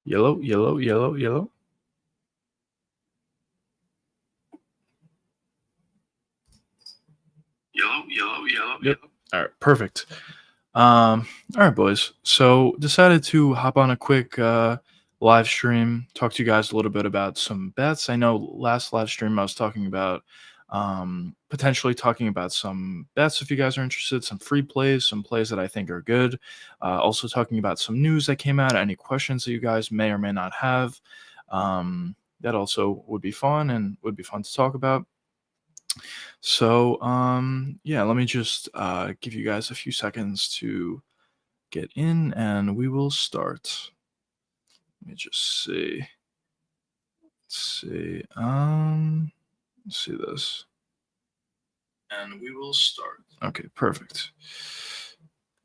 Yellow, yellow, yellow, yellow. Yellow, yellow, yellow, yep. Yellow. All right, perfect. All right, boys. So decided to hop on a quick live stream, talk to you guys a little bit about some bets. I know last live stream I was talking about potentially talking about some bets if you guys are interested, some free plays, some plays that I think are good. Also talking about some news that came out, any questions that you guys may or may not have. That also would be fun and would be fun to talk about. So, yeah, let me just give you guys a few seconds to get in and we will start. Let me just see. Let's see this. And we will start. Okay, perfect.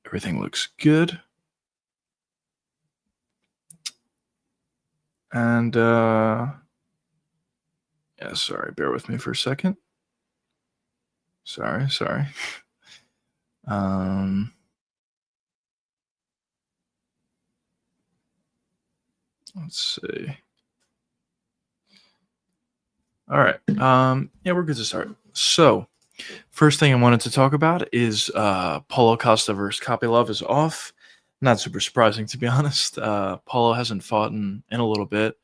Everything looks good. And, yeah, sorry, bear with me for a second. Sorry. Let's see. All right. Yeah, we're good to start. So, first thing I wanted to talk about is Paulo Costa versus Kopylov is off. Not super surprising, to be honest. Paulo hasn't fought in a little bit.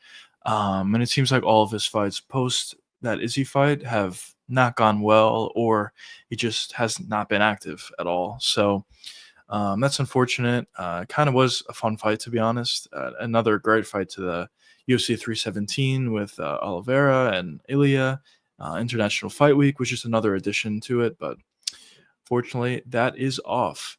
And it seems like all of his fights post that Izzy fight have not gone well, or he just has not been active at all. So that's unfortunate. Kind of was a fun fight, to be honest. Another great fight to the UFC 317 with Oliveira and Ilya. International Fight Week, which is another addition to it, but fortunately, that is off.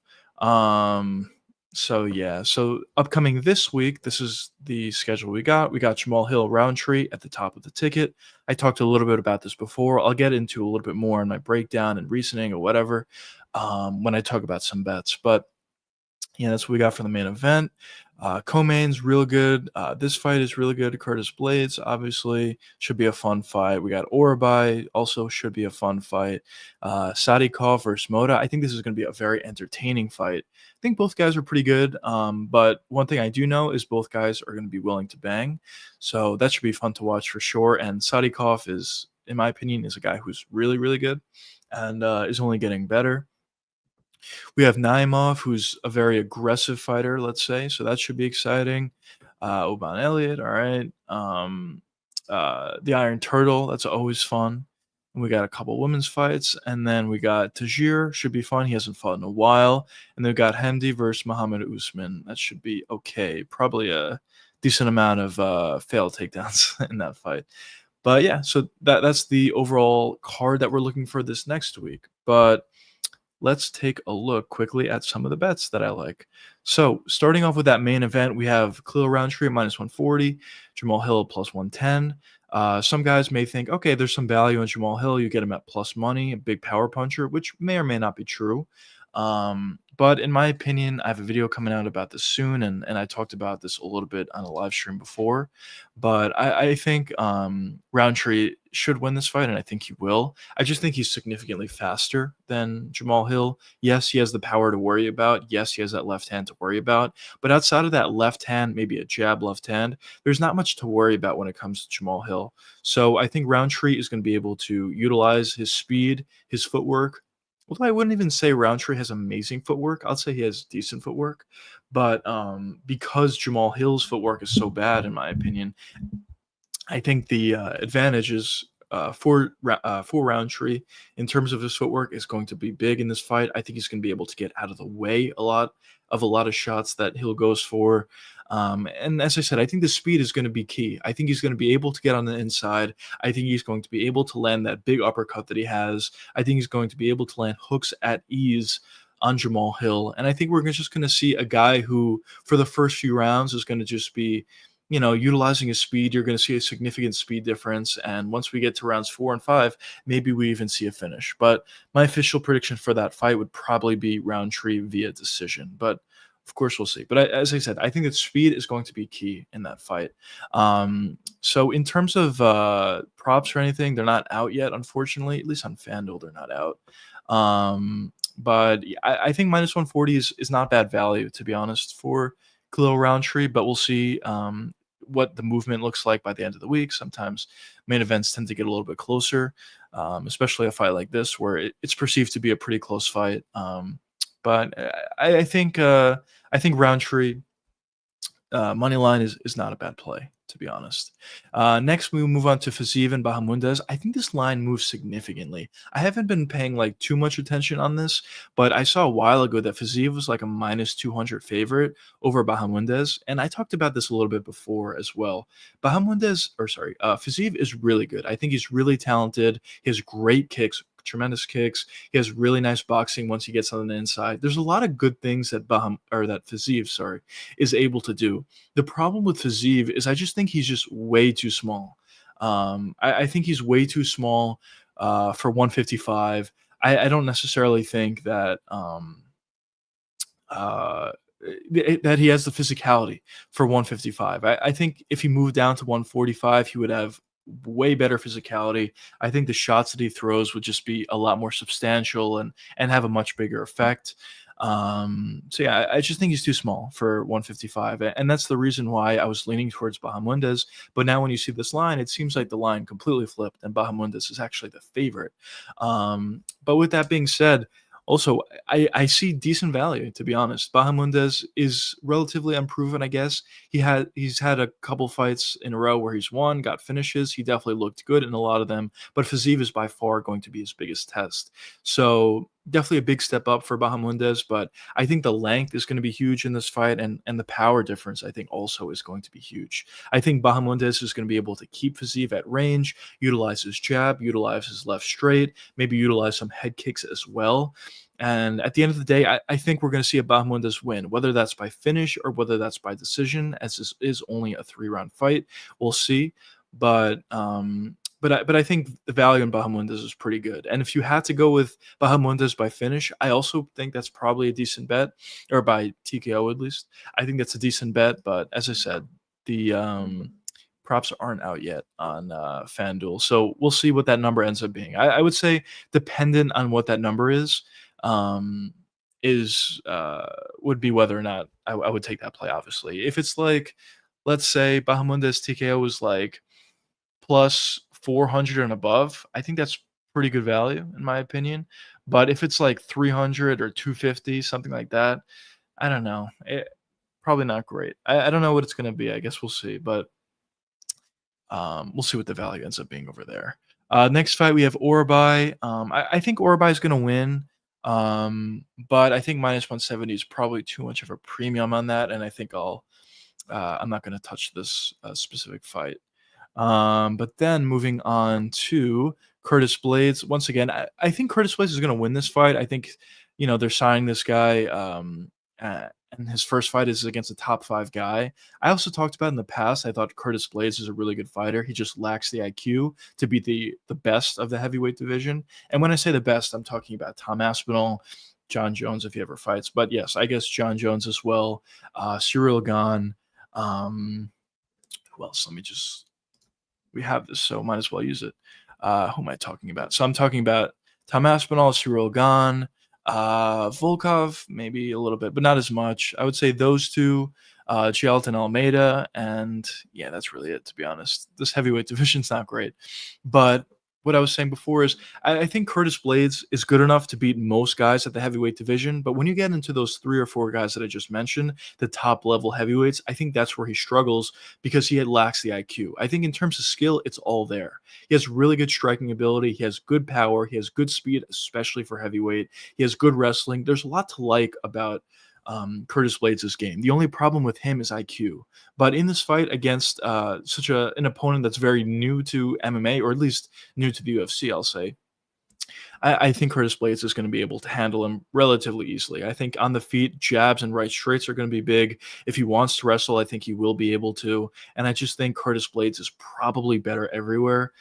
So yeah, so upcoming this week, this is the schedule we got. We got Jamal Hill Roundtree at the top of the ticket. I talked a little bit about this before. I'll get into a little bit more in my breakdown and reasoning or whatever when I talk about some bets. But yeah, that's what we got for the main event. Co-main's real good. This fight is really good. Curtis Blades, obviously, should be a fun fight. We got Orabai, also should be a fun fight. Sadikov versus Moda. I think this is going to be a very entertaining fight. I think both guys are pretty good. But one thing I do know is both guys are going to be willing to bang. So that should be fun to watch for sure. And Sadikov is, in my opinion, is a guy who's really, really good and is only getting better. We have Naimov, who's a very aggressive fighter, let's say, so that should be exciting. Oban Elliott, all right. The Iron Turtle, that's always fun. And we got a couple women's fights, and then we got Tajir, should be fun. He hasn't fought in a while. And then we got Hemdi versus Muhammad Usman. That should be okay. Probably a decent amount of failed takedowns in that fight. But yeah, so that's the overall card that we're looking for this next week. But let's take a look quickly at some of the bets that I like. So, starting off with that main event, we have Khalil Roundtree at minus 140, Jamal Hill at plus 110. Some guys may think, okay, there's some value in Jamal Hill. You get him at plus money, a big power puncher, which may or may not be true. But in my opinion, I have a video coming out about this soon, and I talked about this a little bit on a live stream before. But I think Roundtree should win this fight, and I think he will. I just think he's significantly faster than Jamal Hill. Yes, he has the power to worry about. Yes, he has that left hand to worry about. But outside of that left hand, maybe a jab left hand, there's not much to worry about when it comes to Jamal Hill. So I think Roundtree is going to be able to utilize his speed, his footwork. Although I wouldn't even say Roundtree has amazing footwork. I'd say he has decent footwork. But because Jamal Hill's footwork is so bad, in my opinion, I think the advantage is for Roundtree in terms of his footwork is going to be big in this fight. I think he's going to be able to get out of the way a lot of shots that Hill goes for. And as I said, I think the speed is going to be key. I think he's going to be able to get on the inside. I think he's going to be able to land that big uppercut that he has. I think he's going to be able to land hooks at ease on Jamal Hill. And I think we're just going to see a guy who, for the first few rounds, is going to just be utilizing his speed. You're going to see a significant speed difference. And once we get to rounds 4 and 5, maybe we even see a finish. But my official prediction for that fight would probably be Roundtree via decision. But of course, we'll see. But as I said, I think that speed is going to be key in that fight. So in terms of props or anything, they're not out yet, unfortunately. At least on FanDuel, they're not out. But I think minus 140 is not bad value, to be honest, for Khalil Roundtree, but we'll see. what the movement looks like by the end of the week. Sometimes main events tend to get a little bit closer, especially a fight like this where it's perceived to be a pretty close fight. But I think Roundtree money line is not a bad play, to be honest. Next, we move on to Fiziev and Bahamundes. I think this line moves significantly. I haven't been paying like too much attention on this, but I saw a while ago that Fiziev was like a minus 200 favorite over Bahamundes, and I talked about this a little bit before as well. Fiziev is really good. I think he's really talented. He has great kicks. Tremendous kicks. He has really nice boxing once he gets on the inside. There's a lot of good things that Fiziev, sorry, is able to do. The problem with Fiziev is I just think he's just way too small. I think he's way too small for 155. I don't necessarily think that uh, that he has the physicality for 155. I think if he moved down to 145, he would have way better physicality. I think the shots that he throws would just be a lot more substantial and have a much bigger effect. So yeah, I just think he's too small for 155, and that's the reason why I was leaning towards Bahamundes. But now when you see this line, it seems like the line completely flipped, and Bahamundes is actually the favorite. But with that being said, also I see decent value, to be honest. Bahamundes is relatively unproven, I guess. He's had a couple fights in a row where he's won, got finishes. He definitely looked good in a lot of them, but Fiziev is by far going to be his biggest test. So definitely a big step up for Bahamundes, but I think the length is going to be huge in this fight, and the power difference I think also is going to be huge. I think Bahamundes is going to be able to keep Fiziev at range, utilize his jab, utilize his left straight, maybe utilize some head kicks as well. And at the end of the day, I think we're going to see a Bahamundes win, whether that's by finish or whether that's by decision, as this is only a 3-round fight. We'll see. But I think the value in Bahamundes is pretty good. And if you had to go with Bahamundes by finish, I also think that's probably a decent bet, or by TKO at least. I think that's a decent bet. But as I said, the props aren't out yet on FanDuel, so we'll see what that number ends up being. I would say, dependent on what that number um, would be whether or not I would take that play. Obviously, if it's like, let's say Bahamundes TKO is like plus 400 and above, I think that's pretty good value in my opinion. But if it's like 300 or 250, something like that, I don't know. Probably not great. I don't know what it's going to be. I guess we'll see. But we'll see what the value ends up being over there. Next fight, we have Orabai. I think Orabai is going to win, but I think minus 170 is probably too much of a premium on that, and I think I'm not going to touch this specific fight. But then moving on to Curtis Blades. Once again, I think Curtis Blades is going to win this fight. I think, they're signing this guy, and his first fight is against a top 5 guy. I also talked about in the past, I thought Curtis Blades is a really good fighter. He just lacks the IQ to be the best of the heavyweight division. And when I say the best, I'm talking about Tom Aspinall, John Jones, if he ever fights. But yes, I guess John Jones as well, Cyril Gane. Who else? We have this, so might as well use it. Who am I talking about? So I'm talking about Tom Aspinall, Cyril Gane, Volkov, maybe a little bit, but not as much. I would say those two, Gialton Almeida, and yeah, that's really it, to be honest. This heavyweight division's not great. But what I was saying before is I think Curtis Blades is good enough to beat most guys at the heavyweight division. But when you get into those 3 or 4 guys that I just mentioned, the top level heavyweights, I think that's where he struggles because he lacks the IQ. I think in terms of skill, it's all there. He has really good striking ability. He has good power. He has good speed, especially for heavyweight. He has good wrestling. There's a lot to like about Curtis Blades' game. The only problem with him is IQ. But in this fight against such an opponent that's very new to MMA, or at least new to the UFC, I'll say, I think Curtis Blades is going to be able to handle him relatively easily. I think on the feet, jabs and right straights are going to be big. If he wants to wrestle, I think he will be able to. And I just think Curtis Blades is probably better everywhere.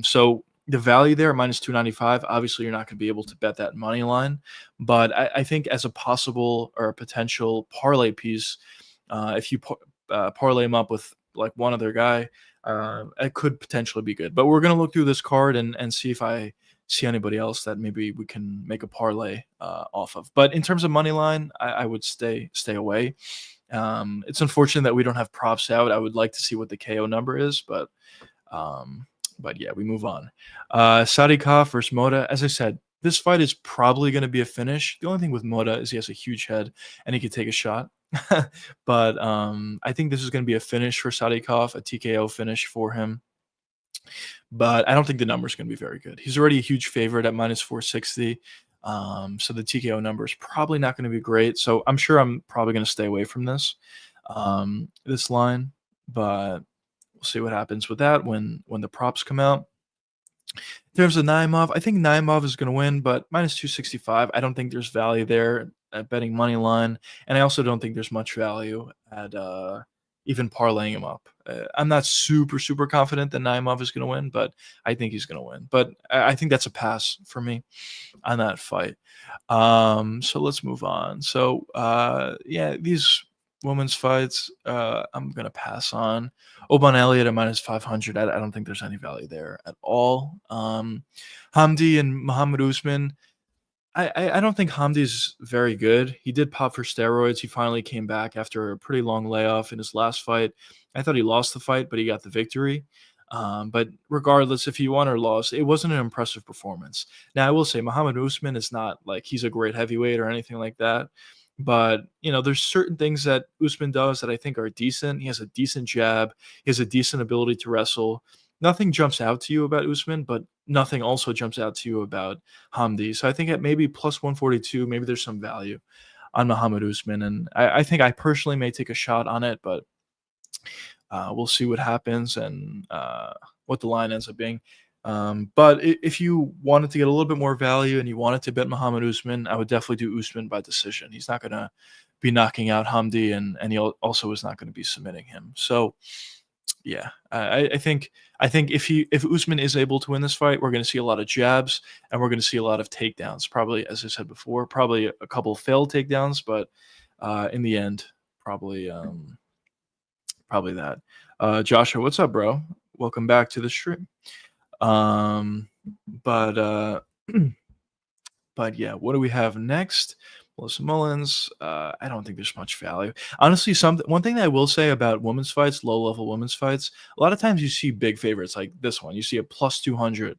So the value there, minus 295, obviously you're not going to be able to bet that money line. But I think as a possible or a potential parlay piece, if you parlay him up with like one other guy, it could potentially be good. But we're going to look through this card and see if I see anybody else that maybe we can make a parlay off of. But in terms of money line, I would stay away. It's unfortunate that we don't have props out. I would like to see what the KO number is, um, but yeah, we move on. Sadikov versus Moda. As I said, this fight is probably going to be a finish. The only thing with Moda is he has a huge head and he could take a shot. But I think this is going to be a finish for Sadikov, a TKO finish for him. But I don't think the number is going to be very good. He's already a huge favorite at minus 460. So the TKO number is probably not going to be great. So I'm sure I'm probably going to stay away from this line. But we'll see what happens with that when the props come out. In terms of Naimov, I think Naimov is going to win, but minus 265. I don't think there's value there at betting money line, and I also don't think there's much value at even parlaying him up. I'm not super confident that Naimov is going to win, but I think he's going to win. But I think that's a pass for me on that fight. So let's move on. So yeah, these women's fights, I'm gonna pass on. Oban Elliott at minus 500. I don't think there's any value there at all. Hamdi and Muhammad Usman. I don't think Hamdi's very good. He did pop for steroids. He finally came back after a pretty long layoff in his last fight. I thought he lost the fight, but he got the victory. But regardless, if he won or lost, it wasn't an impressive performance. Now, I will say Muhammad Usman is not like he's a great heavyweight or anything like that. But, there's certain things that Usman does that I think are decent. He has a decent jab. He has a decent ability to wrestle. Nothing jumps out to you about Usman, but nothing also jumps out to you about Hamdi. So I think at maybe plus 142, maybe there's some value on Muhammad Usman. And I think I personally may take a shot on it, but we'll see what happens and what the line ends up being. But if you wanted to get a little bit more value and you wanted to bet Muhammad Usman, I would definitely do Usman by decision. He's not going to be knocking out Hamdi, and he also is not going to be submitting him. So, yeah, I think if Usman is able to win this fight, we're going to see a lot of jabs and we're going to see a lot of takedowns. Probably, as I said before, probably a couple of failed takedowns, but in the end, probably that. Joshua, what's up, bro? Welcome back to the stream. Um, but but yeah, what do we have next? Melissa Mullins. I don't think there's much value. Honestly, one thing that I will say about women's fights, low-level women's fights, a lot of times you see big favorites like this one. You see a plus 200,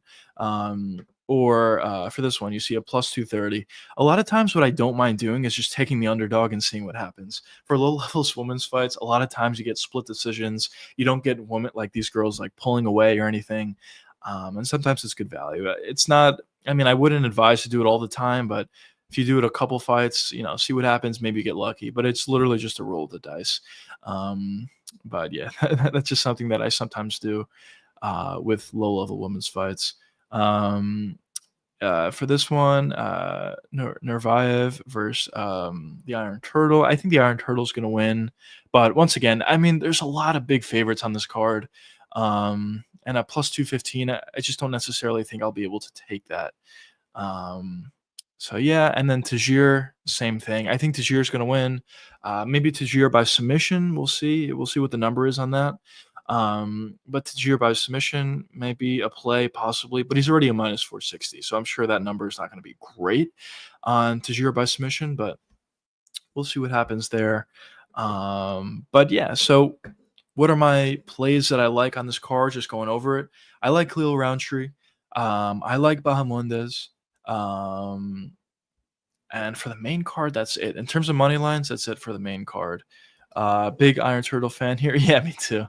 or for this one, you see a plus 230. A lot of times what I don't mind doing is just taking the underdog and seeing what happens. For low-levels women's fights, a lot of times you get split decisions. You don't get women like these girls like pulling away or anything. And sometimes it's good value. It's not, I mean, I wouldn't advise to do it all the time, but if you do it a couple fights, see what happens, maybe you get lucky, but it's literally just a roll of the dice. But yeah, that's just something that I sometimes do with low-level women's fights. For this one, Nervayev versus the Iron Turtle. I think the Iron Turtle is going to win. But once again, I mean, there's a lot of big favorites on this card. And at plus 215, I just don't necessarily think I'll be able to take that. So yeah, and then Tajir, same thing. I think Tajir is going to win. Maybe Tajir by submission. We'll see. We'll see what the number is on that. But Tajir by submission may be a play possibly, but he's already a minus 460, so I'm sure that number is not going to be great on Tajir by submission, but we'll see what happens there. But yeah, so what are my plays that I like on this card? Just going over it. I like Khalil Roundtree. I like Bahamondes. And for the main card, that's it. In terms of money lines, that's it for the main card. Big Iron Turtle fan here. Yeah, me too.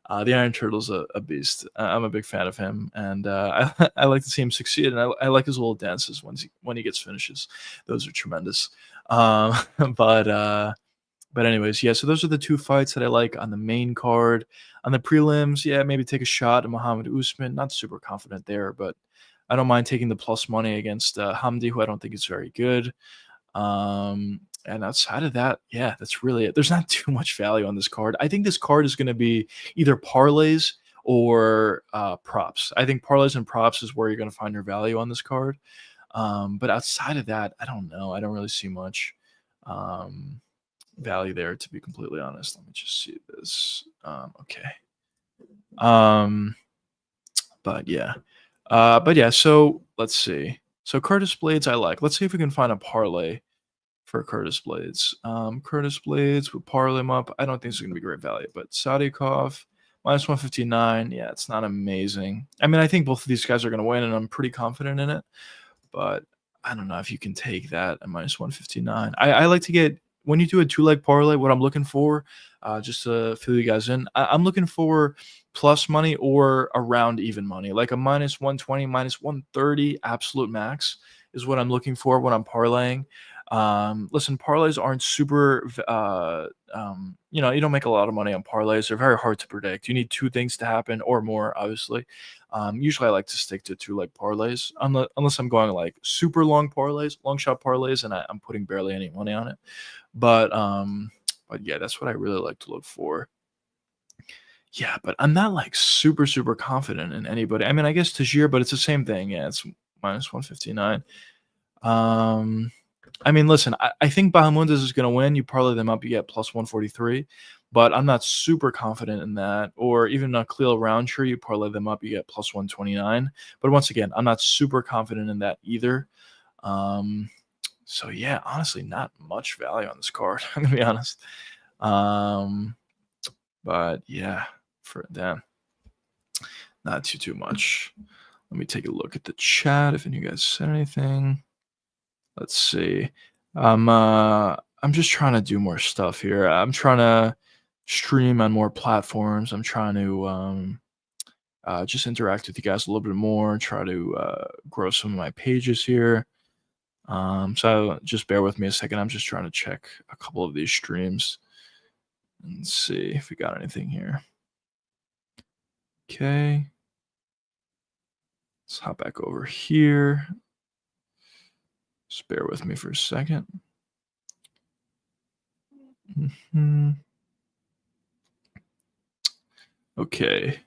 The Iron Turtle's a beast. I'm a big fan of him, and I like to see him succeed. And I like his little dances when he gets finishes. Those are tremendous. But anyways, yeah. So those are the two fights that I like on the main card. On the prelims, yeah, maybe take a shot at Muhammad Usman. Not super confident there, but I don't mind taking the plus money against Hamdi, who I don't think is very good. And outside of that, yeah, that's really it. There's not too much value on this card. I think this card is going to be either parlays or props. I think parlays and props is where you're going to find your value on this card. But outside of that, I don't know. I don't really see much value there, to be completely honest. Let me just see this. Okay. But yeah. So let's see. So Curtis Blades, I like. Let's see if we can find a parlay for Curtis Blades. Curtis Blades with parlay him up. I don't think it's going to be great value, but Sadikov minus 159. Yeah, it's not amazing. I mean, I think both of these guys are going to win, and I'm pretty confident in it. But I don't know if you can take that at minus 159. I like to get when you do a two-leg parlay. What I'm looking for, just to fill you guys in, I'm looking for plus money or around even money, like a minus 120, minus 130 absolute max is what I'm looking for when I'm parlaying. Listen, parlays aren't super. You don't make a lot of money on parlays. They're very hard to predict. You need two things to happen or more, obviously. Usually, I like to stick to two leg parlays, unless I'm going like super long parlays, long shot parlays, and I'm putting barely any money on it. But yeah, that's what I really like to look for. Yeah, but I'm not like super confident in anybody. I mean, I guess Tajir, but it's the same thing. Yeah, it's minus 159. Um, I mean, listen, I think Bahamundes is going to win. You parlay them up, you get plus 143, but I'm not super confident in that. Or even Khalil Roundtree, you parlay them up, you get plus 129. But once again, I'm not super confident in that either. So yeah, honestly, not much value on this card. I'm gonna be honest. Um, but yeah, for them, not too much. Let me take a look at the chat if any of you guys said anything. Let's see. I'm just trying to do more stuff here. I'm trying to stream on more platforms. I'm trying to just interact with you guys a little bit more, try to grow some of my pages here. So just bear with me a second. I'm just trying to check a couple of these streams and see if we got anything here. Okay. Let's hop back over here. Just bear with me for a second. Okay.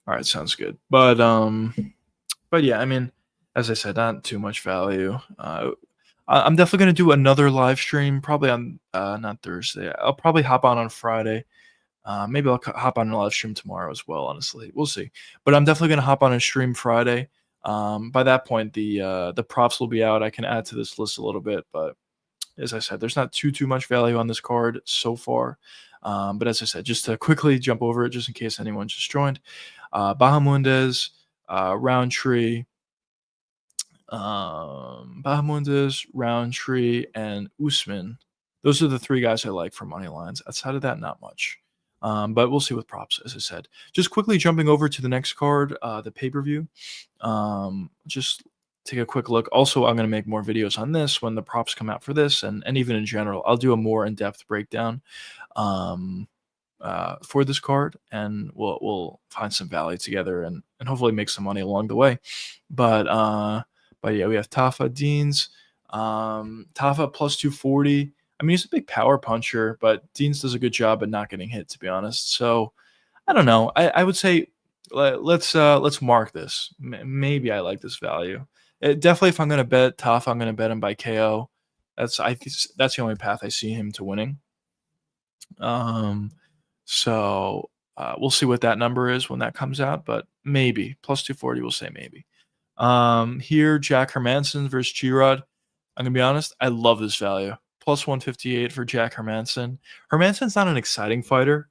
All right, sounds good. But yeah, I mean, as I said, not too much value. I'm definitely gonna do another live stream, probably on not Thursday. I'll probably hop on Friday. Maybe I'll hop on a live stream tomorrow as well. Honestly, we'll see. But I'm definitely gonna hop on a stream Friday. By that point, the props will be out. I can add to this list a little bit, but as I said, there's not too much value on this card so far. But as I said, just to quickly jump over it, just in case anyone just joined, Bahamundes, Roundtree, Roundtree, and Usman. Those are the three guys I like for money lines. Outside of that, not much. But we'll see with props, as I said. Just quickly jumping over to the next card, the pay-per-view. Just take a quick look. Also, I'm going to make more videos on this when the props come out for this, and even in general. I'll do a more in-depth breakdown for this card, and we'll find some value together and hopefully make some money along the way. But yeah, we have Tafa Deans. Tafa plus 240. I mean, he's a big power puncher, but Deans does a good job at not getting hit, to be honest. So I don't know. I would say let's mark this. Maybe I like this value. Definitely, if I'm going to bet Tafa, I'm going to bet him by KO. That's the only path I see him to winning. So we'll see what that number is when that comes out, but maybe plus 240. We'll say maybe. Here, Jack Hermanson versus G-Rod. I'm gonna be honest, I love this value. Plus 158 for Jack Hermanson. Hermanson's not an exciting fighter.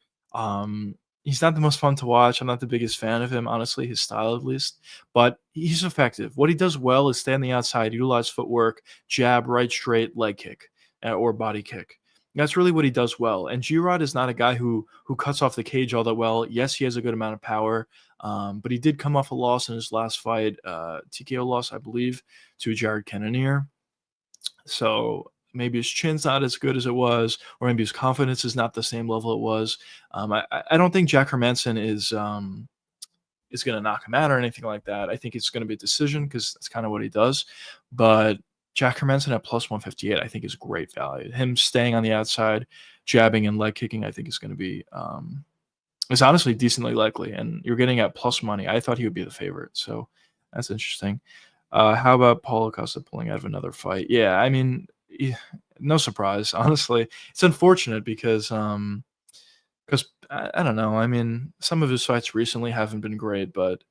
He's not the most fun to watch. I'm not the biggest fan of him, honestly, his style at least. But he's effective. What he does well is stay on the outside, utilize footwork, jab, right straight, leg kick, or body kick. That's really what he does well. And G-Rod is not a guy who cuts off the cage all that well. Yes, he has a good amount of power, but he did come off a loss in his last fight, TKO loss, I believe, to Jared Cannonier. So maybe his chin's not as good as it was, or maybe his confidence is not the same level it was. I don't think Jack Hermanson is going to knock him out or anything like that. I think it's going to be a decision because that's kind of what he does. But Jack Hermanson at plus 158, I think is great value. Him staying on the outside, jabbing and leg kicking, I think is going to be is honestly decently likely. And you're getting at plus money. I thought he would be the favorite, so that's interesting. How about Paulo Costa pulling out of another fight? Yeah, I mean, no surprise. Honestly, it's unfortunate because I don't know. I mean, some of his fights recently haven't been great, but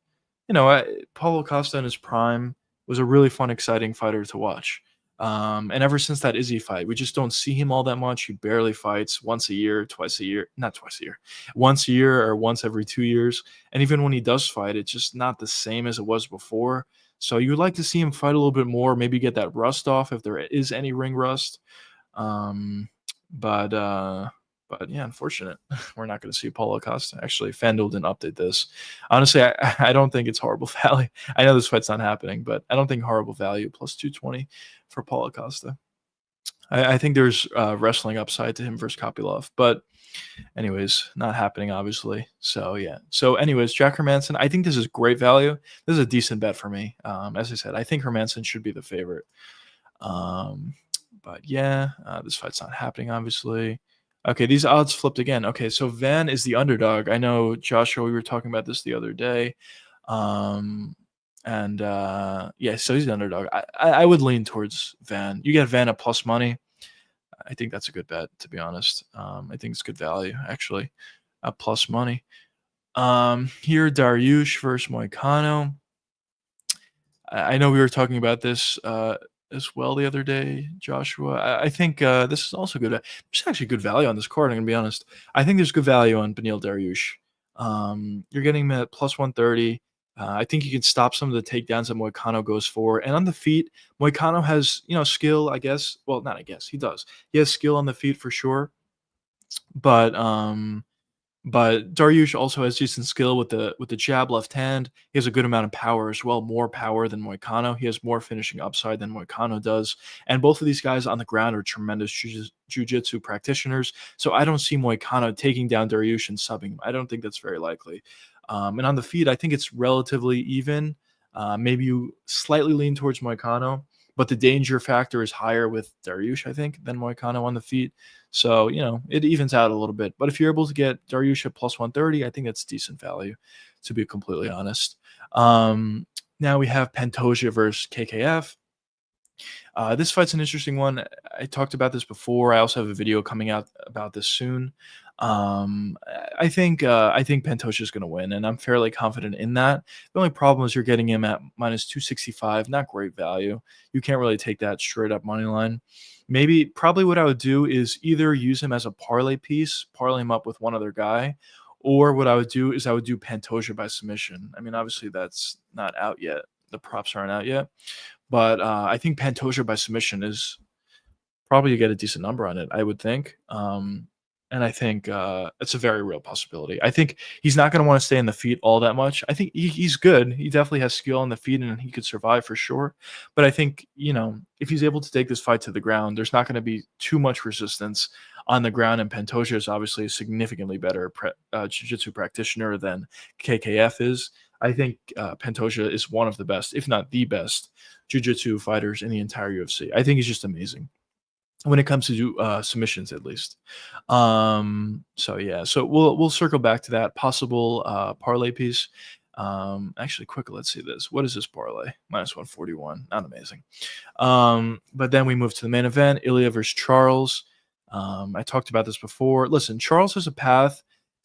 Paulo Costa in his prime was a really fun, exciting fighter to watch. And ever since that Izzy fight, we just don't see him all that much. He barely fights once a year, twice a year, not twice a year, once a year or once every 2 years. And even when he does fight, it's just not the same as it was before. So you would like to see him fight a little bit more, maybe get that rust off if there is any ring rust. Um, but uh, but yeah, unfortunate. We're not going to see Paulo Costa. Actually, FanDuel didn't update this. Honestly, I don't think it's horrible value. I know this fight's not happening, but I don't think horrible value plus 220 for Paulo Costa. I think there's wrestling upside to him versus Kopylov, but anyways, not happening obviously. So yeah. So anyways, Jack Hermanson, I think this is great value. This is a decent bet for me. As I said, I think Hermanson should be the favorite. Um, but yeah, this fight's not happening, obviously. Okay, these odds flipped again. Okay, so Van is the underdog. I know, Joshua, we were talking about this the other day. Um, and yeah, so he's the underdog. I would lean towards Van. You get Van at plus money. I think that's a good bet, to be honest. I think it's good value, actually, at plus money. Here, Dariush versus Moicano. I know we were talking about this as well the other day, Joshua. I think this is also good. There's actually good value on this card. I'm gonna be honest. I think there's good value on Beneil Dariush. You're getting him at plus 130. I think you can stop some of the takedowns that Moicano goes for. And on the feet, Moicano has skill. I guess. Well, not I guess he does. He has skill on the feet for sure. But Dariush also has decent skill with the jab left hand. He has a good amount of power as well, more power than Moicano. He has more finishing upside than Moicano does. And both of these guys on the ground are tremendous jiu-jitsu practitioners. So I don't see Moicano taking down Dariush and subbing him. I don't think that's very likely. And on the feet, I think it's relatively even. Maybe you slightly lean towards Moicano, but the danger factor is higher with Dariush, I think, than Moicano on the feet. So, it evens out a little bit. But if you're able to get Dariush at plus 130, I think that's decent value, to be completely honest. Now we have Pantoja versus KKF. This fight's an interesting one. I talked about this before. I also have a video coming out about this soon. I think Pantoja is going to win, and I'm fairly confident in that. The only problem is you're getting him at minus 265. Not great value. You can't really take that straight up money line. Probably what I would do is either use him as a parlay piece, parlay him up with one other guy, or what I would do is I would do Pantoja by submission. I mean, obviously that's not out yet. The props aren't out yet. But I think Pantoja by submission is probably you get a decent number on it, I would think. And I think it's a very real possibility. I think he's not going to want to stay in the feet all that much. I think he's good. He definitely has skill in the feet and he could survive for sure. But I think, if he's able to take this fight to the ground, there's not going to be too much resistance on the ground. And Pantoja is obviously a significantly better jiu-jitsu practitioner than KKF is. I think Pantoja is one of the best, if not the best, jiu-jitsu fighters in the entire UFC. I think he's just amazing when it comes to submissions, at least. So yeah, so we'll circle back to that possible parlay piece. Actually, quickly, let's see this. What is this parlay? Minus 141. Not amazing. But then we move to the main event: Ilya versus Charles. I talked about this before. Listen, Charles has a path,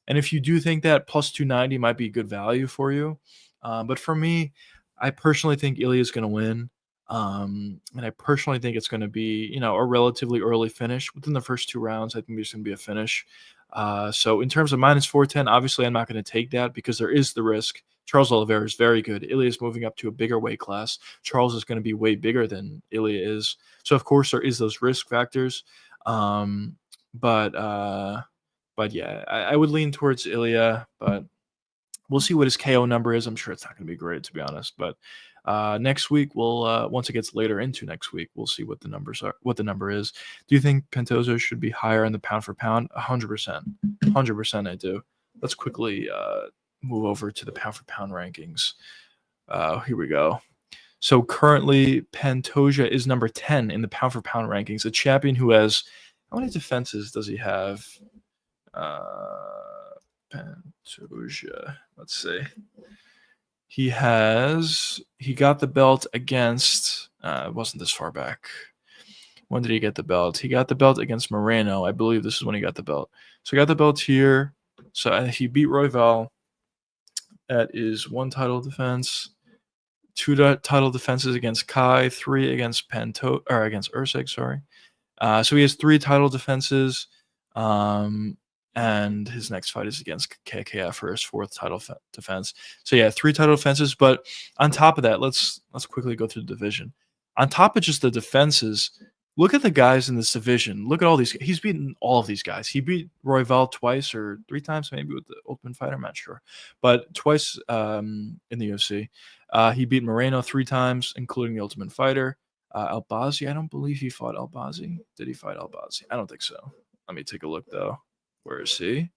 and if you do think that plus 290 might be good value for you, but for me, I personally think Ilya is going to win. And I personally think it's going to be, a relatively early finish within the first 2 rounds. I think there's going to be a finish. So in terms of minus 410, obviously I'm not going to take that because there is the risk. Charles Oliveira is very good. Ilya is moving up to a bigger weight class. Charles is going to be way bigger than Ilya is. So of course there is those risk factors. But yeah, I would lean towards Ilya, but we'll see what his KO number is. I'm sure it's not going to be great, to be honest. But next week, we'll once it gets later into next week, we'll see what the numbers are. What the number is. Do you think Pantoja should be higher in the pound for pound? 100%, 100%. I do. Let's quickly move over to the pound for pound rankings. Here we go. So currently, Pantoja is number 10 in the pound for pound rankings. A champion who has how many defenses does he have? Pantoja. Let's see. He got the belt against. It wasn't this far back. When did he get the belt? He got the belt against Moreno. I believe this is when he got the belt. So he got the belt here. So he beat Royval. That is one title defense. title defenses against Kai, 3 against against Usyk, sorry. So he has 3 title defenses, um, and his next fight is against KKF for his 4th title defense. So yeah, 3 title defenses. But on top of that, let's quickly go through the division. On top of just the defenses, look at the guys in this division. Look at all these. He's beaten all of these guys. He beat Royval twice or 3 times, maybe with the Ultimate Fighter. I'm not sure, but twice in the UFC. He beat Moreno 3 times, including the Ultimate Fighter. Albazi, I don't believe he fought Albazi. Did he fight Albazi? I don't think so. Let me take a look though. Where is he?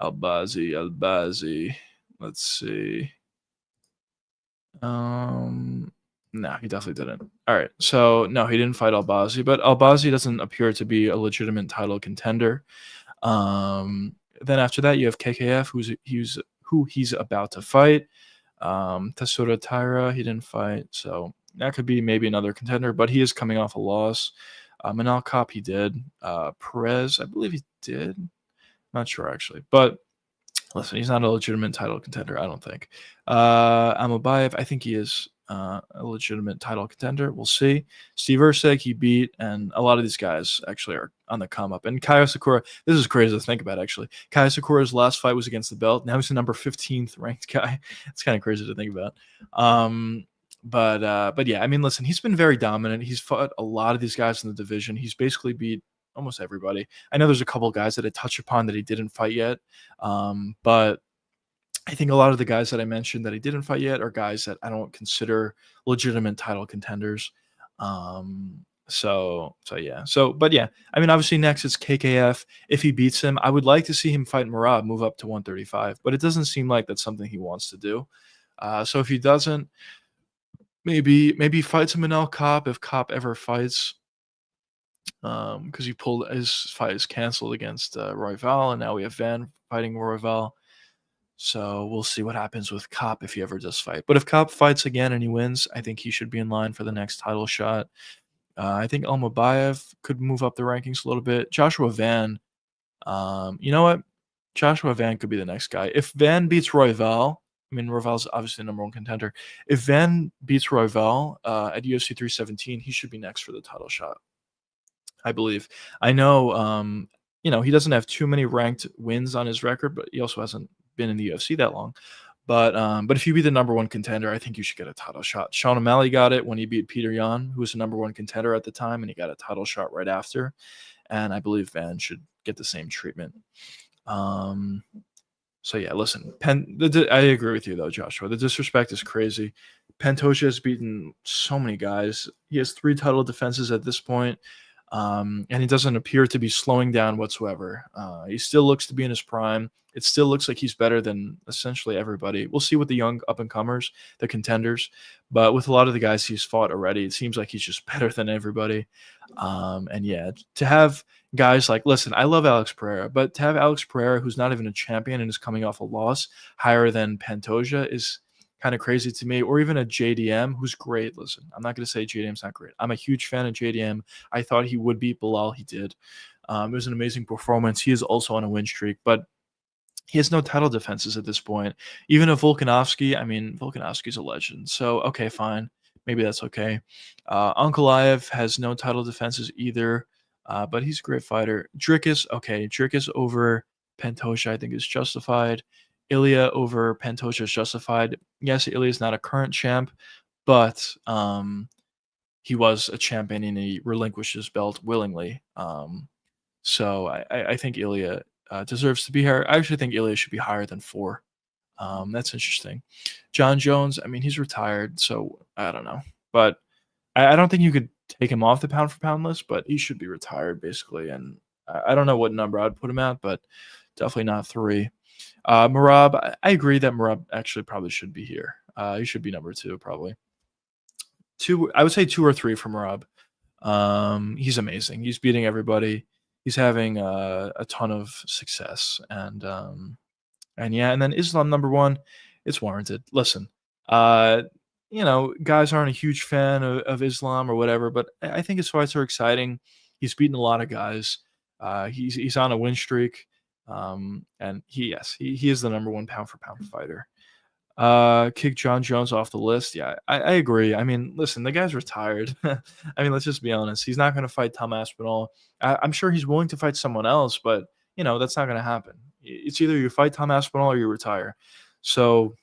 Albazi. Let's see. No, he definitely didn't. All right, so no, he didn't fight Albazi, but Albazi doesn't appear to be a legitimate title contender. Then after that, you have KKF, who he's about to fight. Tesoro Taira, he didn't fight, so that could be maybe another contender, but he is coming off a loss. Manal Kopp, he did. Perez, I believe he did. Not sure actually, but listen, he's not a legitimate title contender, I don't think. Amabayev, I think he is a legitimate title contender. We'll see. Steve Usyk, he beat, and a lot of these guys actually are on the come up. And Kaya Sakura, this is crazy to think about actually. Kaya Sakura's last fight was against the belt. Now he's the number 15th ranked guy. It's kind of crazy to think about. But yeah, I mean, listen, he's been very dominant. He's fought a lot of these guys in the division. He's basically beat almost everybody. I know there's a couple guys that I touch upon that he didn't fight yet, but I think a lot of the guys that I mentioned that he didn't fight yet are guys that I don't consider legitimate title contenders. So yeah. But yeah, I mean, obviously next it's KKF. If he beats him, I would like to see him fight Merab, move up to 135, but it doesn't seem like that's something he wants to do. So if he doesn't, maybe fights Manel Kopp if Kopp ever fights. Because he pulled his fight is canceled against Royval, and now we have Van fighting Royval. So we'll see what happens with Kopp if he ever does fight. But if Kopp fights again and he wins, I think he should be in line for the next title shot. I think Almabayev could move up the rankings a little bit. Joshua Van, you know what? Joshua Van could be the next guy. If Van beats Royval, I mean, Royval's obviously the number 1 contender. If Van beats Royval at UFC 317, he should be next for the title shot, I believe. I know, he doesn't have too many ranked wins on his record, but he also hasn't been in the UFC that long. But if you be the number 1 contender, I think you should get a title shot. Sean O'Malley got it when he beat Peter Yan, who was the number 1 contender at the time, and he got a title shot right after. And I believe Van should get the same treatment. So yeah, listen, I agree with you though, Joshua. The disrespect is crazy. Pantoja has beaten so many guys. He has 3 title defenses at this point. And he doesn't appear to be slowing down whatsoever. He still looks to be in his prime. It still looks like he's better than essentially everybody. We'll see with the young up-and-comers, the contenders. But with a lot of the guys he's fought already, it seems like he's just better than everybody. And yeah, to have guys like, listen, I love Alex Pereira, but to have Alex Pereira, who's not even a champion and is coming off a loss, higher than Pantoja is kind of crazy to me, or even a JDM who's great. Listen, I'm not going to say JDM's not great. I'm a huge fan of JDM. I thought he would beat Bilal. He did. It was an amazing performance. He is also on a win streak, but he has no title defenses at this point. Even a Volkanovski, I mean, Volkanovski's a legend. So, okay, fine. Maybe that's okay. Ankalaev has no title defenses either, but he's a great fighter. Dricus over Pantoja, I think, is justified. Ilya over Pantoja is justified. Yes, Ilya is not a current champ, but he was a champion and he relinquished his belt willingly. So I think Ilya deserves to be here. I actually think Ilya should be higher than 4. That's interesting. John Jones, I mean, he's retired, so I don't know. But I don't think you could take him off the pound-for-pound list, but he should be retired, basically. And I don't know what number I'd put him at, but definitely not 3. Merab, I agree that Merab actually probably should be here. He should be number 2, probably. 2, I would say 2 or 3 for Merab. He's amazing. He's beating everybody. He's having a ton of success, and yeah, and then Islam number 1, it's warranted. Listen, guys aren't a huge fan of Islam or whatever, but I think his fights are exciting. He's beaten a lot of guys. He's on a win streak, and he is the number 1 pound for pound fighter. Kick John Jones off the list. Yeah, I agree. I mean, listen, the guy's retired. I mean, let's just be honest. He's not going to fight Tom Aspinall. I'm sure he's willing to fight someone else, but that's not going to happen. It's either you fight Tom Aspinall or you retire. So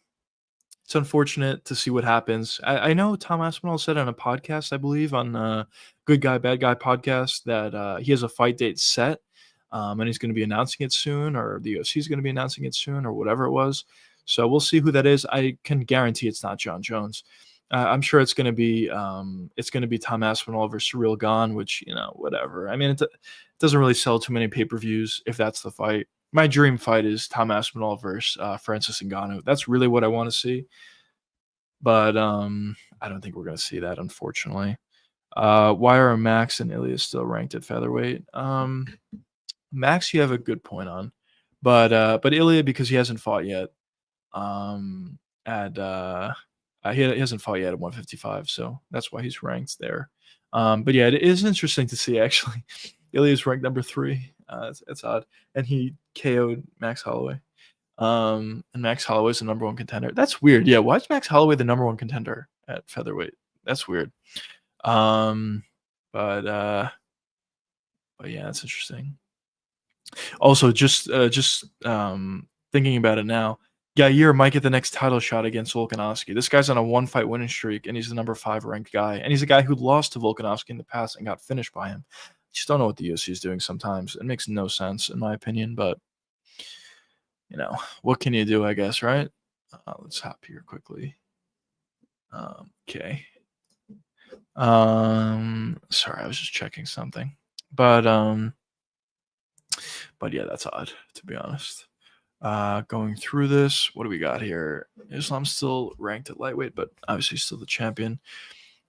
it's unfortunate to see what happens. I know Tom Aspinall said on a podcast, I believe, on Good Guy Bad Guy podcast, that he has a fight date set, and he's going to be announcing it soon, or the UFC is going to be announcing it soon, or whatever it was. So we'll see who that is. I can guarantee it's not John Jones. I'm sure it's going to be Tom Aspinall versus Real Gone, which whatever. I mean, it doesn't really sell too many pay-per-views if that's the fight. My dream fight is Tom Aspinall versus Francis Ngannou. That's really what I want to see, but I don't think we're going to see that, unfortunately. Why are Max and Ilya still ranked at featherweight? Max, you have a good point on, but Ilya, because he hasn't fought yet. At he hasn't fought yet at 155, so that's why he's ranked there. But yeah, it is interesting to see actually. Ilya's ranked number 3. It's odd, and he KO'd Max Holloway. And Max Holloway's the number 1 contender. That's weird. Yeah, why is Max Holloway the number 1 contender at featherweight? That's weird. Um, but yeah, that's interesting. Also, just thinking about it now, Yair might get the next title shot against Volkanovski. This guy's on a 1-fight winning streak, and he's the number 5 ranked guy. And he's a guy who lost to Volkanovski in the past and got finished by him. I just don't know what the UFC is doing sometimes. It makes no sense, in my opinion, but what can you do, I guess, right? Let's hop here quickly. Okay. Sorry, I was just checking something. But yeah, that's odd, to be honest. Going through this, what do we got here? Islam's still ranked at lightweight, but obviously still the champion.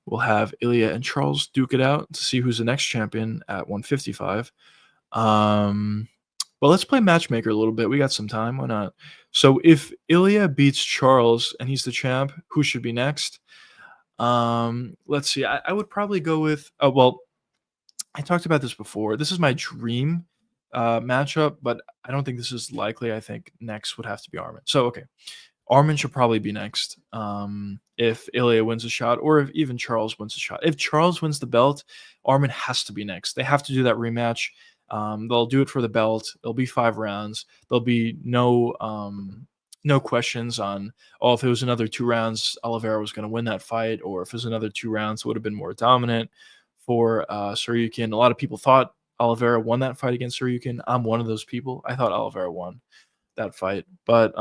We'll have Ilya and Charles duke it out to see who's the next champion at 155. Well, let's play matchmaker a little bit. We got some time. Why not? So if Ilya beats Charles and he's the champ, who should be next? Let's see. I would probably go with. Well, I talked about this before. This is my dream matchup, but I don't think this is likely. I think next would have to be Armin. So okay, Armin should probably be next. If Ilya wins a shot, or if even Charles wins a shot. If Charles wins the belt, Armin has to be next. They have to do that rematch. They'll do it for the belt. It'll be 5 rounds. There'll be no questions on, if it was another 2 rounds, Oliveira was going to win that fight, or if it was another 2 rounds, it would have been more dominant for Saryukin. A lot of people thought Oliveira won that fight against Saryukin. I'm one of those people. I thought Oliveira won that fight, but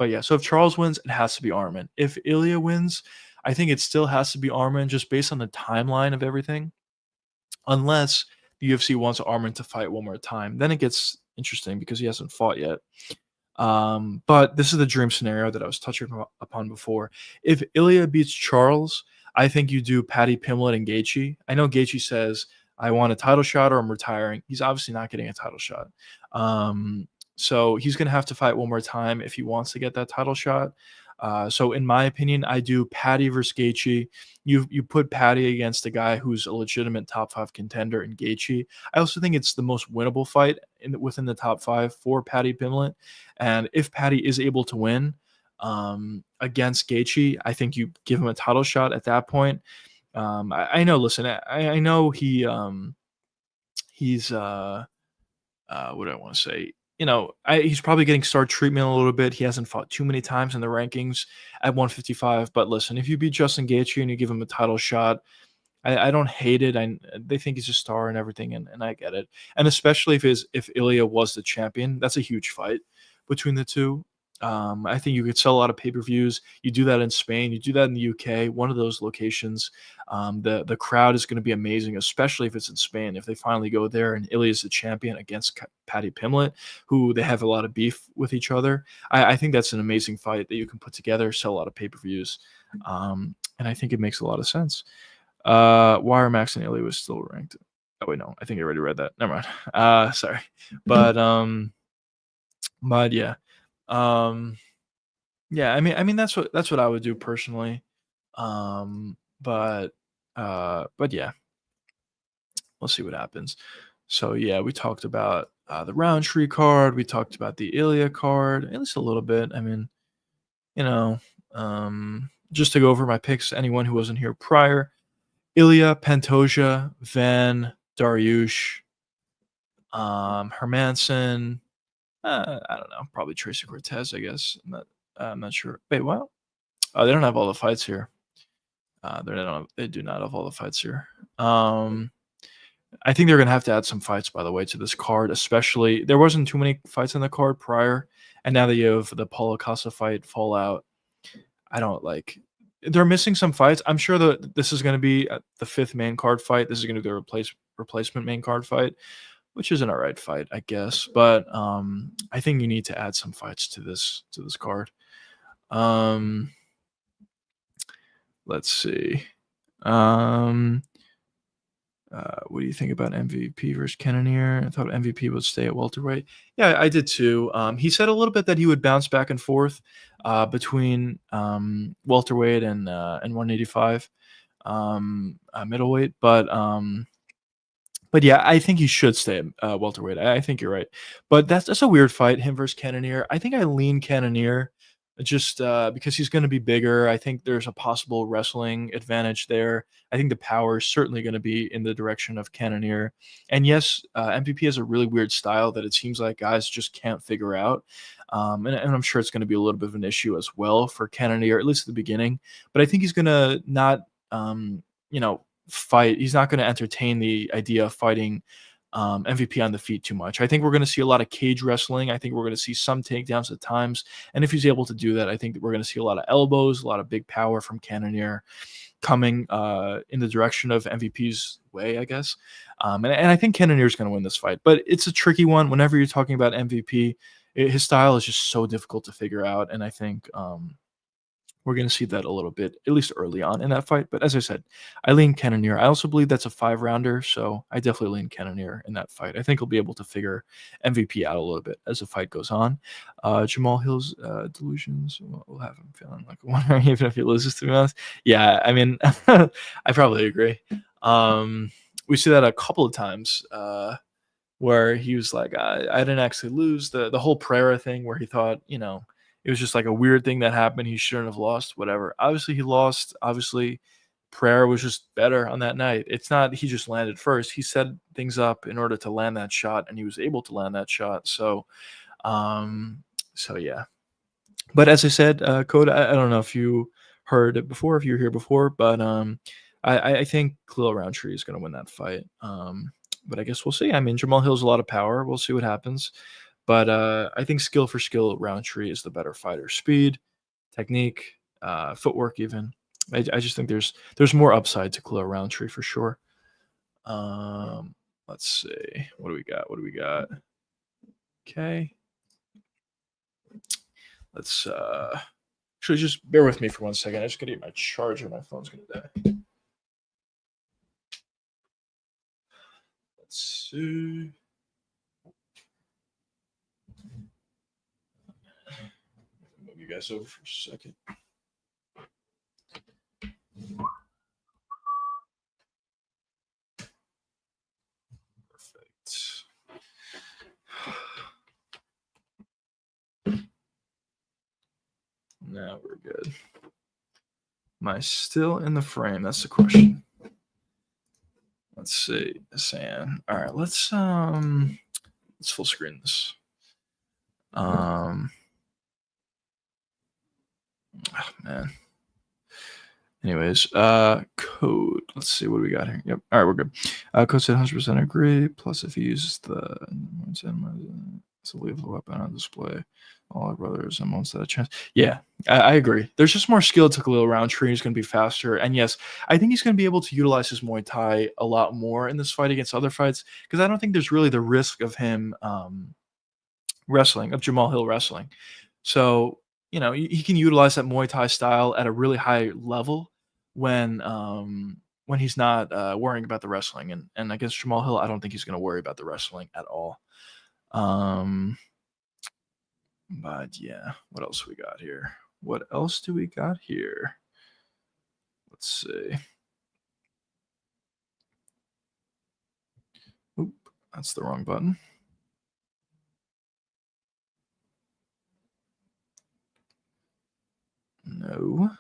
yeah. So if Charles wins, it has to be Armin. If Ilya wins, I think it still has to be Armin, just based on the timeline of everything, unless the UFC wants Armin to fight one more time. Then it gets interesting because he hasn't fought yet. But this is the dream scenario that I was touching upon before. If Ilya beats Charles, I think you do Paddy Pimblett and Gaethje. I know Gaethje says, I want a title shot or I'm retiring. He's obviously not getting a title shot. So he's going to have to fight one more time if he wants to get that title shot. So in my opinion, I do Paddy versus Gaethje. You put Paddy against a guy who's a legitimate top 5 contender in Gaethje. I also think it's the most winnable fight within the top 5 for Paddy Pimblett. And if Paddy is able to win against Gaethje, I think you give him a title shot at that point. I know. Listen, I know he's what do I want to say? He's probably getting star treatment a little bit. He hasn't fought too many times in the rankings at 155. But listen, if you beat Justin Gaethje and you give him a title shot, I don't hate it. They think he's a star and everything, and I get it. And especially if Ilya was the champion, that's a huge fight between the two. I think you could sell a lot of pay-per-views. You do that in Spain. You do that in the UK. One of those locations. The crowd is going to be amazing, especially if it's in Spain. If they finally go there and Ilya is the champion against Paddy Pimblett, who they have a lot of beef with each other, I think that's an amazing fight that you can put together, sell a lot of pay-per-views, and I think it makes a lot of sense. Why are Max and Ilya was still ranked? Oh wait, no, I think I already read that. Never mind. Sorry, but yeah. Yeah, I mean that's what I would do personally. But yeah, we'll see what happens. So yeah, we talked about the Roundtree card. We talked about the Ilya card, at least a little bit. I mean, you know, just to go over my picks, anyone who wasn't here prior: Ilya, Pantoja, Van, Dariush, Hermanson. I don't know, probably Tracy Cortez, I guess. I'm not sure. Wait, what? Oh, they don't have all the fights here. They do not have all the fights here. I think they're gonna have to add some fights, by the way, to this card. Especially, there wasn't too many fights in the card prior, and now that you have the Paulo Costa fight, Fallout. I don't like. They're missing some fights. I'm sure that this is going to be the fifth main card fight. This is going to be the replacement main card fight, which is an alright fight, I guess. But I think you need to add some fights to this card. Um, let's see. Um, what do you think about MVP versus Cannonier? I thought MVP would stay at welterweight. Yeah, I did too. He said a little bit that he would bounce back and forth between welterweight and 185 middleweight, but yeah, I think he should stay at welterweight. I think you're right, but that's a weird fight, him versus Cannonier. I think I lean Cannonier just because he's going to be bigger. I think there's a possible wrestling advantage there. I think the power is certainly going to be in the direction of Cannonier. And yes, MVP has a really weird style that it seems like guys just can't figure out. And I'm sure it's going to be a little bit of an issue as well for Cannonier, at least at the beginning. But I think he's going to not, you know, fight. He's not going to entertain the idea of fighting MVP on the feet too much. I think we're going to see a lot of cage wrestling. I think we're going to see some takedowns at times. And if he's able to do that, I think that we're going to see a lot of elbows, a lot of big power from Cannonier coming in the direction of MVP's way, I guess. And I think Cannonier is going to win this fight. But it's a tricky one. Whenever you're talking about MVP, his style is just so difficult to figure out. And I think we're going to see that a little bit, at least early on in that fight. But as I said, I lean Cannonier. I also believe that's a 5-rounder, so I definitely lean Cannonier in that fight. I think he'll be able to figure MVP out a little bit as the fight goes on. Jamal Hill's delusions will have him feeling like a winner, even if he loses, to be honest. Yeah, I mean, I probably agree. We see that a couple of times. Where he was like, I didn't actually lose. The whole Pereira thing where he thought, it was just like a weird thing that happened. He shouldn't have lost, whatever. Obviously, he lost. Obviously, Pereira was just better on that night. It's not he just landed first. He set things up in order to land that shot, and he was able to land that shot. Um, so yeah. But as I said, Code, I don't know if you heard it before, if you were here before, but I think Khalil Roundtree is going to win that fight. But I guess we'll see. I mean, Jamal Hill's a lot of power. We'll see what happens. But I think skill for skill, Roundtree is the better fighter. Speed, technique, footwork, even. I just think there's more upside to Khalil Roundtree for sure. Let's see. What do we got? What do we got? Okay. Let's actually just bear with me for 1 second. I just gotta get my charger. My phone's gonna die. Let's see. Move you guys over for a second. Perfect. Now we're good. Am I still in the frame? That's the question. Let's see. San. All right, let's full screen this. Oh, man. Anyways, code. Let's see what we got here. Yep. All right, we're good. Code said 100% agree. Plus, if he uses the it's a lethal weapon on display, all our brothers and most of that chance. Yeah, I agree. There's just more skill to Khalil Roundtree. He's going to be faster, and yes, I think he's going to be able to utilize his Muay Thai a lot more in this fight against other fights because I don't think there's really the risk of him wrestling, of Jamal Hill wrestling. So he can utilize that Muay Thai style at a really high level when he's not worrying about the wrestling. And against Jamal Hill, I don't think he's going to worry about the wrestling at all. But yeah, what else we got here? What else do we got here? Let's see. Oop, that's the wrong button. So,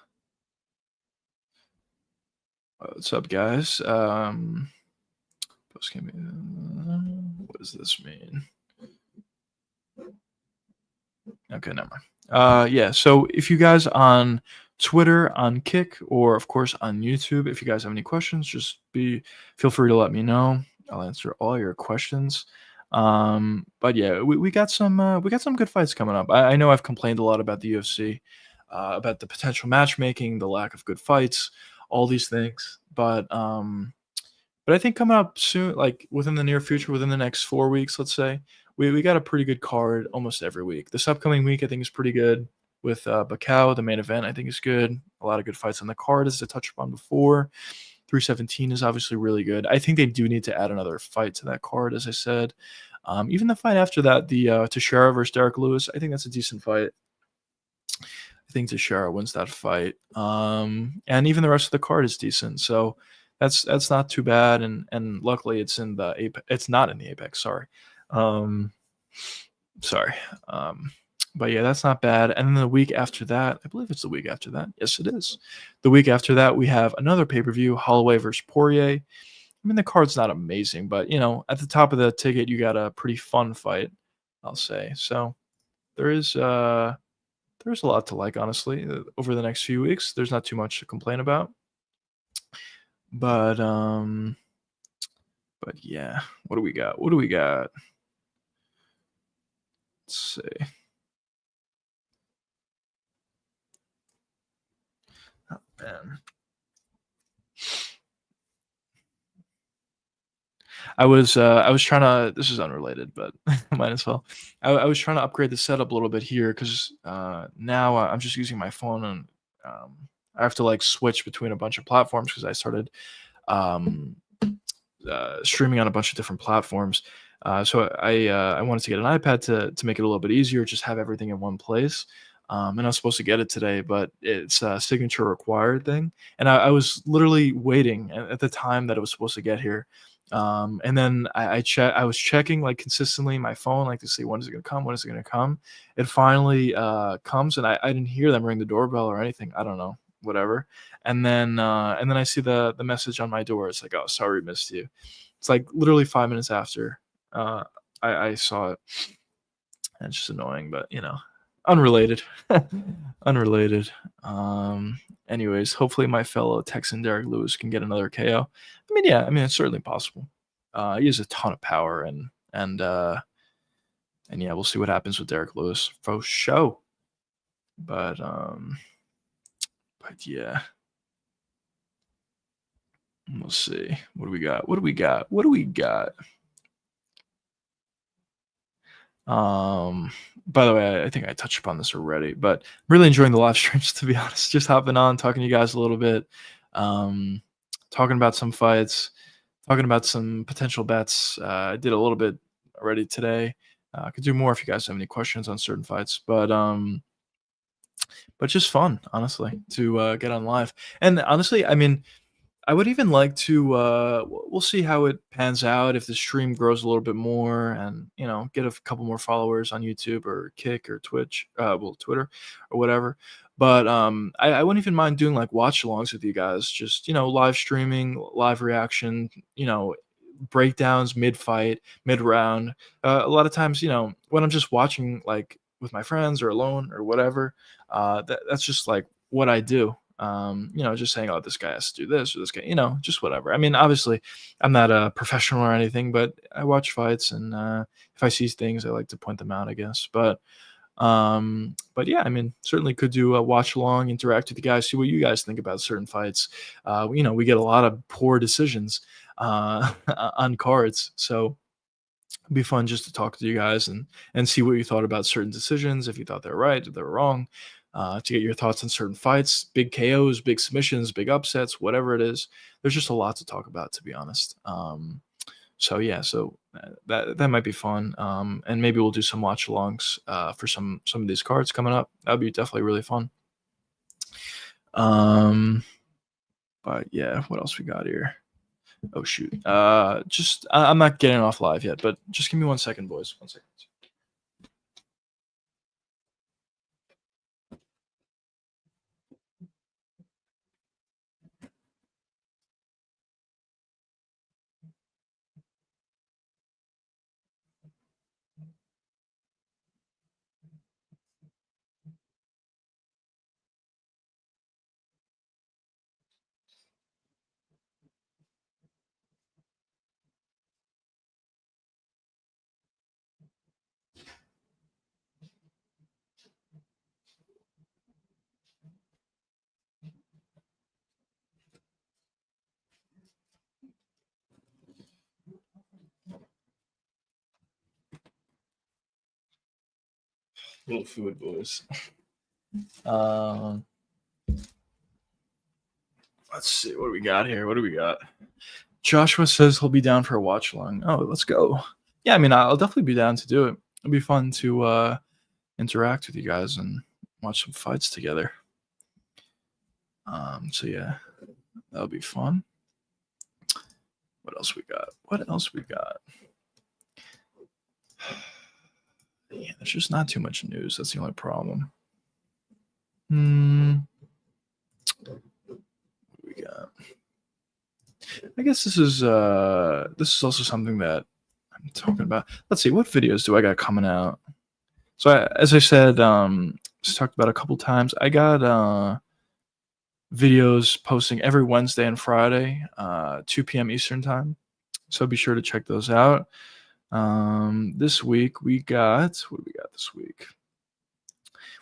what's up, guys? Post game. What does this mean? Okay, never mind. Yeah. So, if you guys on Twitter, on Kick, or of course on YouTube, if you guys have any questions, just feel free to let me know. I'll answer all your questions. But yeah, we got some good fights coming up. I know I've complained a lot about the UFC, about the potential matchmaking, the lack of good fights, all these things. But I think coming up soon, like within the near future, within the next 4 weeks, let's say, we got a pretty good card almost every week. This upcoming week, I think, is pretty good with Bakau. The main event, I think, is good. A lot of good fights on the card, as I touched upon before. 317 is obviously really good. I think they do need to add another fight to that card, as I said. Even the fight after that, the Teixeira versus Derek Lewis, I think that's a decent fight. I think Teixeira wins that fight. And even the rest of the card is decent. So that's not too bad. And luckily it's in the Apex. It's not in the Apex. Sorry. Um, sorry. But yeah, that's not bad. And then the week after that, I believe it's the week after that. Yes, it is. The week after that, we have another pay per view: Holloway versus Poirier. I mean, the card's not amazing, but at the top of the ticket, you got a pretty fun fight, I'll say. So there is there's a lot to like, honestly. Over the next few weeks, there's not too much to complain about. But yeah, what do we got? What do we got? Let's see. Oh, man. I was trying to. This is unrelated, but might as well. I was trying to upgrade the setup a little bit here because now I'm just using my phone and I have to like switch between a bunch of platforms because I started um, streaming on a bunch of different platforms. So I wanted to get an iPad to make it a little bit easier, just have everything in one place. And I was supposed to get it today, but it's a signature required thing. And I was literally waiting at the time that it was supposed to get here. And then I was checking like consistently my phone, like to see when is it going to come, when is it going to come. It finally comes, and I didn't hear them ring the doorbell or anything. I don't know, whatever. And then I see the message on my door. It's like, oh, sorry, missed you. It's like literally 5 minutes after uh, I saw it. And it's just annoying, but unrelated. Unrelated. Anyways, hopefully my fellow Texan Derek Lewis can get another KO. I mean, yeah, I mean it's certainly possible. He has a ton of power and yeah, we'll see what happens with Derek Lewis for show. But yeah, we'll see. What do we got? What do we got? What do we got? Um, by the way, I think I touched upon this already, but really enjoying the live streams, to be honest. Just hopping on, talking to you guys a little bit, um, talking about some fights, talking about some potential bets. I did a little bit already today. I could do more if you guys have any questions on certain fights, but just fun, honestly, to get on live. And honestly, I mean, I would even like to we'll see how it pans out if the stream grows a little bit more and get a couple more followers on YouTube or Kick or Twitch, well, Twitter or whatever. But I wouldn't even mind doing like watch alongs with you guys, just live streaming, live reaction, breakdowns mid fight, mid round. A lot of times, when I'm just watching like with my friends or alone or whatever, that's just like what I do. Just saying, oh, this guy has to do this or this guy, just whatever. I mean, obviously, I'm not a professional or anything, but I watch fights, and if I see things, I like to point them out, I guess. But yeah, I mean, certainly could do a watch along, interact with you guys, see what you guys think about certain fights. We get a lot of poor decisions on cards, so it'd be fun just to talk to you guys and see what you thought about certain decisions, if you thought they were right, if they were wrong, to get your thoughts on certain fights, big KOs, big submissions, big upsets, whatever it is. There's just a lot to talk about, to be honest. So yeah, that might be fun. And maybe we'll do some watch alongs for some of these cards coming up. That'd be definitely really fun. But yeah, what else we got here? Oh shoot. I'm not getting off live yet, but just give me 1 second, boys. 1 second. Little food, boys. Um, let's see what do we got here. What do we got? Joshua says he'll be down for a watch along. Oh, let's go. Yeah, I mean, I'll definitely be down to do it. It'll be fun to interact with you guys and watch some fights together. So yeah, that'll be fun. What else we got? What else we got? Yeah, there's just not too much news. That's the only problem. What we got? I guess this is also something that I'm talking about. Let's see, what videos do I got coming out? So as I said, just talked about a couple times. I got videos posting every Wednesday and Friday, 2 p.m. Eastern time. So be sure to check those out. This week we got, what do we got this week?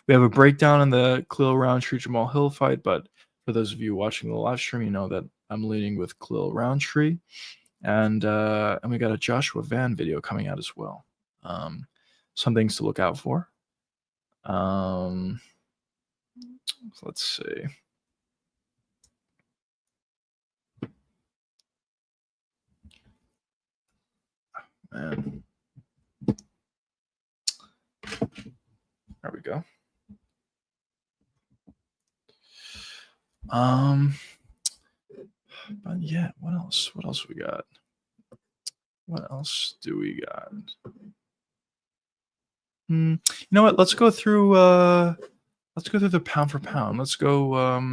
We have a breakdown on the Khalil Roundtree Jamal Hill fight, but for those of you watching the live stream, you know that I'm leaning with Khalil Roundtree, and we got a Joshua Van video coming out as well. Some things to look out for. Let's see. Man. There we go. But yeah, what else? What else we got? What else do we got? You know what? Let's go through the pound for pound. Let's go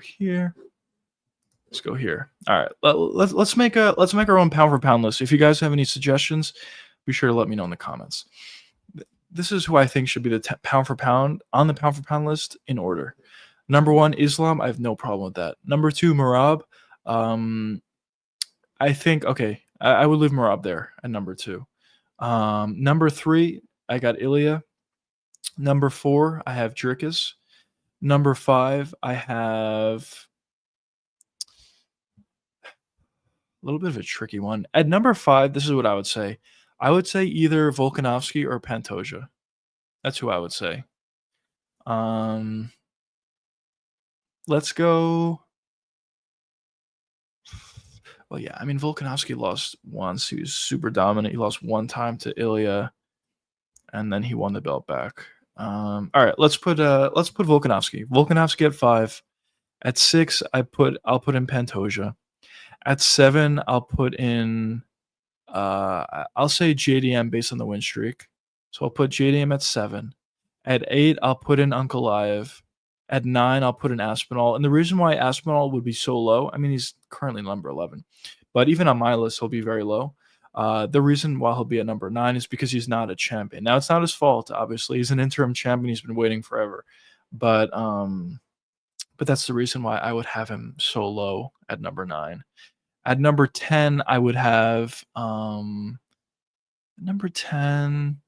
here. Let's go here. All right. Let's make our own pound for pound list. If you guys have any suggestions, be sure to let me know in the comments. This is who I think should be the pound for pound on the pound for pound list in order. Number 1, Islam. I have no problem with that. Number 2, Merab. I think I would leave Merab there at number 2. Number 3, I got Ilya. Number 4, I have Dricus. Number 5, I have a little bit of a tricky one. At number 5, this is what I would say. I would say either Volkanovski or Pantoja. That's who I would say. Let's go. Well, yeah, I mean, Volkanovski lost once. He was super dominant. He lost one time to Ilya, and then he won the belt back. All right, let's put Volkanovski. Volkanovski at 5. At 6, I'll put in Pantoja. At 7, I'll put in I'll say JDM based on the win streak. So I'll put JDM at 7. At 8, I'll put in Ankalaev. At 9, I'll put in Aspinall. And the reason why Aspinall would be so low, I mean, he's currently number 11. But even on my list, he'll be very low. The reason why he'll be at number 9 is because he's not a champion. Now, it's not his fault, obviously. He's an interim champion. He's been waiting forever. But that's the reason why I would have him so low at number 9. At number 10, I would have number 10.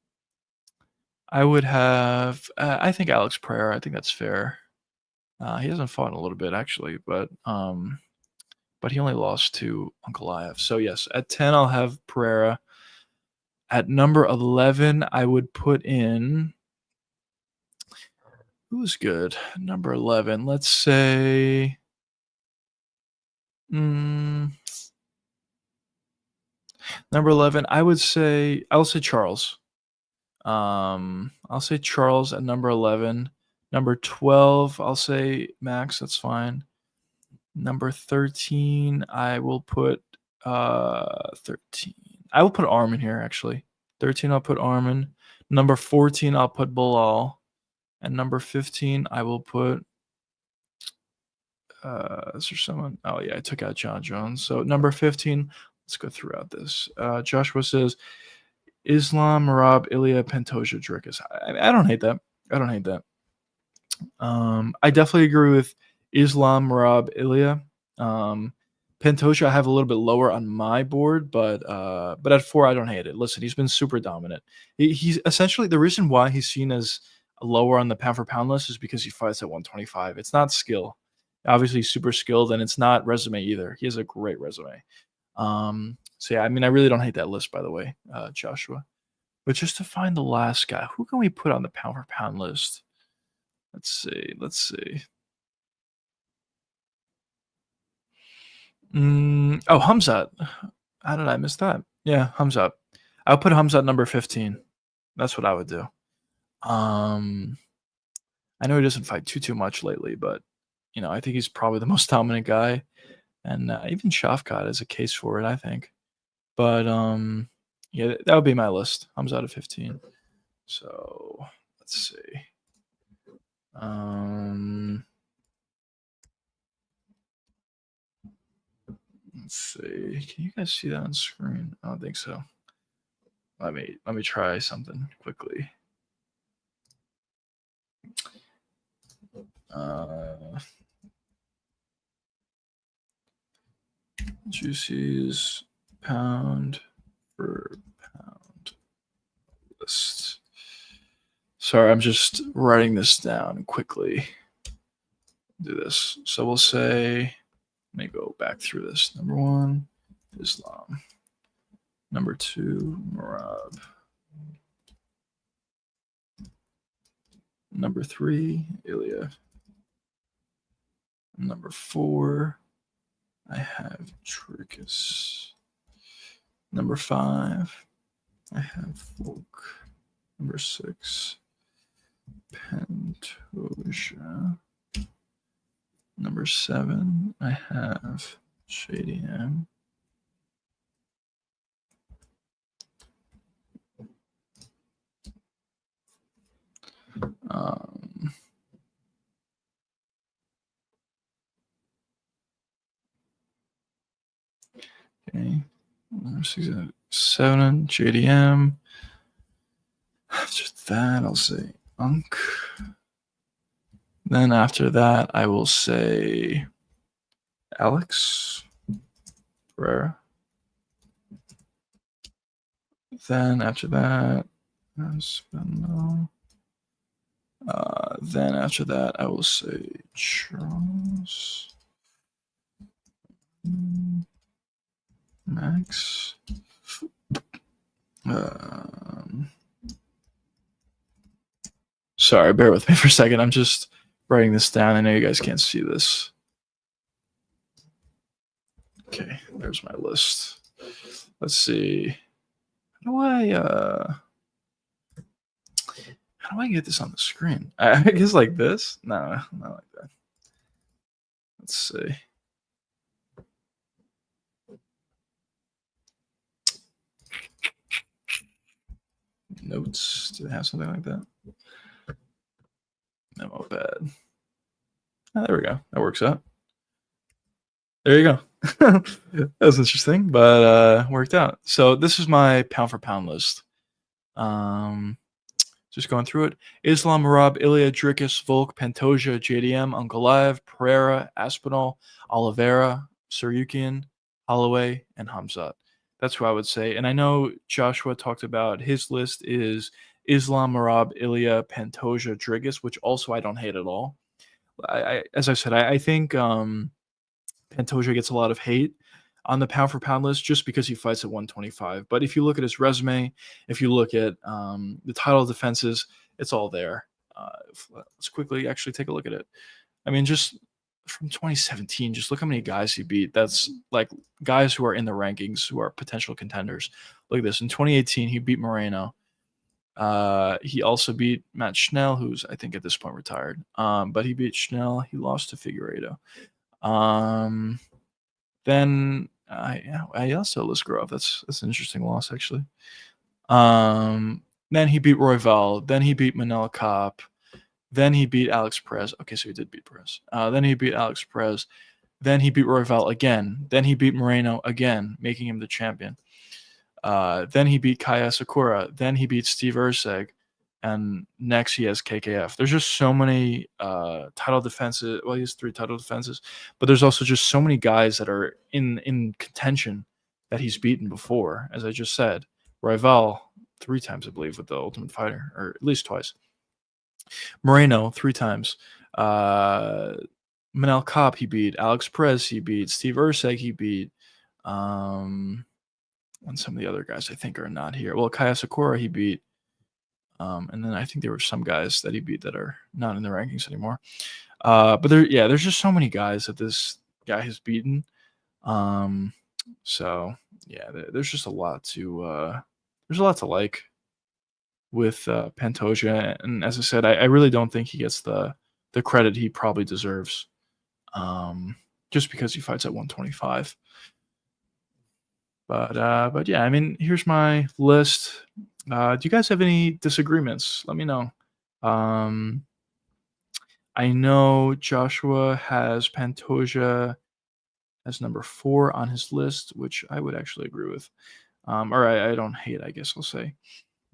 I would have I think Alex Pereira. I think that's fair. He hasn't fought in a little bit actually, but he only lost to Ankalaev. So yes, at 10 I'll have Pereira. At number 11, I would put in who's good. Number 11, let's say number 11, I'll say Charles. I'll say Charles at number 11. Number 12, I'll say Max. That's fine. Number 13, I will put 13. I will put Armin here actually. 13, I'll put Armin. Number 14, I'll put Bilal. And number 15, I will put. Is there someone? Oh yeah, I took out John Jones. So number 15. Let's go throughout this. Joshua says Islam, Merab, Ilya, Pantoja, Dricus. I don't hate that. I definitely agree with Islam, Merab, Ilya. Pantoja I have a little bit lower on my board, but at 4 I don't hate it. Listen, he's been super dominant. He's essentially the reason why he's seen as lower on the pound for pound list is because he fights at 125. It's not skill. Obviously, he's super skilled, and it's not resume either. He has a great resume. So yeah, I mean, I really don't hate that list, by the way, Joshua. But just to find the last guy, who can we put on the pound for pound list? Let's see. Let's see. Oh, Hamzat. How did I miss that? Yeah, Hamzat. I'll put Hamzat number 15. That's what I would do. Um, I know he doesn't fight too much lately, but I think he's probably the most dominant guy, and even Shafkat is a case for it, I think. But yeah, that would be my list. Hamzat at 15. So let's see. Um, let's see. Can you guys see that on screen? I don't think so. Let me try something quickly. Juicy's pound for pound list. Sorry, I'm just writing this down quickly. Do this. So we'll say, let me go back through this. Number 1, Islam. Number 2, Marab. Number 3, Ilya. Number 4, I have Tricus. Number 5, I have Volk. Number 6, Pantoja. Number 7, I have JDM. Okay. Number 6, 7, JDM. After that, I'll say Unk. Then after that, I will say Alex Pereira. Then after that, then after that, I will say Charles, Max. Sorry, bear with me for a second. I'm just writing this down. I know you guys can't see this. Okay, there's my list. Let's see. How do I get this on the screen? I guess like this? No, not like that. Let's see. Notes. Do they have something like that? No, bad. Oh, there we go. That works out. There you go. That was interesting, but worked out. So this is my pound for pound list. Just going through it. Islam, Marab, Ilya, Dricus, Volk, Pantoja, JDM, Ankalaev, Pereira, Aspinall, Oliveira, Saryukian, Holloway, and Hamzat. That's who I would say. And I know Joshua talked about his list is Islam, Marab, Ilya, Pantoja, Dricus, which also I don't hate at all. As I said, I think Pantoja gets a lot of hate on the pound for pound list just because he fights at 125. But if you look at his resume, if you look at the title defenses, it's all there. Let's quickly actually take a look at it. I mean, just from 2017, just look how many guys he beat. That's like guys who are in the rankings who are potential contenders. Look at this. In 2018, he beat Moreno. He also beat Matt Schnell, who's I think at this point retired. But he beat Schnell. He lost to Figueiredo. Then I also Liskarov. That's an interesting loss actually. Then he beat Royval. Then he beat Manel Kopp. Then he beat Alex Perez. Okay, so he did beat Perez. Then he beat Alex Perez. Then he beat Royval again. Then he beat Moreno again, making him the champion. Then he beat Kaya Sakura. Then he beat Steve Urseg. And next he has KKF. There's just so many title defenses. Well, he has 3 title defenses, but there's also just so many guys that are in contention that he's beaten before. As I just said, Royval 3 times, I believe, with the Ultimate Fighter, or at least twice. Moreno 3 times. Manel Kopp he beat. Alex Perez he beat. Steve Urseg he beat. and some of the other guys I think are not here. Well, Kaya Sakura he beat, and then I think there were some guys that he beat that are not in the rankings anymore. But there's just so many guys that this guy has beaten. Um, so yeah, there's just a lot to there's a lot to like with Pantoja, and as I said, I really don't think he gets the credit he probably deserves, just because he fights at 125. But yeah, I mean, here's my list. Do you guys have any disagreements? Let me know. Um, I know Joshua has Pantoja as number 4 on his list, which I would actually agree with. Or I don't hate, I guess I'll say.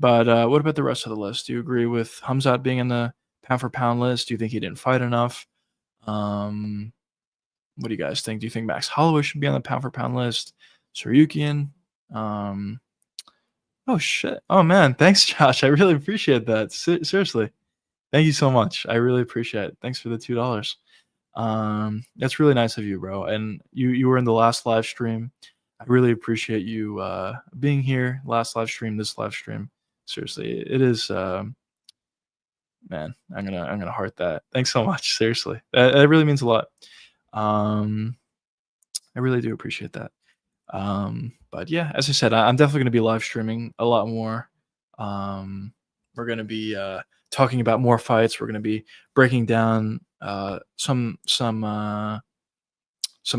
But what about the rest of the list? Do you agree with Hamzat being in the pound for pound list? Do you think he didn't fight enough? Um, what do you guys think? Do you think Max Holloway should be on the pound for pound list? Saryukian? Um, oh shit! Oh man, thanks, Josh. I really appreciate that. Seriously, thank you so much. I really appreciate it. Thanks for the $2. That's really nice of you, bro. And you were in the last live stream. I really appreciate you being here. Last live stream, this live stream. Seriously, it is. Man, I'm gonna heart that. Thanks so much. Seriously, that really means a lot. Um, I really do appreciate that. But yeah, as I said, I'm definitely gonna be live streaming a lot more. We're gonna be talking about more fights. We're gonna be breaking down some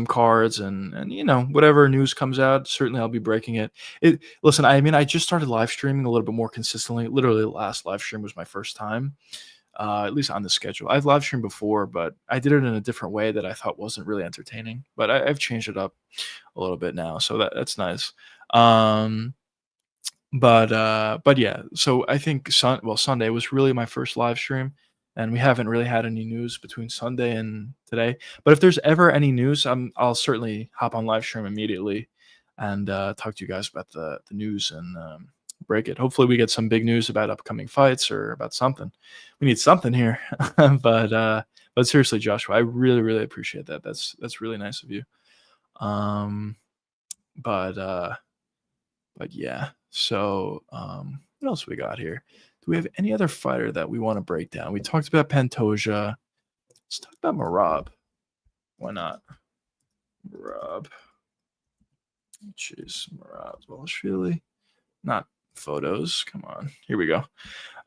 cards and whatever news comes out. Certainly, I'll be breaking it. Listen, I mean, I just started live streaming a little bit more consistently. Literally, the last live stream was my first time, at least on the schedule. I've live streamed before, but I did it in a different way that I thought wasn't really entertaining. But I've changed it up a little bit now, so that's nice. Um, but yeah, so I think Sunday was really my first live stream, and we haven't really had any news between Sunday and today. But if there's ever any news, I'll certainly hop on live stream immediately and talk to you guys about the news and break it. Hopefully, we get some big news about upcoming fights or about something. We need something here. But seriously, Joshua, I really really appreciate that. That's really nice of you. Um, but uh, but yeah. So what else we got here? Do we have any other fighter that we want to break down? We talked about Pantoja. Let's talk about Marab. Why not? Marab. Jeez, Marab Balashvili. Not photos. Come on. Here we go.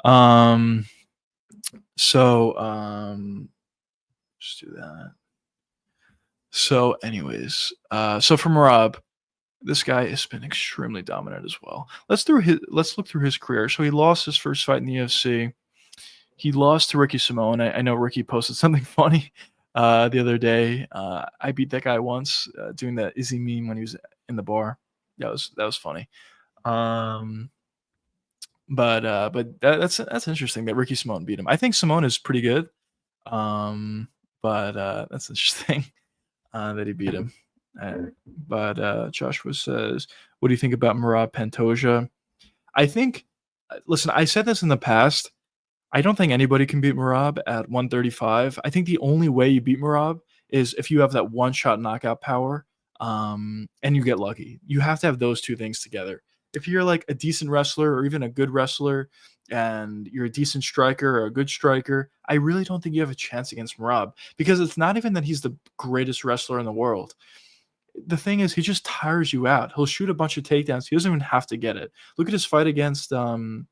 Um just do that. So anyways, so for Marab, this guy has been extremely dominant as well. Let's look through his career. So he lost his first fight in the UFC. He lost to Ricky Simone. I know Ricky posted something funny the other day. I beat that guy once doing that Izzy meme when he was in the bar. That was funny. Um, but that's interesting that Ricky Simone beat him. I think Simone is pretty good. But that's interesting that he beat him. But Joshua says, "What do you think about Merab Pantoja?" I think, listen, I said this in the past. I don't think anybody can beat Merab at 135. I think the only way you beat Merab is if you have that one-shot knockout power, and you get lucky. You have to have those two things together. If you're like a decent wrestler or even a good wrestler, and you're a decent striker or a good striker, I really don't think you have a chance against Merab because it's not even that he's the greatest wrestler in the world. The thing is, he just tires you out. He'll shoot a bunch of takedowns. He doesn't even have to get it. Look at his fight against um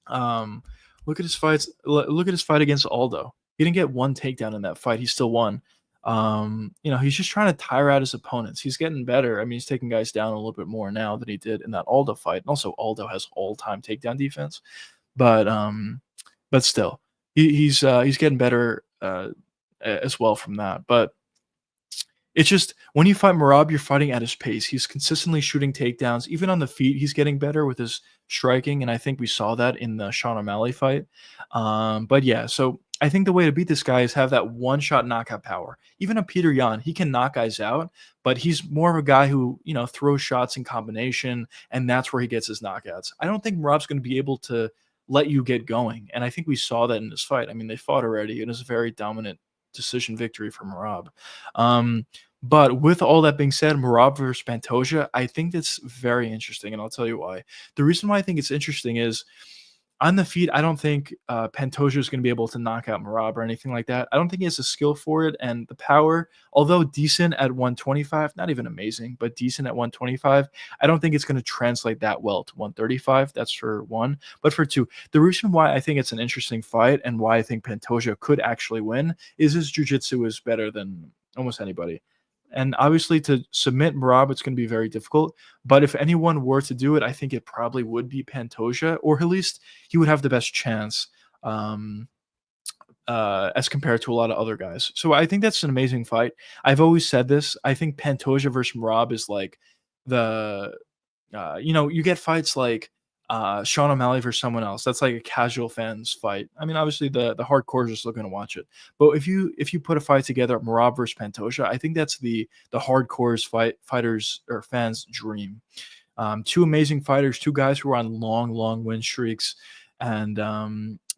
look at his fights. Look at his fight against Aldo. He didn't get one takedown in that fight. He still won. He's just trying to tire out his opponents. He's getting better. I mean, he's taking guys down a little bit more now than he did in that Aldo fight. And also, Aldo has all-time takedown defense. But still, he's getting better as well from that. But it's just when you fight Merab, you're fighting at his pace. He's consistently shooting takedowns. Even on the feet, he's getting better with his striking, and I think we saw that in the Sean O'Malley fight. But yeah, so I think the way to beat this guy is have that one-shot knockout power. Even a Peter Yan, he can knock guys out, but he's more of a guy who throws shots in combination, and that's where he gets his knockouts. I don't think Merab's going to be able to let you get going, and I think we saw that in this fight. I mean, they fought already. It was a very dominant decision victory for Merab. But with all that being said, Merab versus Pantoja, I think that's very interesting, and I'll tell you why. The reason why I think it's interesting is on the feet, I don't think Pantoja is going to be able to knock out Merab or anything like that. I don't think he has the skill for it and the power. Although decent at 125, not even amazing, but decent at 125, I don't think it's going to translate that well to 135. That's for one. But for two, the reason why I think it's an interesting fight and why I think Pantoja could actually win is his jiu-jitsu is better than almost anybody. And obviously, to submit Merab, it's going to be very difficult. But if anyone were to do it, I think it probably would be Pantoja, or at least he would have the best chance um, as compared to a lot of other guys. So I think that's an amazing fight. I've always said this. I think Pantoja versus Merab is like the you get fights like Sean O'Malley versus someone else. That's like a casual fans fight. I mean, obviously the hardcore is still going to watch it. But if you put a fight together, Merab versus Pantoja, I think that's the hardcores fighters or fans' dream. Two amazing fighters, two guys who are on long win streaks, and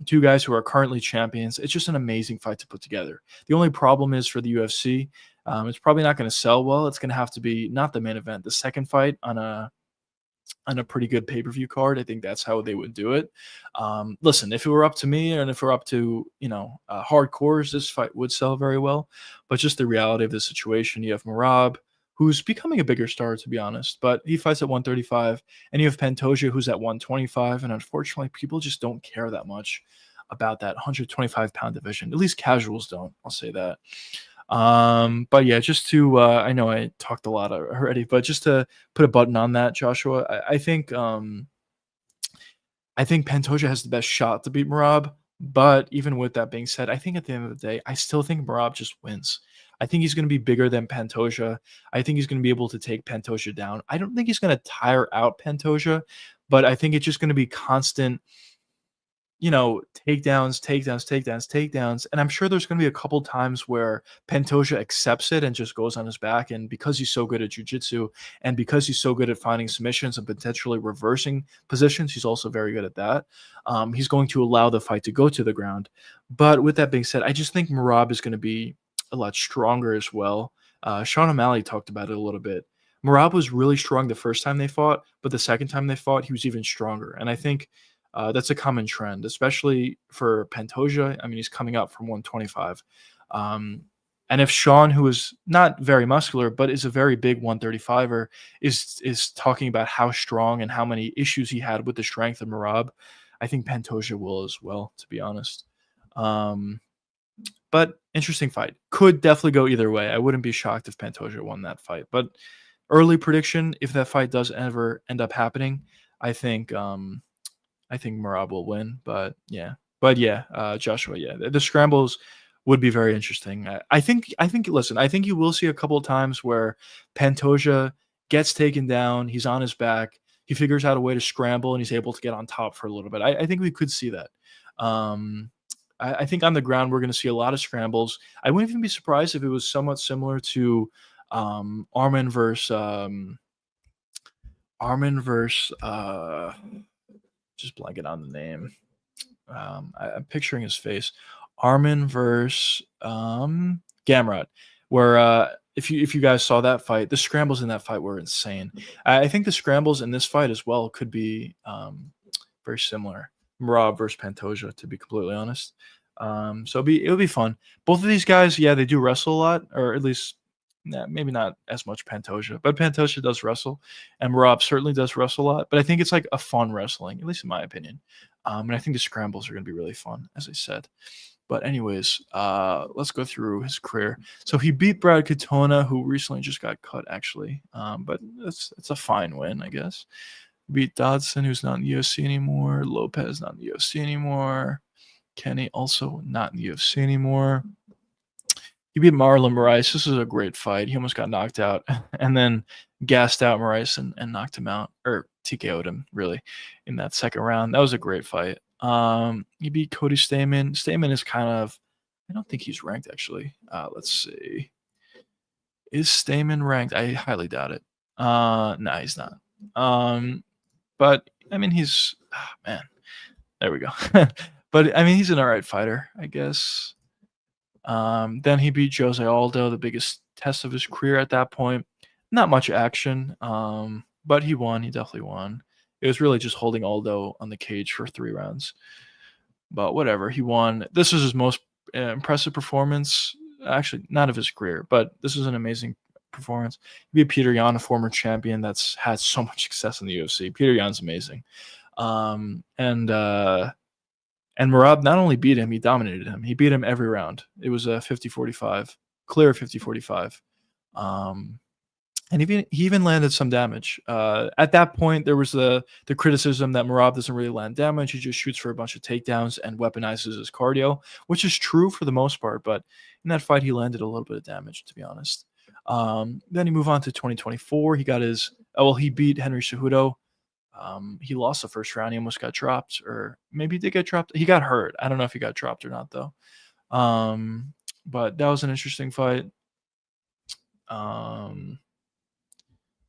two guys who are currently champions. It's just an amazing fight to put together. The only problem is for the UFC, it's probably not going to sell well. It's going to have to be not the main event, the second fight on a pretty good pay-per-view card. I think that's how they would do it. Listen, if it were up to me and if it were up to, hardcores, this fight would sell very well. But just the reality of the situation, you have Merab, who's becoming a bigger star, to be honest, but he fights at 135, and you have Pantoja, who's at 125, and unfortunately, people just don't care that much about that 125-pound division. At least casuals don't. I'll say that. But yeah, just to I know I talked a lot already, but just to put a button on that, Joshua, I think Pantoja has the best shot to beat Merab. But even with that being said, I think at the end of the day, I still think Merab just wins. I think he's going to be bigger than Pantoja. I think he's going to be able to take Pantoja down. I don't think he's going to tire out Pantoja, but I think it's just going to be constant takedowns. And I'm sure there's going to be a couple times where Pantoja accepts it and just goes on his back. And because he's so good at jiu-jitsu and because he's so good at finding submissions and potentially reversing positions, he's also very good at that. He's going to allow the fight to go to the ground. But with that being said, I just think Merab is going to be a lot stronger as well. Sean O'Malley talked about it a little bit. Merab was really strong the first time they fought, but the second time they fought, he was even stronger. And I think that's a common trend, especially for Pantoja. I mean, he's coming up from 125. And if Sean, who is not very muscular, but is a very big 135er, is talking about how strong and how many issues he had with the strength of Merab, I think Pantoja will as well, to be honest. But interesting fight. Could definitely go either way. I wouldn't be shocked if Pantoja won that fight. But early prediction, if that fight does ever end up happening, I think Merab will win, but yeah, Joshua, yeah, the scrambles would be very interesting. I think. Listen, I think you will see a couple of times where Pantoja gets taken down. He's on his back. He figures out a way to scramble, and he's able to get on top for a little bit. I think we could see that. I think on the ground we're going to see a lot of scrambles. I wouldn't even be surprised if it was somewhat similar to Armin versus just blanking on the name. I'm picturing his face. Armin versus Gamrot, where if you guys saw that fight, the scrambles in that fight were insane. I think the scrambles in this fight as well could be very similar. Merab versus Pantoja, to be completely honest. So it'll be fun. Both of these guys, yeah, they do wrestle a lot, or at least maybe not as much Pantoja, but Pantoja does wrestle, and Merab certainly does wrestle a lot. But I think it's like a fun wrestling, at least in my opinion. And I think the scrambles are going to be really fun, as I said. But anyways, let's go through his career. So he beat Brad Katona, who recently just got cut, actually. But it's a fine win, I guess. Beat Dodson, who's not in the UFC anymore. Lopez, not in the UFC anymore. Kenny, also not in the UFC anymore. He beat Marlon Moraes. This is a great fight. He almost got knocked out and then gassed out Moraes and knocked him out, or TKO'd him, really, in that second round. That was a great fight. He beat Cody Stamann. Stamann is kind of, I don't think he's ranked, actually. Let's see. Is Stamann ranked? I highly doubt it. No, he's not. But, I mean, man, there we go. But, I mean, he's an all right fighter, I guess. Then he beat Jose Aldo, the biggest test of his career at that point. Not much action, but he won. He definitely won. It was really just holding Aldo on the cage for 3 rounds. But whatever, he won. This was his most impressive performance, actually, not of his career, but this was an amazing performance. He beat Peter Yan, a former champion that's had so much success in the UFC. Peter Yan's amazing. Um, and uh, and Merab not only beat him, he dominated him. He beat him every round. It was a 50-45, clear 50-45. Um, and he even landed some damage. At that point, there was the criticism that Merab doesn't really land damage. He just shoots for a bunch of takedowns and weaponizes his cardio, which is true for the most part. But in that fight, he landed a little bit of damage, to be honest. Then he moved on to 2024. He got his he beat Henry Cejudo. He lost the first round. He almost got dropped, or maybe he did get dropped. He got hurt. I don't know if he got dropped or not, though. But that was an interesting fight.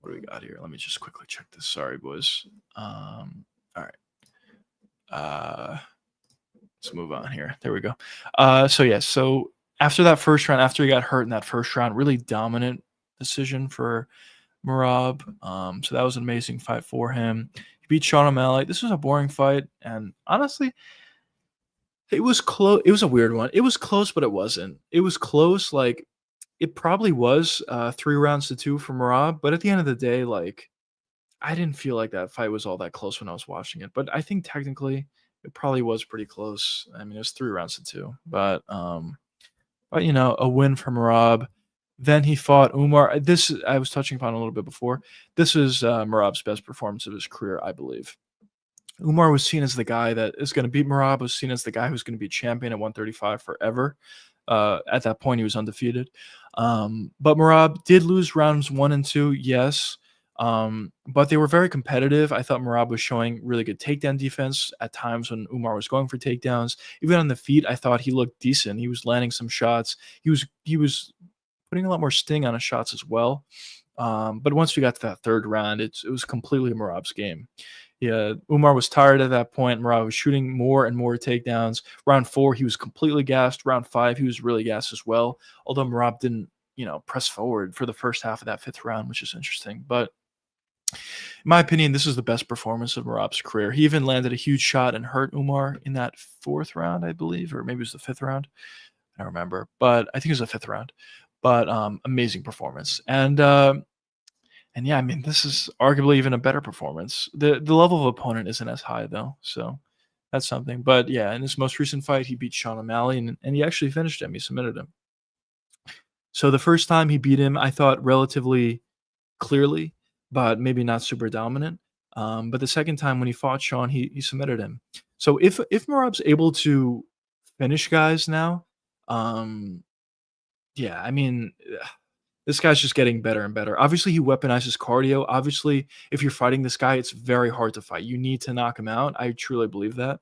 What do we got here? Let me just quickly check this. Sorry, boys. All right. Let's move on here. There we go. So after that first round, after he got hurt in that first round, really dominant decision for Merab. So that was an amazing fight for him. He beat Sean O'Malley. This was a boring fight, and honestly, it was close. It was a weird one. It was close, but it wasn't. It was close, like it probably was 3 rounds to 2 for Merab, but at the end of the day, like I didn't feel like that fight was all that close when I was watching it. But I think technically it probably was pretty close. I mean, it was 3 rounds to 2, but a win for Merab. Then he fought Umar. This I was touching upon a little bit before. This is Merab's best performance of his career, I believe. Umar was seen as the guy that is going to beat Merab, was seen as the guy who's going to be champion at 135 forever. At that point, he was undefeated. But Merab did lose rounds 1 and 2, yes. But they were very competitive. I thought Merab was showing really good takedown defense at times when Umar was going for takedowns. Even on the feet, I thought he looked decent. He was landing some shots. He was putting a lot more sting on his shots as well. But once we got to that third round, it was completely Merab's game. Yeah, Umar was tired at that point. Merab was shooting more and more takedowns. Round 4, he was completely gassed. Round 5, he was really gassed as well. Although Merab didn't, press forward for the first half of that 5th round, which is interesting. But in my opinion, this is the best performance of Merab's career. He even landed a huge shot and hurt Umar in that 4th round, I believe, or maybe it was the 5th round. I don't remember, but I think it was the 5th round. But amazing performance. And yeah, I mean, this is arguably even a better performance. The level of opponent isn't as high though, so that's something. But yeah, in his most recent fight, he beat Sean O'Malley, and he actually finished him. He submitted him. So the first time he beat him, I thought relatively clearly, but maybe not super dominant. But the second time when he fought Sean, he submitted him. So if Merab's able to finish guys now, yeah, I mean, this guy's just getting better and better. Obviously, he weaponizes cardio. Obviously, if you're fighting this guy, it's very hard to fight. You need to knock him out. I truly believe that.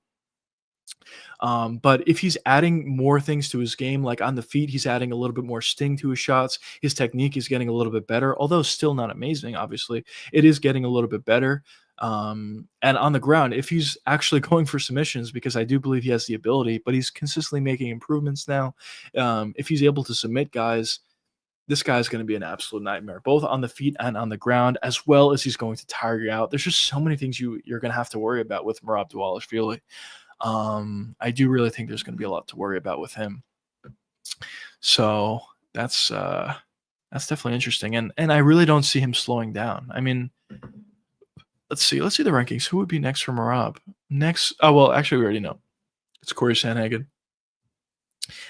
But if he's adding more things to his game, like on the feet, he's adding a little bit more sting to his shots. His technique is getting a little bit better, although still not amazing, obviously. It is getting a little bit better. And on the ground, if he's actually going for submissions, because I do believe he has the ability, but he's consistently making improvements now. If he's able to submit guys, this guy's going to be an absolute nightmare, both on the feet and on the ground, as well as he's going to tire you out. There's just so many things you're going to have to worry about with Merab Dvalishvili. I do really think there's going to be a lot to worry about with him. So that's definitely interesting, and I really don't see him slowing down. I mean, let's see the rankings. Who would be next for Merab? Next, actually, we already know. It's Corey Sandhagen.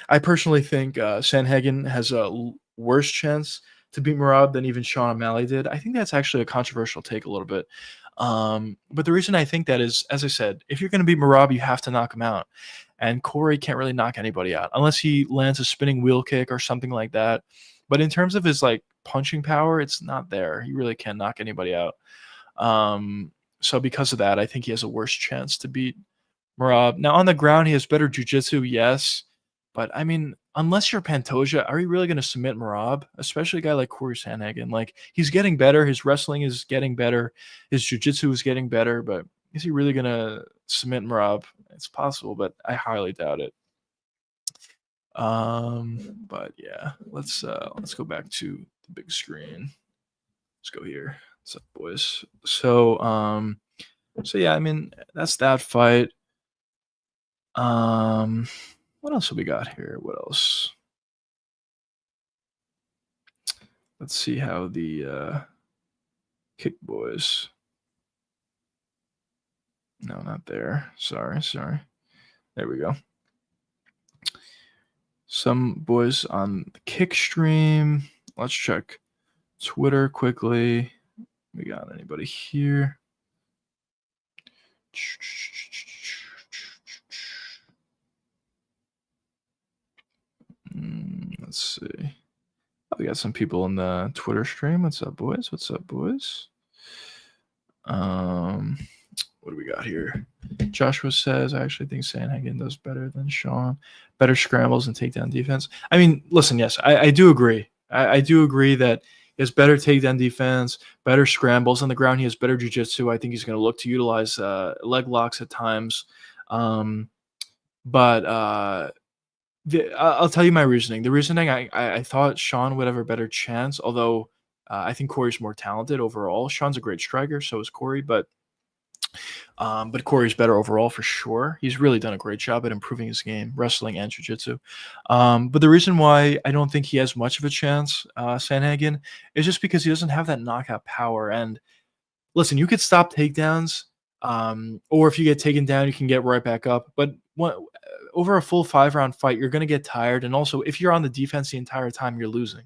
I personally think Sandhagen has a worse chance to beat Merab than even Sean O'Malley did. I think that's actually a controversial take a little bit. But the reason I think that is, as I said, if you're going to beat Merab, you have to knock him out. And Corey can't really knock anybody out unless he lands a spinning wheel kick or something like that. But in terms of his punching power, it's not there. He really can't knock anybody out. So because of that, I think he has a worse chance to beat Merab. Now on the ground, he has better jiu-jitsu, yes. But I mean, unless you're Pantoja, are you really going to submit Merab? Especially a guy like Corey Sandhagen. He's getting better. His wrestling is getting better. His jiu-jitsu is getting better. But is he really going to submit Merab? It's possible, but I highly doubt it. But yeah, let's go back to the big screen. Let's go here. What's up, boys? So yeah, I mean that's that fight. Um, what else have we got here? What else? Let's see how the kick boys. No, not there. Sorry. There we go. Some boys on the kick stream. Let's check Twitter quickly. We got anybody here? Let's see. We got some people in the Twitter stream. What's up, boys? What do we got here? Joshua says, I actually think Sandhagen does better than Sean. Better scrambles and takedown defense. I mean, listen, yes, I do agree. I do agree that he has better takedown defense, better scrambles on the ground. He has better jiu-jitsu. I think he's going to look to utilize leg locks at times. But I'll tell you my reasoning. The reasoning, I thought Sean would have a better chance, although I think Corey's more talented overall. Sean's a great striker, so is Corey, but Corey's better overall for sure. He's really done a great job at improving his game, wrestling and jiu-jitsu. But the reason why I don't think he has much of a chance, Sandhagen, is just because he doesn't have that knockout power. And listen, you could stop takedowns, or if you get taken down, you can get right back up. But over a full 5-round fight, you're going to get tired. And also, if you're on the defense the entire time, you're losing.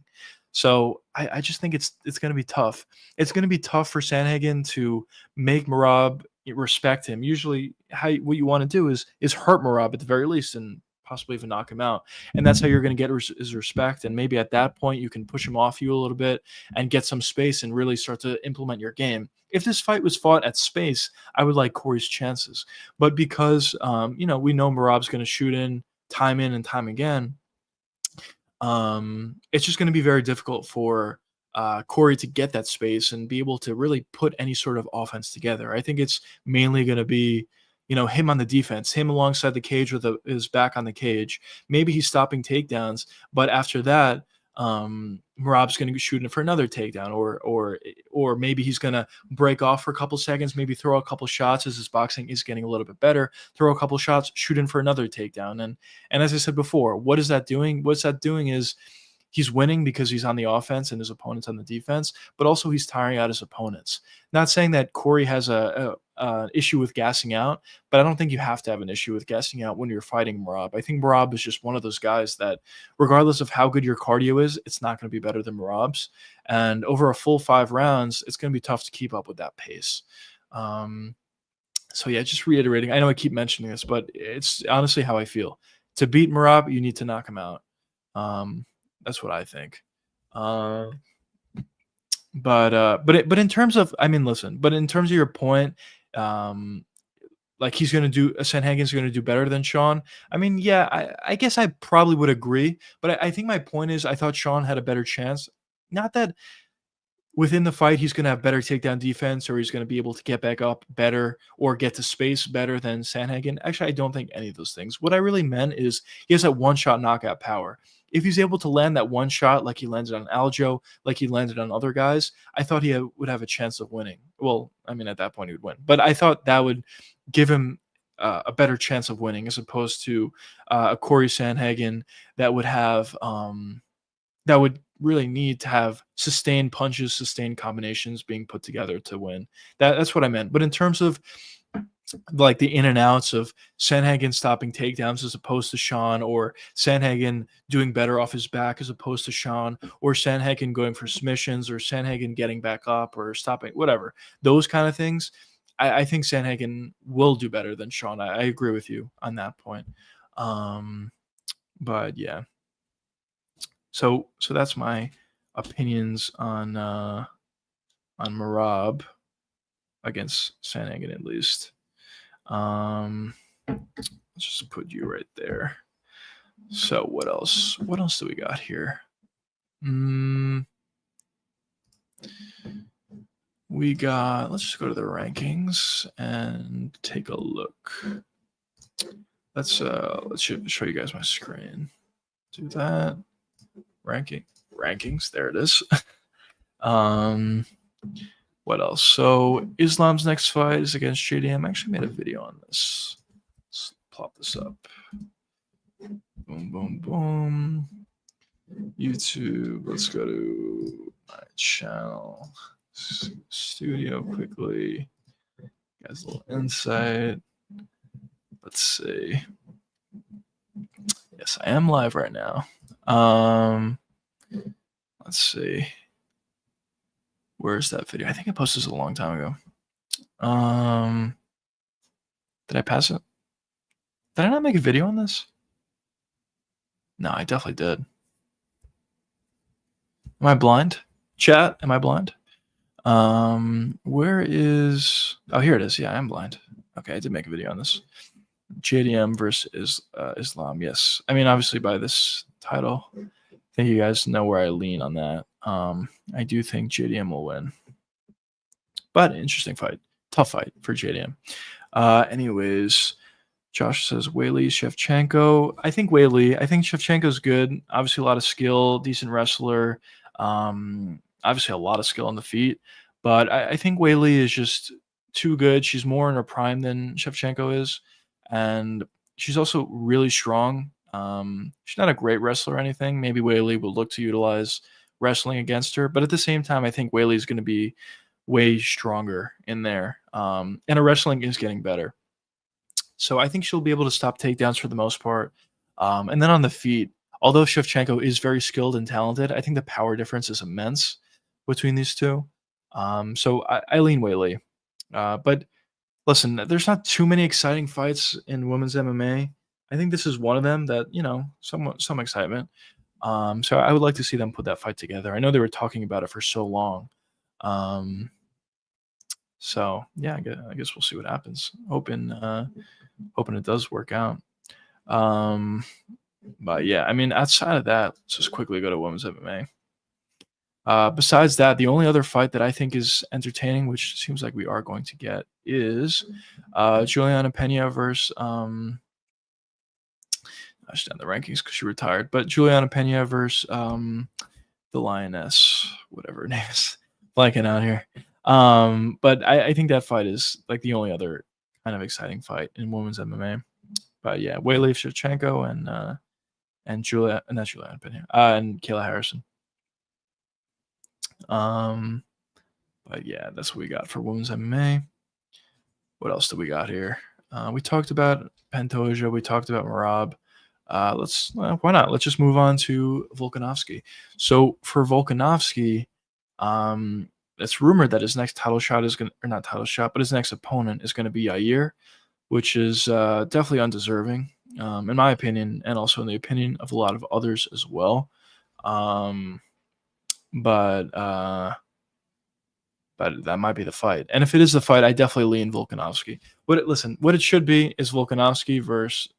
So I just think it's going to be tough. It's going to be tough for Sandhagen to make Merab respect him. Usually, what you want to do is hurt Merab at the very least and possibly even knock him out. And that's how you're going to get his respect. And maybe at that point, you can push him off you a little bit and get some space and really start to implement your game. If this fight was fought at space, I would like Corey's chances. But because, we know Merab's going to shoot in and time again, it's just going to be very difficult for Corey to get that space and be able to really put any sort of offense together. I think it's mainly going to be, him on the defense, him alongside the cage with his back on the cage. Maybe he's stopping takedowns, but after that, Merab's going to be shooting for another takedown, or maybe he's going to break off for a couple seconds, maybe throw a couple shots as his boxing is getting a little bit better, throw a couple shots, shoot in for another takedown. And as I said before, what is that doing? What's that doing is he's winning because he's on the offense and his opponent's on the defense, but also he's tiring out his opponents. Not saying that Corey has a issue with gassing out, but I don't think you have to have an issue with gassing out when you're fighting Merab. I think Merab is just one of those guys that, regardless of how good your cardio is, it's not going to be better than Merab's. And over a full 5 rounds, it's going to be tough to keep up with that pace. So yeah, just reiterating. I know I keep mentioning this, but it's honestly how I feel. To beat Merab, you need to knock him out. That's what I think. But in terms of, I mean, listen, but in terms of your point, like Sandhagen's going to do better than Sean. I mean, yeah, I guess I probably would agree, but I think my point is I thought Sean had a better chance. Not that within the fight he's going to have better takedown defense or he's going to be able to get back up better or get to space better than Sandhagen. Actually, I don't think any of those things. What I really meant is he has that one-shot knockout power. If he's able to land that one shot like he landed on Aljo, like he landed on other guys, I thought he would have a chance of winning. Well, I mean, at that point he would win. But I thought that would give him a better chance of winning as opposed to a Corey Sandhagen that would have that would really need to have sustained punches, sustained combinations being put together to win. That's what I meant. But in terms of like the in and outs of Sandhagen stopping takedowns as opposed to Sean, or Sandhagen doing better off his back as opposed to Sean, or Sandhagen going for submissions, or Sandhagen getting back up or stopping, whatever, those kind of things, I think Sandhagen will do better than Sean. I agree with you on that point. But yeah. So that's my opinions on Merab against Sandhagen at least. Let's just put you right there. So what else? What else do we got here? We got. Let's just go to the rankings and take a look. Let's show you guys my screen. do that. Rankings. There it is. What else? So Islam's next fight is against JDM. I actually made a video on this. Let's plop this up. Boom, boom, boom. YouTube. Let's go to my channel. Studio quickly. Guys, a little insight. Let's see. Yes, I am live right now. Let's see. Where's that video? I think I posted this a long time ago. Did I pass it? Did I not make a video on this? No, I definitely did. Am I blind? Chat, am I blind? Where is... Oh, here it is. Yeah, I am blind. Okay, I did make a video on this. JDM versus Islam. Yes. I mean, obviously by this title, I think you guys know where I lean on that. I do think JDM will win. But interesting fight. Tough fight for JDM. Anyways, Josh says Weili, Shevchenko. I think Weili. I think Shevchenko's good. Obviously a lot of skill, decent wrestler. Obviously a lot of skill on the feet. But I think Weili is just too good. She's more in her prime than Shevchenko is. And she's also really strong. She's not a great wrestler or anything. Maybe Weili will look to utilize wrestling against her. But at the same time, I think Weili is going to be way stronger in there. And her wrestling is getting better. So I think she'll be able to stop takedowns for the most part. And then on the feet, although Shevchenko is very skilled and talented, I think the power difference is immense between these two. So I lean Weili. But listen, there's not too many exciting fights in women's MMA. I think this is one of them that, some excitement. So I would like to see them put that fight together. I know they were talking about it for so long. So yeah, I guess we'll see what happens. Hoping it does work out. But yeah, I mean, outside of that, let's just quickly go to women's MMA. Besides that, the only other fight that I think is entertaining, which seems like we are going to get, is Juliana Pena versus I should end the rankings because she retired, but Juliana Pena versus the Lioness, whatever her name is, blanking out here. But I think that fight is like the only other kind of exciting fight in women's MMA. But yeah, Weili Shevchenko and not Juliana Pena, and Kayla Harrison. But yeah, that's what we got for women's MMA. What else do we got here? We talked about Pantoja. We talked about Merab. Why not? Let's just move on to Volkanovski. So for Volkanovski, it's rumored that his next title shot is not title shot, but his next opponent is going to be Yair, which is definitely undeserving, in my opinion, and also in the opinion of a lot of others as well. But that might be the fight. And if it is the fight, I definitely lean Volkanovski. What it should be is Volkanovski versus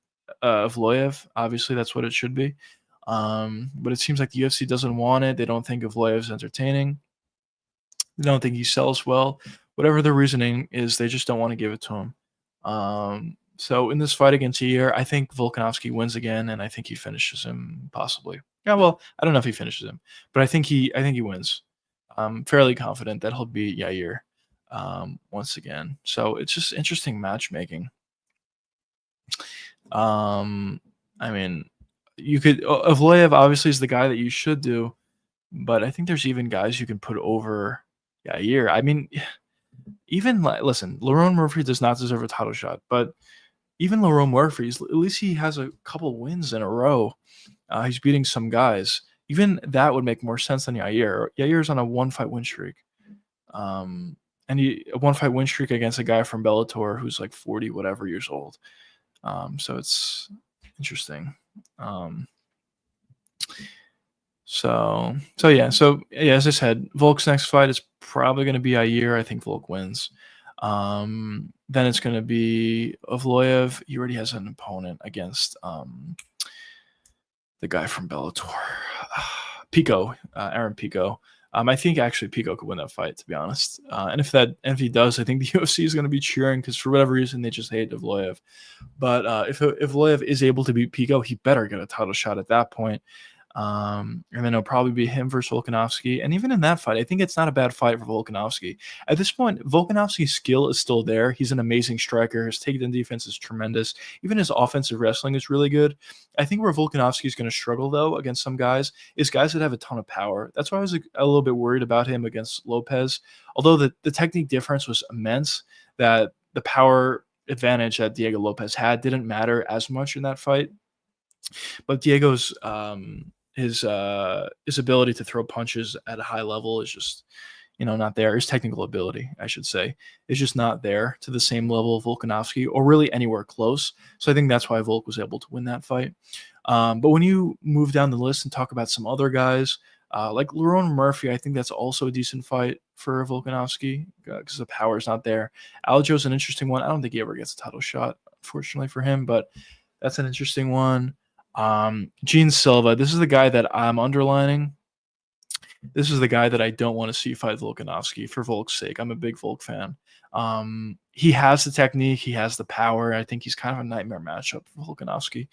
Evloev. Obviously, that's what it should be. But it seems like the UFC doesn't want it. They don't think Evloev's entertaining. They don't think he sells well. Whatever the reasoning is, they just don't want to give it to him. So in this fight against Yair, I think Volkanovski wins again, and I think he finishes him possibly. Yeah, well, I don't know if he finishes him, but I think he wins. I'm fairly confident that he'll beat Yair once again. So it's just interesting matchmaking. I mean, you could Evloev obviously is the guy that you should do, but I think there's even guys you can put over Yair. I mean, even listen, Lerone Murphy does not deserve a title shot, but even Lerone Murphy, at least he has a couple wins in a row. He's beating some guys. Even that would make more sense than Yair. Yair's on a one-fight win streak. And a one-fight win streak against a guy from Bellator who's like 40 whatever years old. So it's interesting. So yeah, as I said, Volk's next fight is probably going to be Yair. I think Volk wins. Then it's going to be Evloev. He already has an opponent against the guy from Bellator, Pico, Aaron Pico. I think actually Pico could win that fight, to be honest. And if he does, I think the UFC is going to be cheering because for whatever reason they just hate Evloev. But if Evloev is able to beat Pico, he better get a title shot at that point. And then it'll probably be him versus Volkanovski. And even in that fight, I think it's not a bad fight for Volkanovski. At this point, Volkanovski's skill is still there. He's an amazing striker. His takedown defense is tremendous. Even his offensive wrestling is really good. I think where Volkanovski is going to struggle, though, against some guys, is guys that have a ton of power. That's why I was a little bit worried about him against Lopez. Although the technique difference was immense, that the power advantage that Diego Lopez had didn't matter as much in that fight. But Diego's his ability to throw punches at a high level is just, not there. His technical ability, I should say, is just not there to the same level of Volkanovski or really anywhere close. So I think that's why Volk was able to win that fight. But when you move down the list and talk about some other guys, like Lerone Murphy, I think that's also a decent fight for Volkanovski because the power is not there. Aljo's an interesting one. I don't think he ever gets a title shot, unfortunately for him, but that's an interesting one. Gene Silva, this is the guy that I'm underlining. This is the guy that I don't want to see fight Volkanovski for Volk's sake. I'm a big Volk fan. He has the technique. He has the power. I think he's kind of a nightmare matchup for Volkanovski,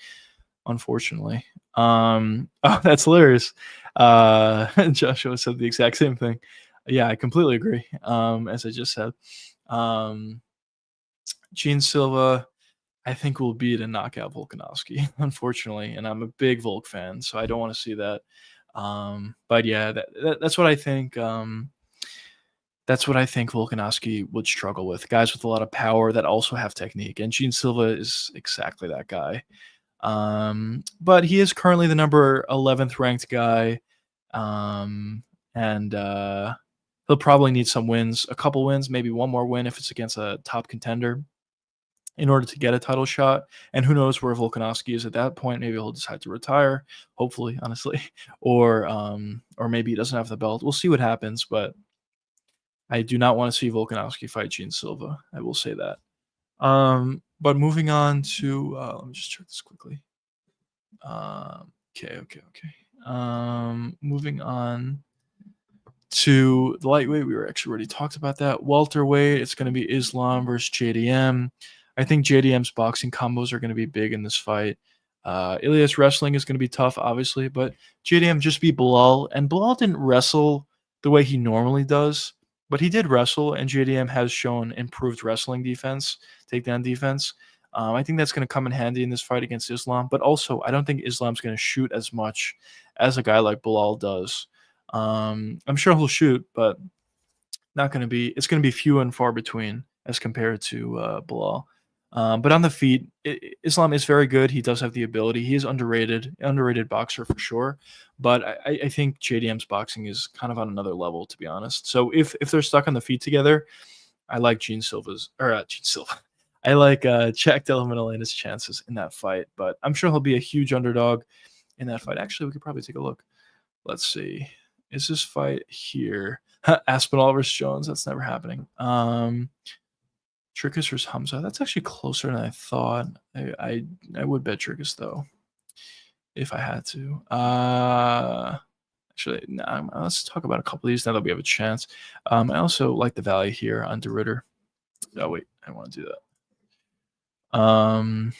unfortunately. Oh, that's hilarious. Joshua said the exact same thing. Yeah, I completely agree, as I just said. Gene Silva, I think will beat and knock out Volkanovski, unfortunately, and I'm a big Volk fan, so I don't want to see that. But yeah, that's what I think. That's what I think Volkanovski would struggle with. Guys with a lot of power that also have technique, and Gene Silva is exactly that guy. But he is currently the number 11th ranked guy, and he'll probably need some wins, a couple wins, maybe one more win if it's against a top contender, in order to get a title shot. And who knows where Volkanovski is at that point. Maybe he'll decide to retire, hopefully, honestly. Or maybe he doesn't have the belt. We'll see what happens, but I do not want to see Volkanovski fight Gene Silva. I will say that. But moving on to let me just check this quickly. Okay. Moving on to the lightweight. We were actually already talked about that. Welterweight, it's going to be Islam versus JDM. I think JDM's boxing combos are going to be big in this fight. Ilias wrestling is going to be tough, obviously, but JDM just beat Bilal, and Bilal didn't wrestle the way he normally does, but he did wrestle, and JDM has shown improved wrestling defense, takedown defense. I think that's going to come in handy in this fight against Islam, but also I don't think Islam's going to shoot as much as a guy like Bilal does. I'm sure he'll shoot, but it's going to be few and far between as compared to Bilal. But on the feet, Islam is very good. He does have the ability. He is underrated boxer for sure. But I think JDM's boxing is kind of on another level, to be honest. So if they're stuck on the feet together, I like Gene Silva. I like Jack Della Maddalena's chances in that fight. But I'm sure he'll be a huge underdog in that fight. Actually, we could probably take a look. Let's see. Is this fight here? Aspinall versus Jones. That's never happening. Trickus versus Hamza. That's actually closer than I thought. I would bet Trickus though, if I had to. Actually, let's talk about a couple of these now that we have a chance. I also like the value here on De Ritter. Oh wait, I want to do that.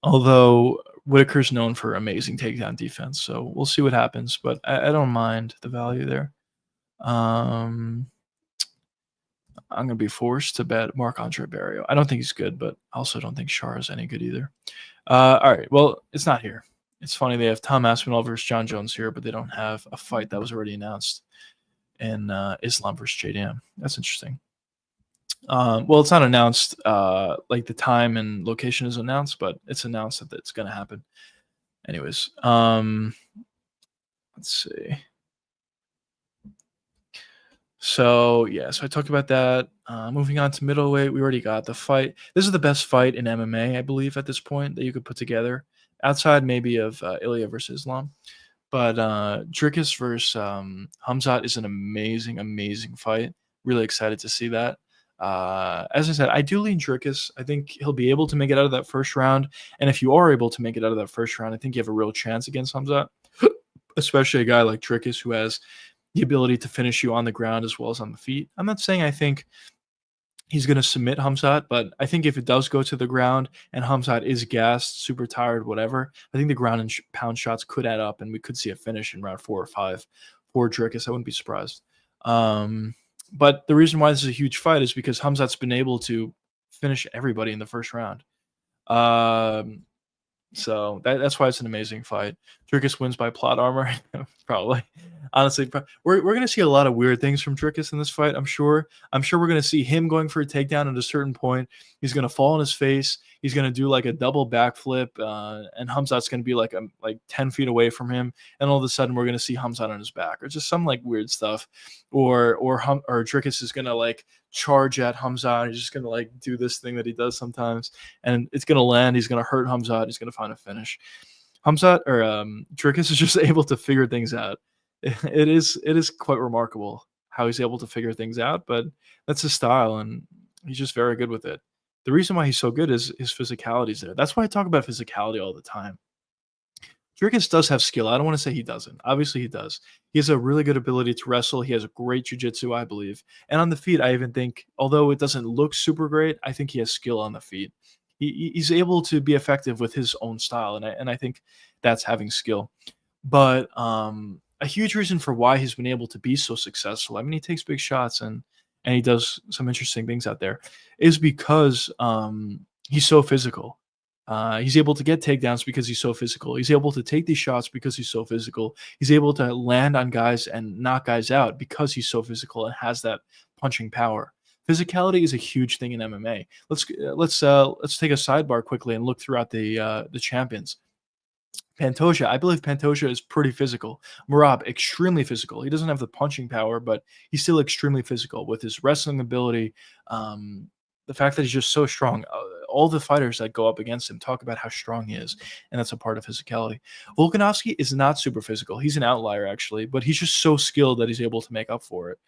Although Whitaker's known for amazing takedown defense, so we'll see what happens. But I don't mind the value there. I'm going to be forced to bet Marc-Andre Barrio. I don't think he's good, but I also don't think Shar is any good either. All right, well, it's not here. It's funny they have Tom Aspinall versus John Jones here, but they don't have a fight that was already announced in Islam versus JDM. That's interesting. Well, it's not announced like the time and location is announced, but it's announced that it's going to happen. Anyways, let's see. So I talked about that. Moving on to middleweight, we already got the fight. This is the best fight in MMA, I believe, at this point that you could put together, outside maybe of Ilya versus Islam. But Dricus versus Hamzat is an amazing fight. Really excited to see that. As I said, I do lean Dricus. I think he'll be able to make it out of that first round. And if you are able to make it out of that first round, I think you have a real chance against Hamzat, especially a guy like Dricus who has the ability to finish you on the ground as well as on the feet. I'm not saying I think he's gonna submit Hamzat, but I think if it does go to the ground and Hamzat is gassed, super tired, whatever, I think the ground and pound shots could add up, and we could see a finish in round 4 or 5 for Dricus. I wouldn't be surprised. Um, but the reason why this is a huge fight is because Hamzat's been able to finish everybody in the first round. Um, so that's why it's an amazing fight. Dricus wins by plot armor, probably. Honestly, we're gonna see a lot of weird things from Dricus in this fight. I'm sure. I'm sure we're gonna see him going for a takedown at a certain point. He's gonna fall on his face. He's gonna do like a double backflip, and Hamzat's gonna be like 10 feet away from him, and all of a sudden we're gonna see Hamzat on his back, or just some like weird stuff, or Dricus is gonna like charge at Hamzat. He's just gonna like do this thing that he does sometimes, and it's gonna land. He's gonna hurt Hamzat. He's gonna find a finish. Hamzat or Dricus is just able to figure things out. It is quite remarkable how he's able to figure things out, but that's his style, and he's just very good with it. The reason why he's so good is his physicality is there. That's why I talk about physicality all the time. Dricus does have skill. I don't want to say he doesn't. Obviously, he does. He has a really good ability to wrestle. He has a great jiu-jitsu, I believe. And on the feet, I even think, although it doesn't look super great, I think he has skill on the feet. He's able to be effective with his own style, and I think that's having skill. But a huge reason for why he's been able to be so successful, I mean, he takes big shots and he does some interesting things out there, is because he's so physical. He's able to get takedowns because he's so physical. He's able to take these shots because he's so physical. He's able to land on guys and knock guys out because he's so physical and has that punching power. Physicality is a huge thing in MMA. Let's take a sidebar quickly and look throughout the champions. Pantoja, I believe Pantoja is pretty physical. Merab, extremely physical. He doesn't have the punching power, but he's still extremely physical with his wrestling ability. The fact that he's just so strong. All the fighters that go up against him talk about how strong he is, and that's a part of physicality. Volkanovski is not super physical. He's an outlier, actually, but he's just so skilled that he's able to make up for it.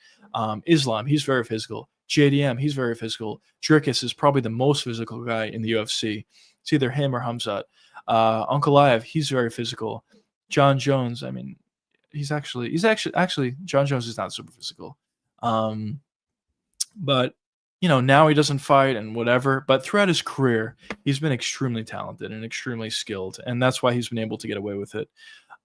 Islam, he's very physical. JDM, he's very physical. Dricus is probably the most physical guy in the UFC. It's either him or Hamzat. Ankalaev, he's very physical. John Jones, I mean, he's actually John Jones is not super physical. But now he doesn't fight and whatever, but throughout his career, he's been extremely talented and extremely skilled, and that's why he's been able to get away with it.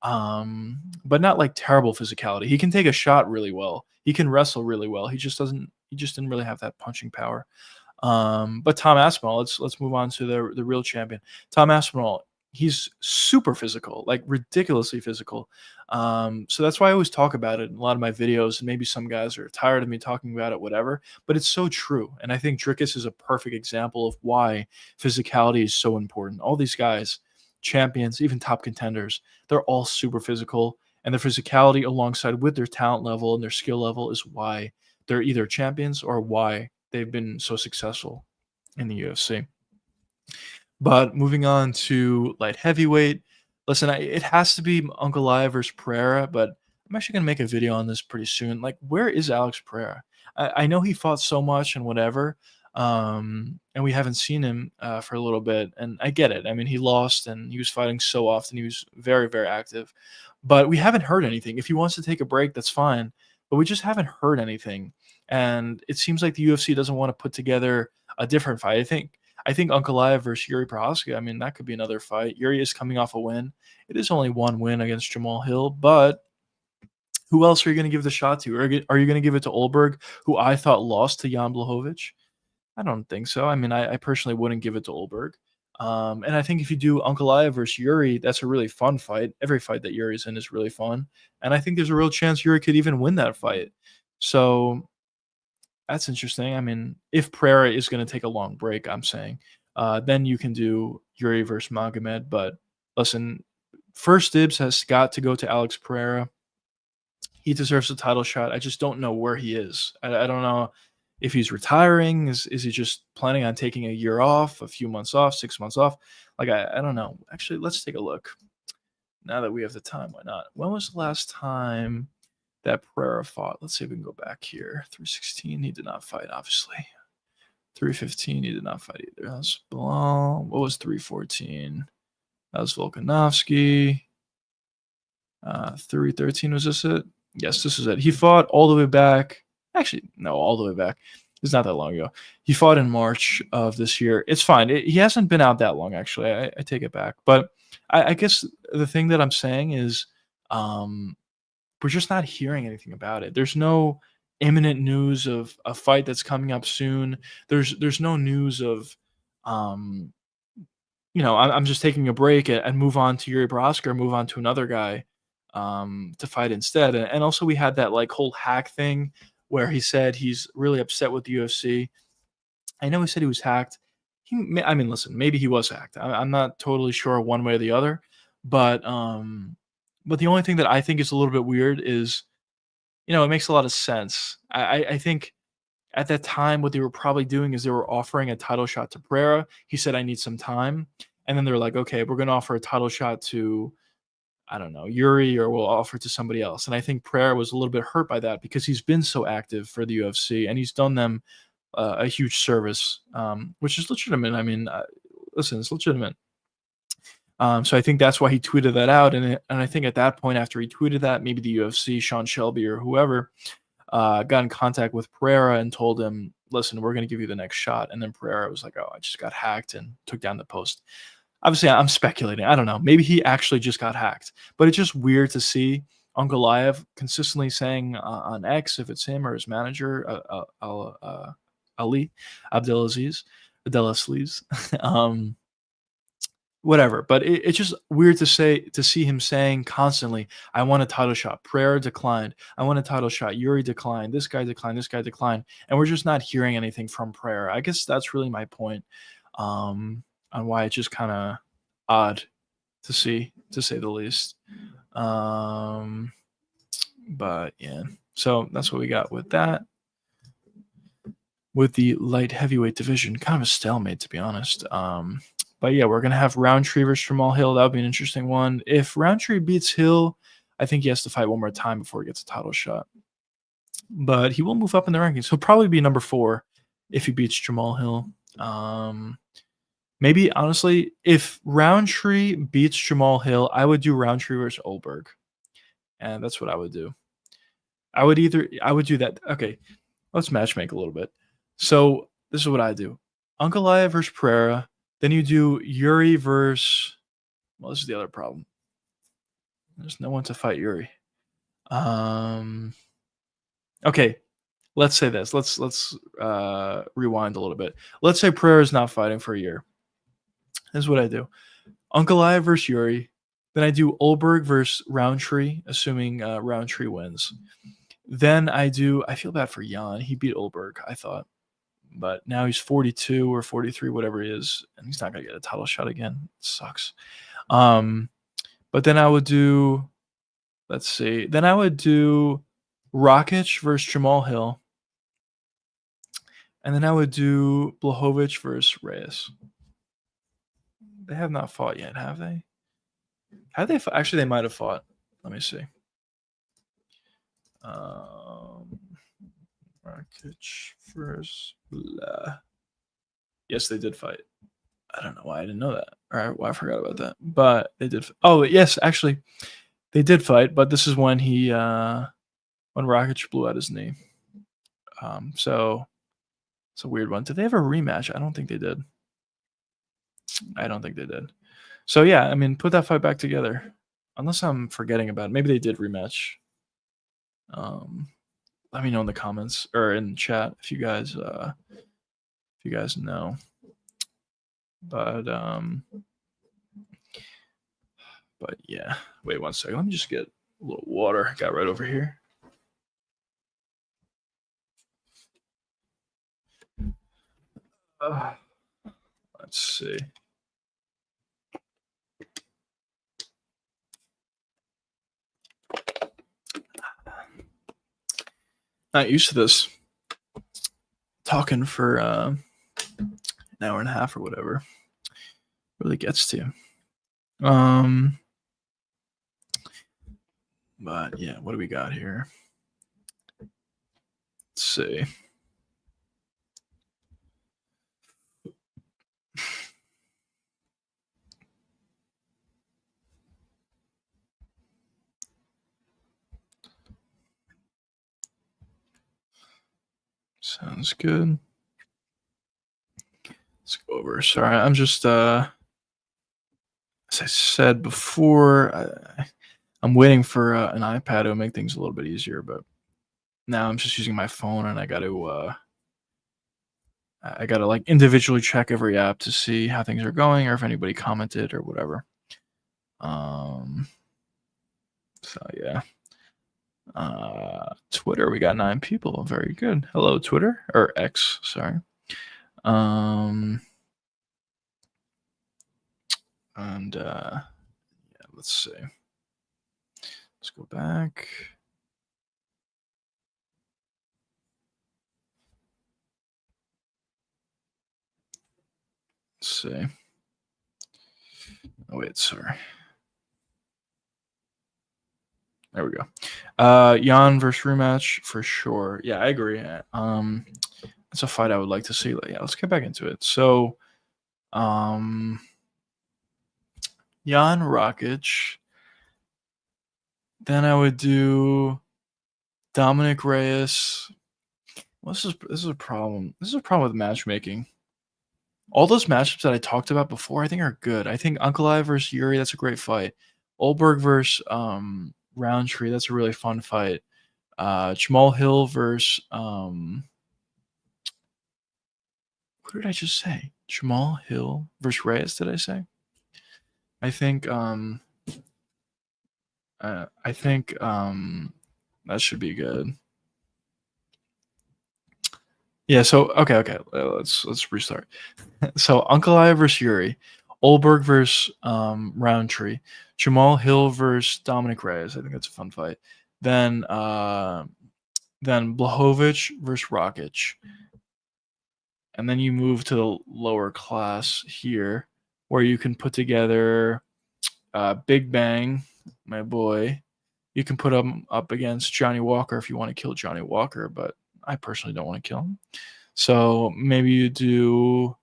But not like terrible physicality. He can take a shot really well. He can wrestle really well. He just didn't really have that punching power. But Tom Aspinall, let's move on to the real champion. Tom Aspinall, he's super physical, like ridiculously physical. So that's why I always talk about it in a lot of my videos, and maybe some guys are tired of me talking about it, whatever, but it's so true. And I think Dricus is a perfect example of why physicality is so important. All these guys, champions, even top contenders, they're all super physical, and their physicality alongside with their talent level and their skill level is why they're either champions or why they've been so successful in the UFC. But moving on to light heavyweight, listen, it has to be Ankalaev versus Pereira, but I'm actually gonna make a video on this pretty soon. Like, where is Alex Pereira? I know he fought so much and whatever, and we haven't seen him for a little bit, and I get it. I mean, he lost and he was fighting so often. He was very, very active, but we haven't heard anything. If he wants to take a break, that's fine, but we just haven't heard anything. And it seems like the UFC doesn't want to put together a different fight. I think Ankalaev versus Yuri Prohaska, I mean, that could be another fight. Yuri is coming off a win. It is only one win against Jamal Hill, but who else are you going to give the shot to? Are you going to give it to Olberg, who I thought lost to Jan Blachowicz? I don't think so. I mean, I personally wouldn't give it to Olberg. And I think if you do Ankalaev versus Yuri, that's a really fun fight. Every fight that Yuri's in is really fun. And I think there's a real chance Yuri could even win that fight. So that's interesting. I mean, if Pereira is going to take a long break, I'm saying, then you can do Yuri versus Magomed. But listen, first dibs has got to go to Alex Pereira. He deserves a title shot. I just don't know where he is. I don't know if he's retiring. Is he just planning on taking a year off, a few months off, 6 months off? Like, I don't know. Actually, let's take a look. Now that we have the time, why not? When was the last time that Pereira fought? Let's see if we can go back here. 316, he did not fight, obviously. 315, he did not fight either. That was Bilal. What was 314? That was Volkanovski. 313, was this it? Yes, this is it. He fought all the way back. Actually, no, all the way back. It's not that long ago. He fought in March of this year. It's fine. He hasn't been out that long, actually. I take it back. But I guess the thing that I'm saying is, um, we're just not hearing anything about it. There's no imminent news of a fight that's coming up soon. There's no news of, um, I'm just taking a break and move on to Yuri Prohaska or move on to another guy to fight instead. And also, we had that like whole hack thing where he said he's really upset with the UFC. I know he said he was hacked. I mean, listen, maybe he was hacked. I'm not totally sure one way or the other, but the only thing that I think is a little bit weird is, it makes a lot of sense. I think at that time, what they were probably doing is they were offering a title shot to Pereira. He said, "I need some time," and then they're like, "Okay, we're going to offer a title shot to, I don't know, Yuri, or we'll offer it to somebody else." And I think Pereira was a little bit hurt by that because he's been so active for the UFC and he's done them a huge service, which is legitimate. I mean, listen, it's legitimate. So I think that's why he tweeted that out, and I think at that point, after he tweeted that, maybe the UFC, Sean Shelby or whoever, got in contact with Pereira and told him, "Listen, we're going to give you the next shot." And then Pereira was like, "Oh, I just got hacked," and took down the post. Obviously, I'm speculating. I don't know. Maybe he actually just got hacked, but it's just weird to see Ankalaev consistently saying on X, if it's him or his manager, Ali Abdelaziz, whatever. But it's just weird to see him saying constantly, "I want a title shot." Pereira declined. "I want a title shot." Yuri declined. This guy declined. This guy declined. And we're just not hearing anything from Pereira. I guess that's really my point, on why it's just kind of odd to see, to say the least. Um, but yeah, so that's what we got with that. With the light heavyweight division, kind of a stalemate, to be honest. But yeah, we're gonna have Roundtree versus Jamal Hill. That would be an interesting one. If Roundtree beats Hill, I think he has to fight one more time before he gets a title shot. But he will move up in the rankings. He'll probably be number 4 if he beats Jamal Hill. Maybe honestly, if Roundtree beats Jamal Hill, I would do Roundtree versus Olberg, and that's what I would do. I would do that. Okay, let's matchmake a little bit. So this is what I do: Ankalaev versus Pereira. Then you do Yuri versus. Well, this is the other problem. There's no one to fight Yuri. Okay, let's say this. Let's rewind a little bit. Let's say Pereira is not fighting for a year. This is what I do: Ankalaev versus Yuri. Then I do Olberg versus Roundtree, assuming Roundtree wins. Then I feel bad for Jan. He beat Olberg, I thought. But now he's 42 or 43, whatever he is, and he's not going to get a title shot again. It sucks. But then I would do, let's see, then I would do Rakic versus Jamal Hill. And then I would do Blachowicz versus Reyes. They have not fought yet, have they? Have they? Actually, they might have fought. Let me see. Rakic versus blah. Yes, they did fight. I don't know why I didn't know that. Or why I forgot about that. But they did. Oh, yes, actually, they did fight. But this is when when Rakic blew out his knee. So it's a weird one. Did they have a rematch? I don't think they did. So yeah, I mean, put that fight back together. Unless I'm forgetting about it. Maybe they did rematch. Let me know in the comments or in chat if you guys know. But yeah. Wait 1 second. Let me just get a little water. Got right over here. Let's see. Not used to this. Talking for an hour and a half or whatever really gets to you. But yeah, what do we got here? Let's see. Sounds good. Let's go over. Sorry, I'm just as I said before, I'm waiting for an iPad to make things a little bit easier, but now I'm just using my phone, and I gotta like individually check every app to see how things are going or if anybody commented or whatever. Um, so yeah. Twitter, we got 9 people. Very good. Hello, Twitter or X. Sorry. Um, and yeah, let's see. Let's go back. Let's see. Oh wait, sorry. There we go. Jan versus rematch for sure. Yeah, I agree. It's a fight I would like to see. Yeah, let's get back into it. So, Jan Rakic. Then I would do Dominic Reyes. Well, this is a problem. This is a problem with matchmaking. All those matchups that I talked about before, I think are good. I think Ankalaev versus Yuri, that's a great fight. Olberg versus Roundtree, that's a really fun fight. Jamal Hill versus what did I just say? Jamal Hill versus Reyes, did I say? I think that should be good. Yeah, so okay. Let's restart. So Ankalaev versus Yuri, Olberg versus Roundtree, Jamal Hill versus Dominic Reyes. I think that's a fun fight. Then Blahovic versus Rakic, and then you move to the lower class here, where you can put together Big Bang, my boy. You can put him up against Johnny Walker if you want to kill Johnny Walker, but I personally don't want to kill him. So maybe you do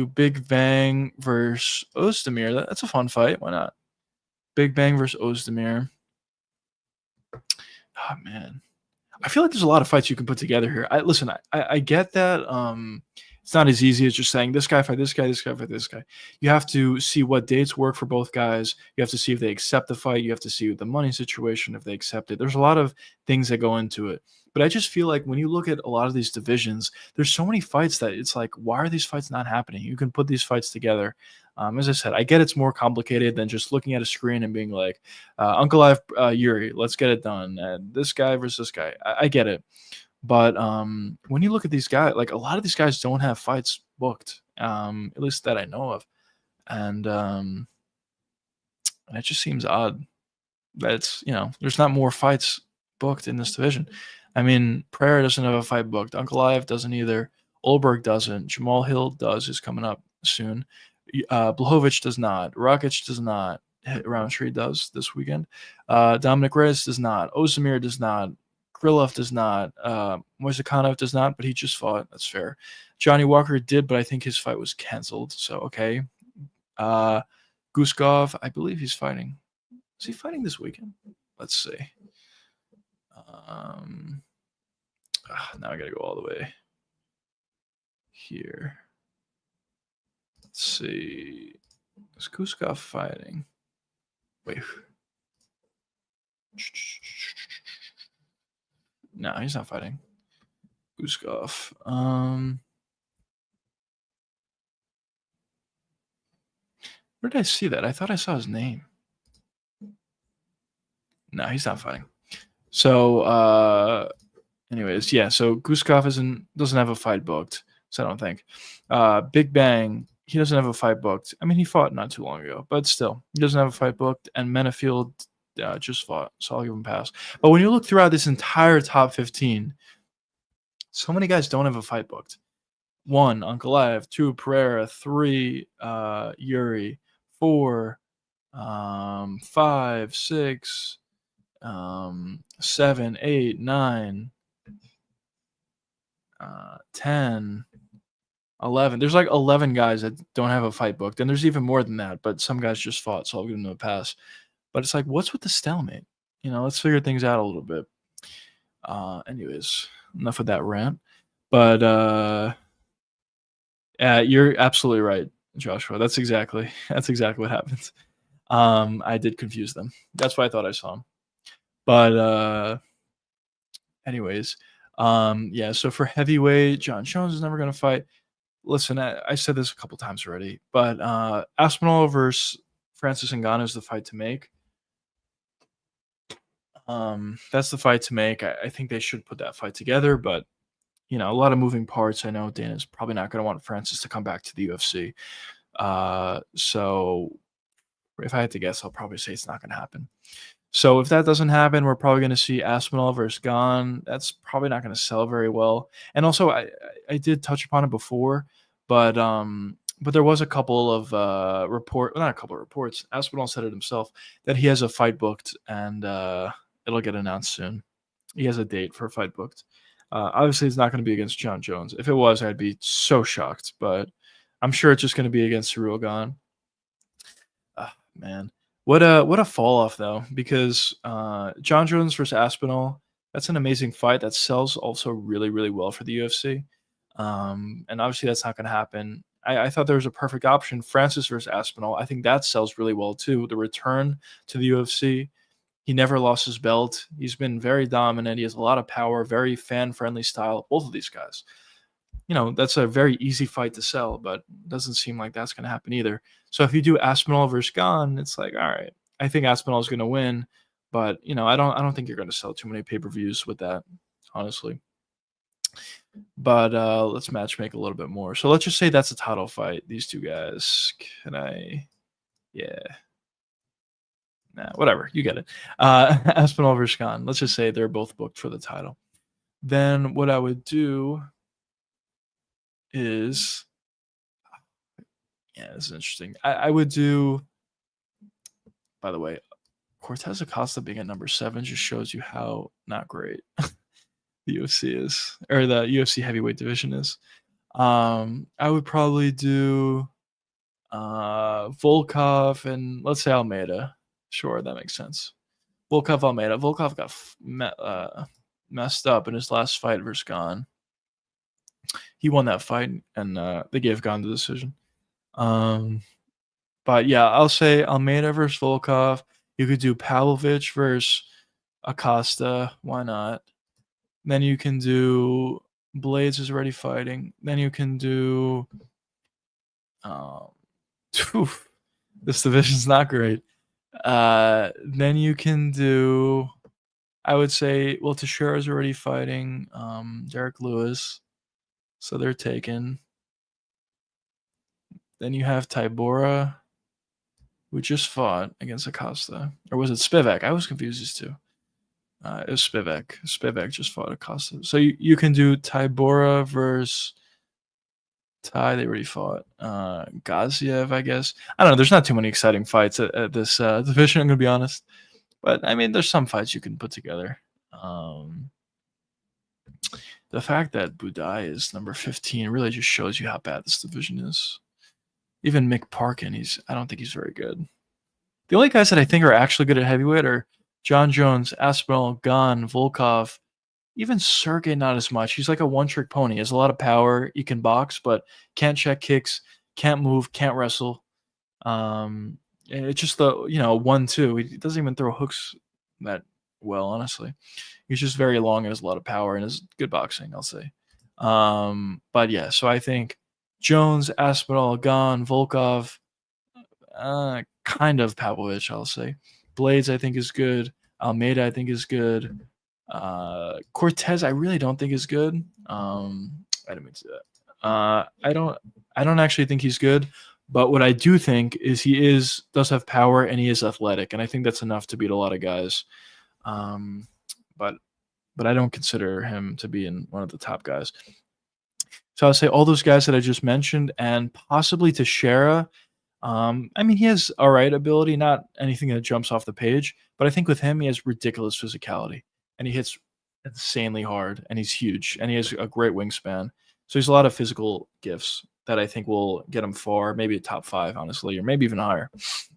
Big Bang versus Ozdemir. That's a fun fight. Why not? Big Bang versus Ozdemir. Oh man, I feel like there's a lot of fights you can put together here. I get that. It's not as easy as just saying this guy fight this guy, this guy fight this guy. You have to see what dates work for both guys. You have to see if they accept the fight. You have to see the money situation if they accept it. There's a lot of things that go into it. But I just feel like when you look at a lot of these divisions, there's so many fights that it's like, why are these fights not happening? You can put these fights together. As I said, I get it's more complicated than just looking at a screen and being like, Uncle Live Yuri, let's get it done. This guy versus this guy. I get it. But when you look at these guys, like a lot of these guys don't have fights booked, at least that I know of. And it just seems odd that there's not more fights booked in this division. I mean, Pereira doesn't have a fight booked. Uncle Live doesn't either. Olberg doesn't. Jamal Hill does. Is coming up soon. Blahovic does not. Rakic does not. Roundtree does this weekend. Dominic Reyes does not. Ozdemir does not. Krylov does not. Moisekanov does not, but he just fought. That's fair. Johnny Walker did, but I think his fight was canceled. So, okay. Guskov, I believe he's fighting. Is he fighting this weekend? Let's see. Now I got to go all the way here. Let's see. Is Guskov fighting? Wait. No, he's not fighting. Guskov. Where did I see that? I thought I saw his name. No, he's not fighting. So, anyways, yeah. So Guskov doesn't have a fight booked. So I don't think. Big Bang, he doesn't have a fight booked. I mean, he fought not too long ago, but still, he doesn't have a fight booked. And Menafield just fought, so I'll give him a pass. But when you look throughout this entire top 15, so many guys don't have a fight booked. 1, Ankalaev. 2, Pereira. 3, Yuri. 4, 5, 6, 7, 8, 9, 10, 11. There's like 11 guys that don't have a fight booked, and there's even more than that, but some guys just fought, so I'll give them a pass. But it's like, what's with the stalemate? Let's figure things out a little bit. Anyways, enough of that rant. But you're absolutely right, Joshua. That's exactly what happened. I did confuse them. That's why I thought I saw him. But anyways, yeah. So for heavyweight, John Jones is never gonna fight. Listen, I said this a couple times already, but Aspinall versus Francis Ngannou is the fight to make. That's the fight to make. I think they should put that fight together, but a lot of moving parts. I know Dana's probably not going to want Francis to come back to the UFC. So if I had to guess, I'll probably say it's not going to happen. So if that doesn't happen, we're probably going to see Aspinall versus Gane. That's probably not going to sell very well. And also, I did touch upon it before, but there was a couple of not a couple of reports. Aspinall said it himself that he has a fight booked, and it'll get announced soon. He has a date for a fight booked. Obviously, it's not going to be against John Jones. If it was, I'd be so shocked. But I'm sure it's just going to be against Ciryl Gane. Man, what a fall off though, because John Jones versus Aspinall, that's an amazing fight that sells also really, really well for the UFC. And obviously that's not going to happen. I thought there was a perfect option, Francis versus Aspinall. I think that sells really well too. The return to the UFC. He never lost his belt. He's been very dominant. He has a lot of power, very fan-friendly style. Both of these guys. That's a very easy fight to sell, but it doesn't seem like that's going to happen either. So if you do Aspinall versus Gane, it's like, all right, I think Aspinall is going to win, but I don't think you're going to sell too many pay-per-views with that, honestly. But let's matchmake a little bit more. So let's just say that's a title fight. These two guys. Yeah. Nah, whatever. You get it. Aspinall versus Gane. Let's just say they're both booked for the title. Then what I would do is, this is interesting. I would do, by the way, Cortez Acosta being at number 7 just shows you how not great the UFC is, or the UFC heavyweight division is. I would probably do Volkov and let's say Almeida. Sure, that makes sense. Volkov Almeida. Volkov got messed up in his last fight versus Gane. He won that fight, and they gave Gane the decision. But yeah, I'll say Almeida versus Volkov. You could do Pavlovich versus Acosta. Why not? Then you can do Blades is already fighting. Then you can do. This division's not great. Then you can do. I would say, well, Teixeira's already fighting Derek Lewis. So they're taken. Then you have Tybura, who just fought against Acosta. Or was it Spivak? I was confused as to. It was Spivak. Spivak just fought Acosta. So you can do Tybura versus Ty. They already fought. Gaziev, I guess. I don't know. There's not too many exciting fights at this division, I'm going to be honest. But, I mean, there's some fights you can put together. The fact that Budai is number 15 really just shows you how bad this division is. Even Mick Parkin, I don't think he's very good. The only guys that I think are actually good at heavyweight are John Jones, Aspinall, Gane, Volkov. Even Sergey, not as much. He's like a one-trick pony. He has a lot of power. He can box, but can't check kicks, can't move, can't wrestle. It's just the 1-2. He doesn't even throw hooks that well, honestly. He's just very long and has a lot of power and is good boxing, I'll say. But yeah, so I think Jones, Aspinall, Gane, Volkov, kind of Pavlovich, I'll say. Blades, I think, is good. Almeida, I think, is good. Cortez, I really don't think is good. I didn't mean to do that. I don't actually think he's good. But what I do think is he does have power and he is athletic, and I think that's enough to beat a lot of guys. But I don't consider him to be in one of the top guys. So I'll say all those guys that I just mentioned, and possibly Teixeira. I mean, he has all right ability, not anything that jumps off the page, but I think with him, he has ridiculous physicality, and he hits insanely hard, and he's huge, and he has a great wingspan. So he's a lot of physical gifts that I think will get him far, maybe a top 5, honestly, or maybe even higher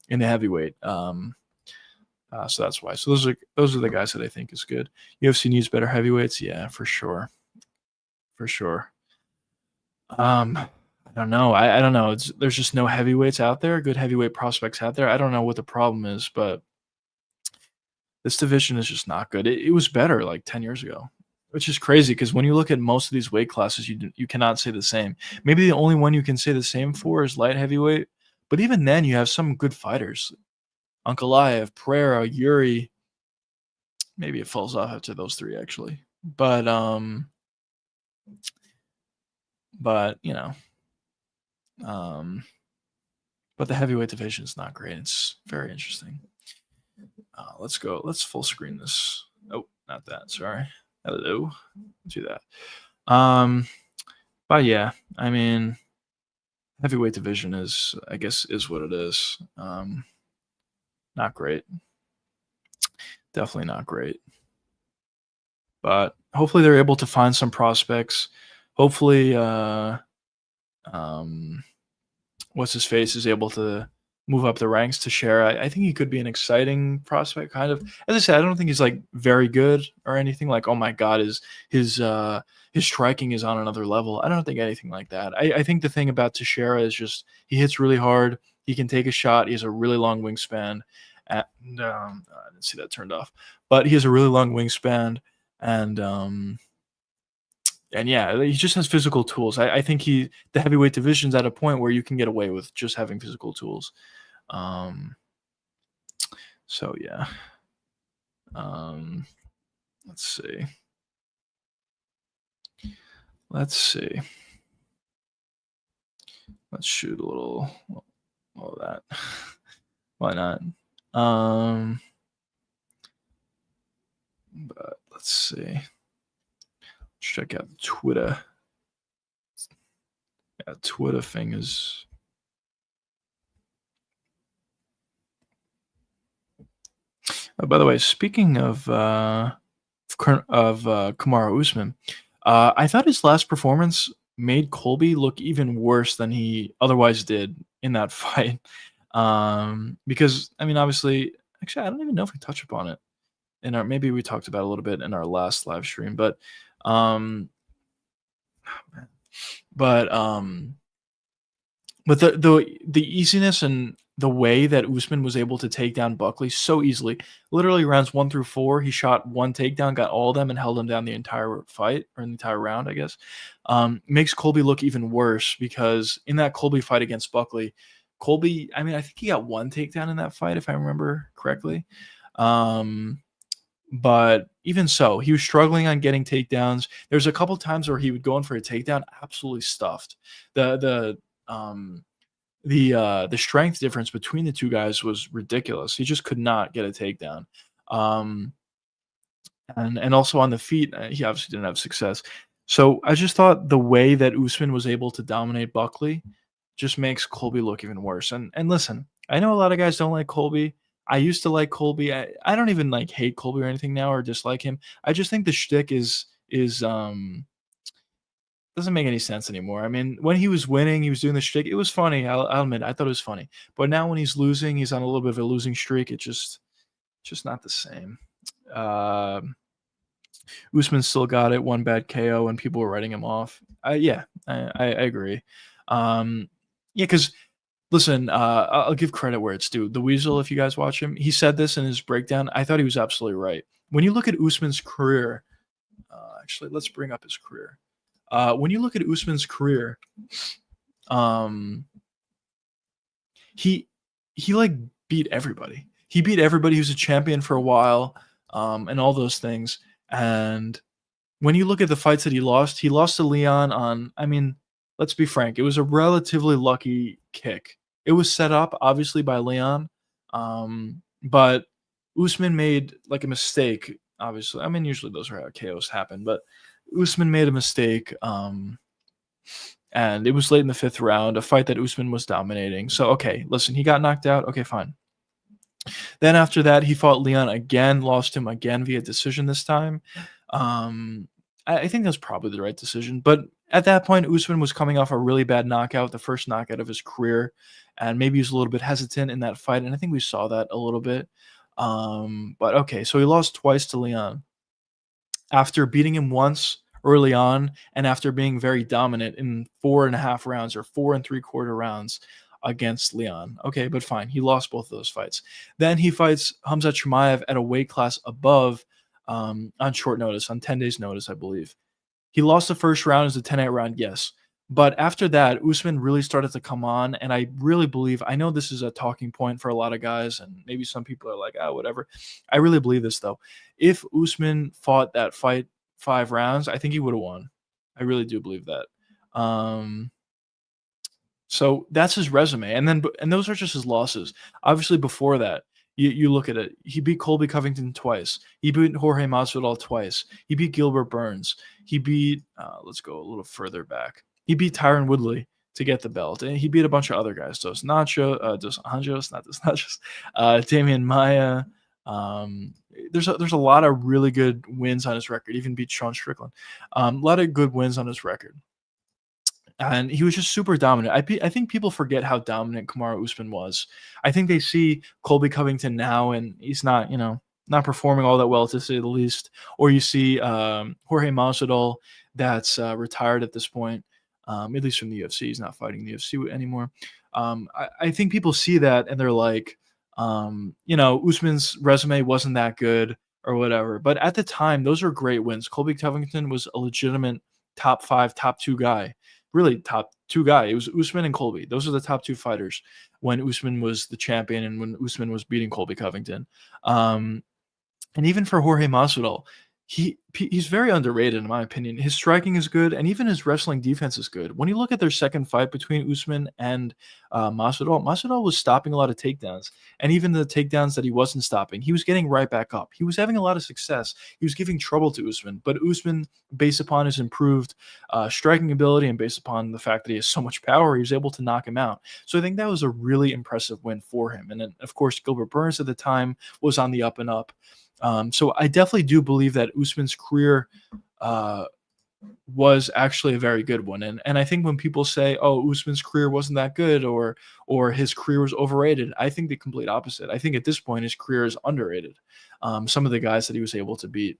in the heavyweight. So that's why. So those are the guys that I think is good. UFC needs better heavyweights, yeah, for sure. for sure. I don't know. I don't know. There's just no heavyweights out there, good heavyweight prospects out there. I don't know what the problem is, but this division is just not good. It was better like 10 years ago, which is crazy because when you look at most of these weight classes, you cannot say the same. Maybe the only one you can say the same for is light heavyweight, but even then, you have some good fighters. Ankalaev, Pereira, Yuri. Maybe it falls off after those three actually, but but you know, um, but the heavyweight division is not great. It's very interesting. Let's go. Let's full screen this. Oh, not that. Sorry. Hello. Do that. But yeah, I mean, heavyweight division is, I guess, is what it is. Not great. Definitely not great. But hopefully they're able to find some prospects. Hopefully, um, what's his face is able to move up the ranks to share. I think he could be an exciting prospect, kind of. As I said, I don't think he's like very good or anything. Like, oh my god, his his striking is on another level. I don't think anything like that. I think the thing about Teixeira is just he hits really hard. He can take a shot. He has a really long wingspan. And I didn't see that turned off, but he has a really long wingspan, and yeah, he just has physical tools. I think the heavyweight division's at a point where you can get away with just having physical tools. Um, so yeah. Um, let's see. Let's see. Let's shoot a little all of that. Why not? But let's see. Let's check out Twitter. Yeah, Twitter thing is. By the way, speaking of Kamaru Usman, I thought his last performance made Colby look even worse than he otherwise did in that fight. Because I mean, obviously, actually, I don't even know if we touched upon it in our. Maybe we talked about it a little bit in our last live stream, um, but um, but the easiness and the way that Usman was able to take down Buckley so easily, literally rounds 1 through 4, he shot one takedown, got all of them, and held him down the entire fight or the entire round, I guess. Makes Colby look even worse because in that Colby fight against Buckley, Colby, I mean, I think he got one takedown in that fight if I remember correctly. But even so, he was struggling on getting takedowns. There's a couple times where he would go in for a takedown, absolutely stuffed. The strength difference between the two guys was ridiculous. He just could not get a takedown. Um, and also on the feet, he obviously didn't have success. So I just thought the way that Usman was able to dominate Buckley just makes Colby look even worse. And listen, I know a lot of guys don't like Colby. I used to like Colby. I don't even like hate Colby or anything now or dislike him. I just think the shtick is doesn't make any sense anymore. I mean, when he was winning, he was doing the shtick. It was funny. I'll admit, I thought it was funny. But now when he's losing, he's on a little bit of a losing streak. It's just not the same. Usman still got it, one bad KO, and people were writing him off. Yeah, I agree. Yeah, because listen, I'll give credit where it's due. The Weasel, if you guys watch him, he said this in his breakdown. I thought he was absolutely right. When you look at Usman's career, actually, let's bring up his career. When you look at Usman's career, um, he like beat everybody. He beat everybody who's a champion for a while, and all those things. And when you look at the fights that he lost to Leon on. I mean, let's be frank, it was a relatively lucky kick. It was set up obviously by Leon, but Usman made like a mistake. Obviously, I mean, usually those are how KOs happen, but Usman made a mistake, and it was late in the 5th round, a fight that Usman was dominating. So, okay, listen, he got knocked out. Okay, fine. Then after that, he fought Leon again, lost him again via decision this time. I think that's probably the right decision. But at that point, Usman was coming off a really bad knockout, the first knockout of his career, and maybe he was a little bit hesitant in that fight, and I think we saw that a little bit. But okay, so he lost twice to Leon. After beating him once early on, and after being very dominant in 4.5 rounds or 4 and 3/4 rounds against Leon. Okay, but fine. He lost both of those fights. Then he fights Hamza Chimaev at a weight class above on short notice, on 10 days' notice, I believe. He lost the first round as a 10-8 round, yes. But after that, Usman really started to come on, and I really believe I know this is a talking point for a lot of guys, and maybe some people are like, "Ah, whatever." I really believe this though. If Usman fought that fight 5 rounds, I think he would have won. I really do believe that. Um, so that's his resume, and those are just his losses. Obviously, before that, you look at it. He beat Colby Covington twice. He beat Jorge Masvidal twice. He beat Gilbert Burns. He beat. Let's go a little further back. He beat Tyron Woodley to get the belt, and he beat a bunch of other guys. Dos Anjos, not Dos Nachos, Damian Maya. Um, there's a lot of really good wins on his record. Even beat Sean Strickland. A lot of good wins on his record. And he was just super dominant. I think people forget how dominant Kamaru Usman was. I think they see Colby Covington now, and he's not, not performing all that well, to say the least. Or you see Jorge Masvidal, that's retired at this point, at least from the UFC. He's not fighting the UFC anymore. I think people see that, and they're like, Usman's resume wasn't that good or whatever. But at the time, those are great wins. Colby Covington was a legitimate top 5, top 2 guy, really top 2 guy. It was Usman and Colby. Those are the top 2 fighters when Usman was the champion and when Usman was beating Colby Covington. Um, and even for Jorge Masvidal, he's very underrated in my opinion. His striking is good, and even his wrestling defense is good. When you look at their second fight between Usman and Masvidal was stopping a lot of takedowns, and even the takedowns that he wasn't stopping, he was getting right back up. He was having a lot of success. He was giving trouble to Usman, but Usman, based upon his improved striking ability and based upon the fact that he has so much power, he was able to knock him out. So I think that was a really impressive win for him. And then, of course, Gilbert Burns at the time was on the up and up. So I definitely do believe that Usman's career uh, was actually a very good one. And I think when people say, "Oh, Usman's career wasn't that good," or his career was overrated, I think the complete opposite. I think at this point his career is underrated. Some of the guys that he was able to beat.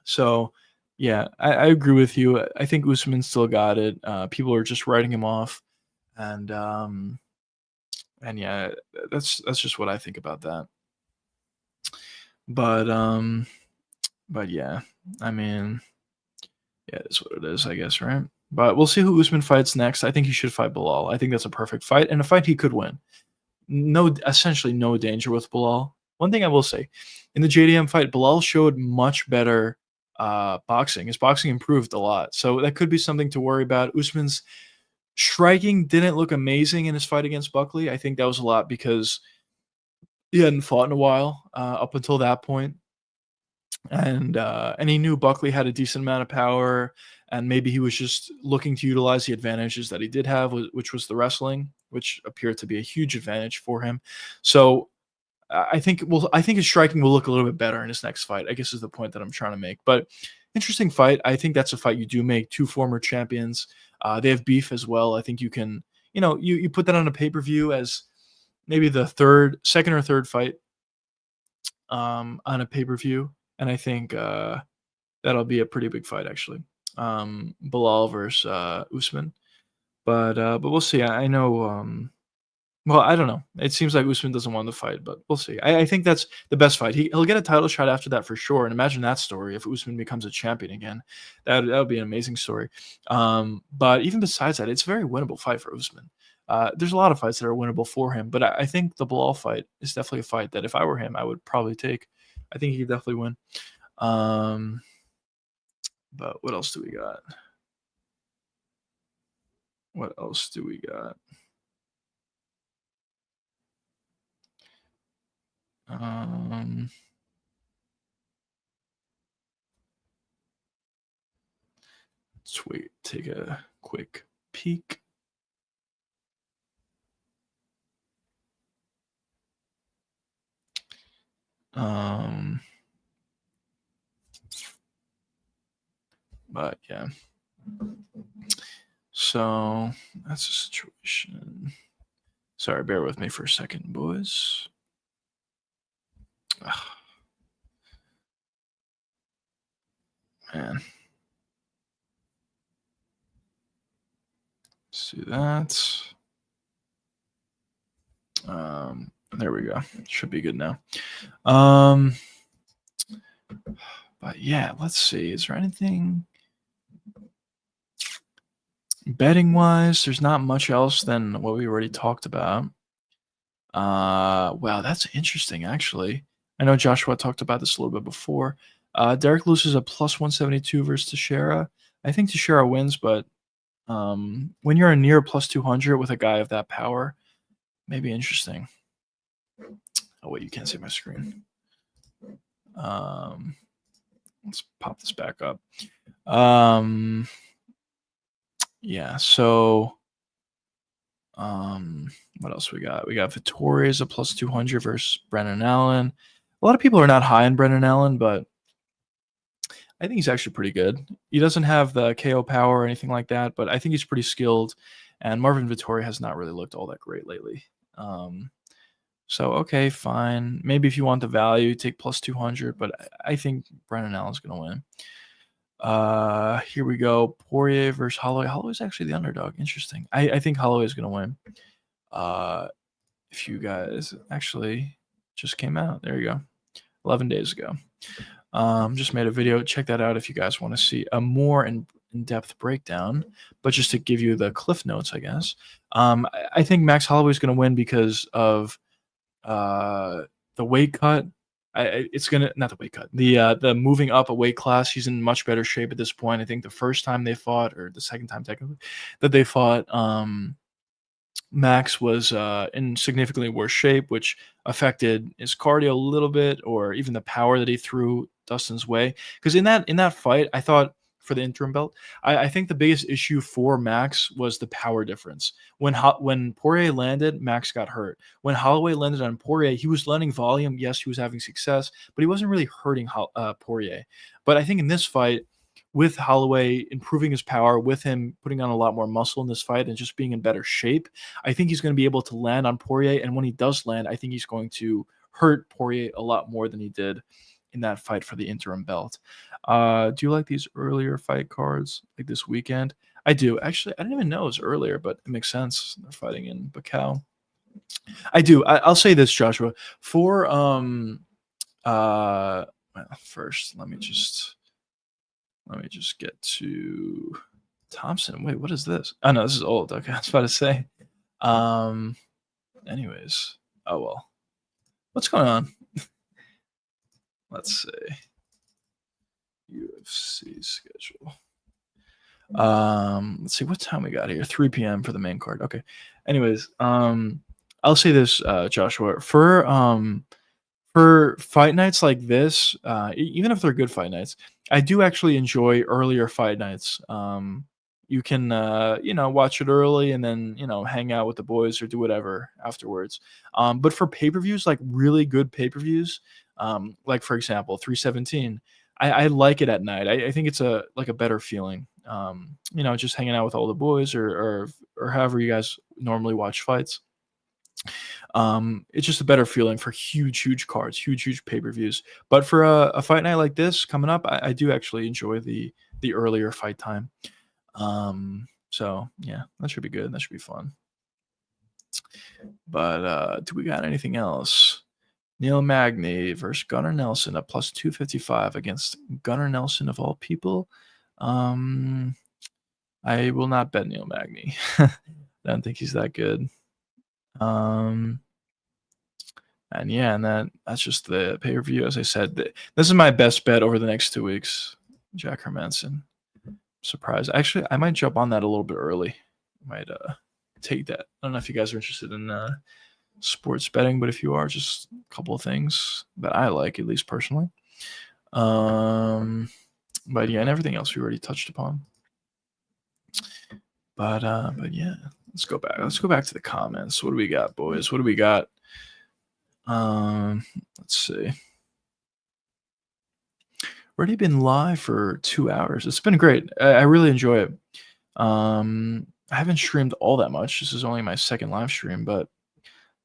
So yeah, I agree with you. I think Usman still got it. People are just writing him off, and and yeah, that's just what I think about that. But but yeah, I mean, yeah, it's what it is, I guess, right? But we'll see who Usman fights next. I think he should fight Bilal. I think that's a perfect fight and a fight he could win. No, essentially no danger with Bilal. One thing I will say, in the JDM fight, Bilal showed much better boxing. His boxing improved a lot, so that could be something to worry about. Usman's striking didn't look amazing in his fight against Buckley. I think that was a lot because he hadn't fought in a while up until that point. And he knew Buckley had a decent amount of power, and maybe he was just looking to utilize the advantages that he did have, which was the wrestling, which appeared to be a huge advantage for him. So I think his striking will look a little bit better in his next fight, I guess, is the point that I'm trying to make. But interesting fight. I think that's a fight you do make. Two former champions. They have beef as well. I think you can, you put that on a pay-per-view as maybe the second or third fight on a pay-per-view, and I think that'll be a pretty big fight actually. Bilal versus Usman, but we'll see. I know. Well, I don't know. It seems like Usman doesn't want the fight, but we'll see. I think that's the best fight. He'll get a title shot after that for sure. And imagine that story if Usman becomes a champion again. That would be an amazing story. But even besides that, it's a very winnable fight for Usman. There's a lot of fights that are winnable for him, but I think the Bilal fight is definitely a fight that if I were him, I would probably take. I think he could definitely win. Um, but what else do we got? What else do we got? Um, let's wait. Take a quick peek. Um, but yeah. So that's the situation. Sorry, bear with me for a second, boys. Ugh. Man. do that. There we go. Should be good now. But yeah, let's see. Is there anything betting wise? There's not much else than what we already talked about. Wow, that's interesting actually. I know Joshua talked about this a little bit before. Derek Lewis is a plus 172 versus Teixeira. I think Teixeira wins, but when you're a near plus 200 with a guy of that power, maybe interesting. Oh wait, you can't see my screen. Let's pop this back up. Yeah, so what else we got? We got Vittoria's a plus 200 versus Brennan Allen. A lot of people are not high on Brennan Allen, but I think he's actually pretty good. He doesn't have the KO power or anything like that, but I think he's pretty skilled. And Marvin Vittori has not really looked all that great lately. So, okay, fine. Maybe if you want the value, take plus 200, but I think Brennan Allen's going to win. Here we go. Poirier versus Holloway. Holloway's actually the underdog. Interesting. I think Holloway is going to win. If you guys actually just came out. There you go. 11 days ago. Just made a video. Check that out if you guys want to see a more in-depth breakdown. But just to give you the cliff notes, I guess. I think Max Holloway is going to win because of the weight cut. It's gonna not the weight cut. The moving up a weight class. He's in much better shape at this point. I think the first time they fought, or the second time technically, that they fought, Max was in significantly worse shape, which affected his cardio a little bit, or even the power that he threw Dustin's way. Because in that fight, I thought for the interim belt, I think the biggest issue for Max was the power difference. When Poirier landed, Max got hurt. When Holloway landed on Poirier, he was landing volume. Yes, he was having success, but he wasn't really hurting Poirier. But I think in this fight, with Holloway improving his power, with him putting on a lot more muscle in this fight and just being in better shape, I think he's going to be able to land on Poirier. And when he does land, I think he's going to hurt Poirier a lot more than he did in that fight for the interim belt. Do you like these earlier fight cards, like this weekend? I do. Actually, I didn't even know it was earlier, but it makes sense. They're fighting in Bakau. I do. I'll say this, Joshua. For well, first, let me just get to Thompson. Wait, what is this? Oh no, this is old. Okay, I was about to say. Anyways, oh well. What's going on? Let's see. UFC schedule. Let's see what time we got here. 3 p.m. for the main card. Okay. Anyways, I'll say this, Joshua, for fight nights like this, even if they're good fight nights, I do actually enjoy earlier fight nights. You can watch it early and then hang out with the boys or do whatever afterwards. But for pay-per-views, like really good pay-per-views, like for example 317, I like it at night. I think it's a better feeling. Just hanging out with all the boys or however you guys normally watch fights. It's just a better feeling for huge cards, huge pay-per-views. But for a fight night like this coming up, I do actually enjoy the earlier fight time. So yeah, that should be good. That should be fun. But do we got anything else? Neil Magny versus Gunnar Nelson at plus 255 against Gunnar Nelson of all people. I will not bet Neil Magny. I don't think he's that good. And that's just the pay-per-view. As I said, this is my best bet over the next 2 weeks. Jack Hermanson. Surprise. Actually, I might jump on that a little bit early. I might take that. I don't know if you guys are interested in sports betting, but if you are, just a couple of things that I like, at least personally. But yeah, and everything else we already touched upon. But yeah, let's go back. Let's go back to the comments. What do we got, boys? What do we got? Let's see. Already been live for 2 hours. It's been great. I really enjoy it. I haven't streamed all that much. This is only my second live stream, but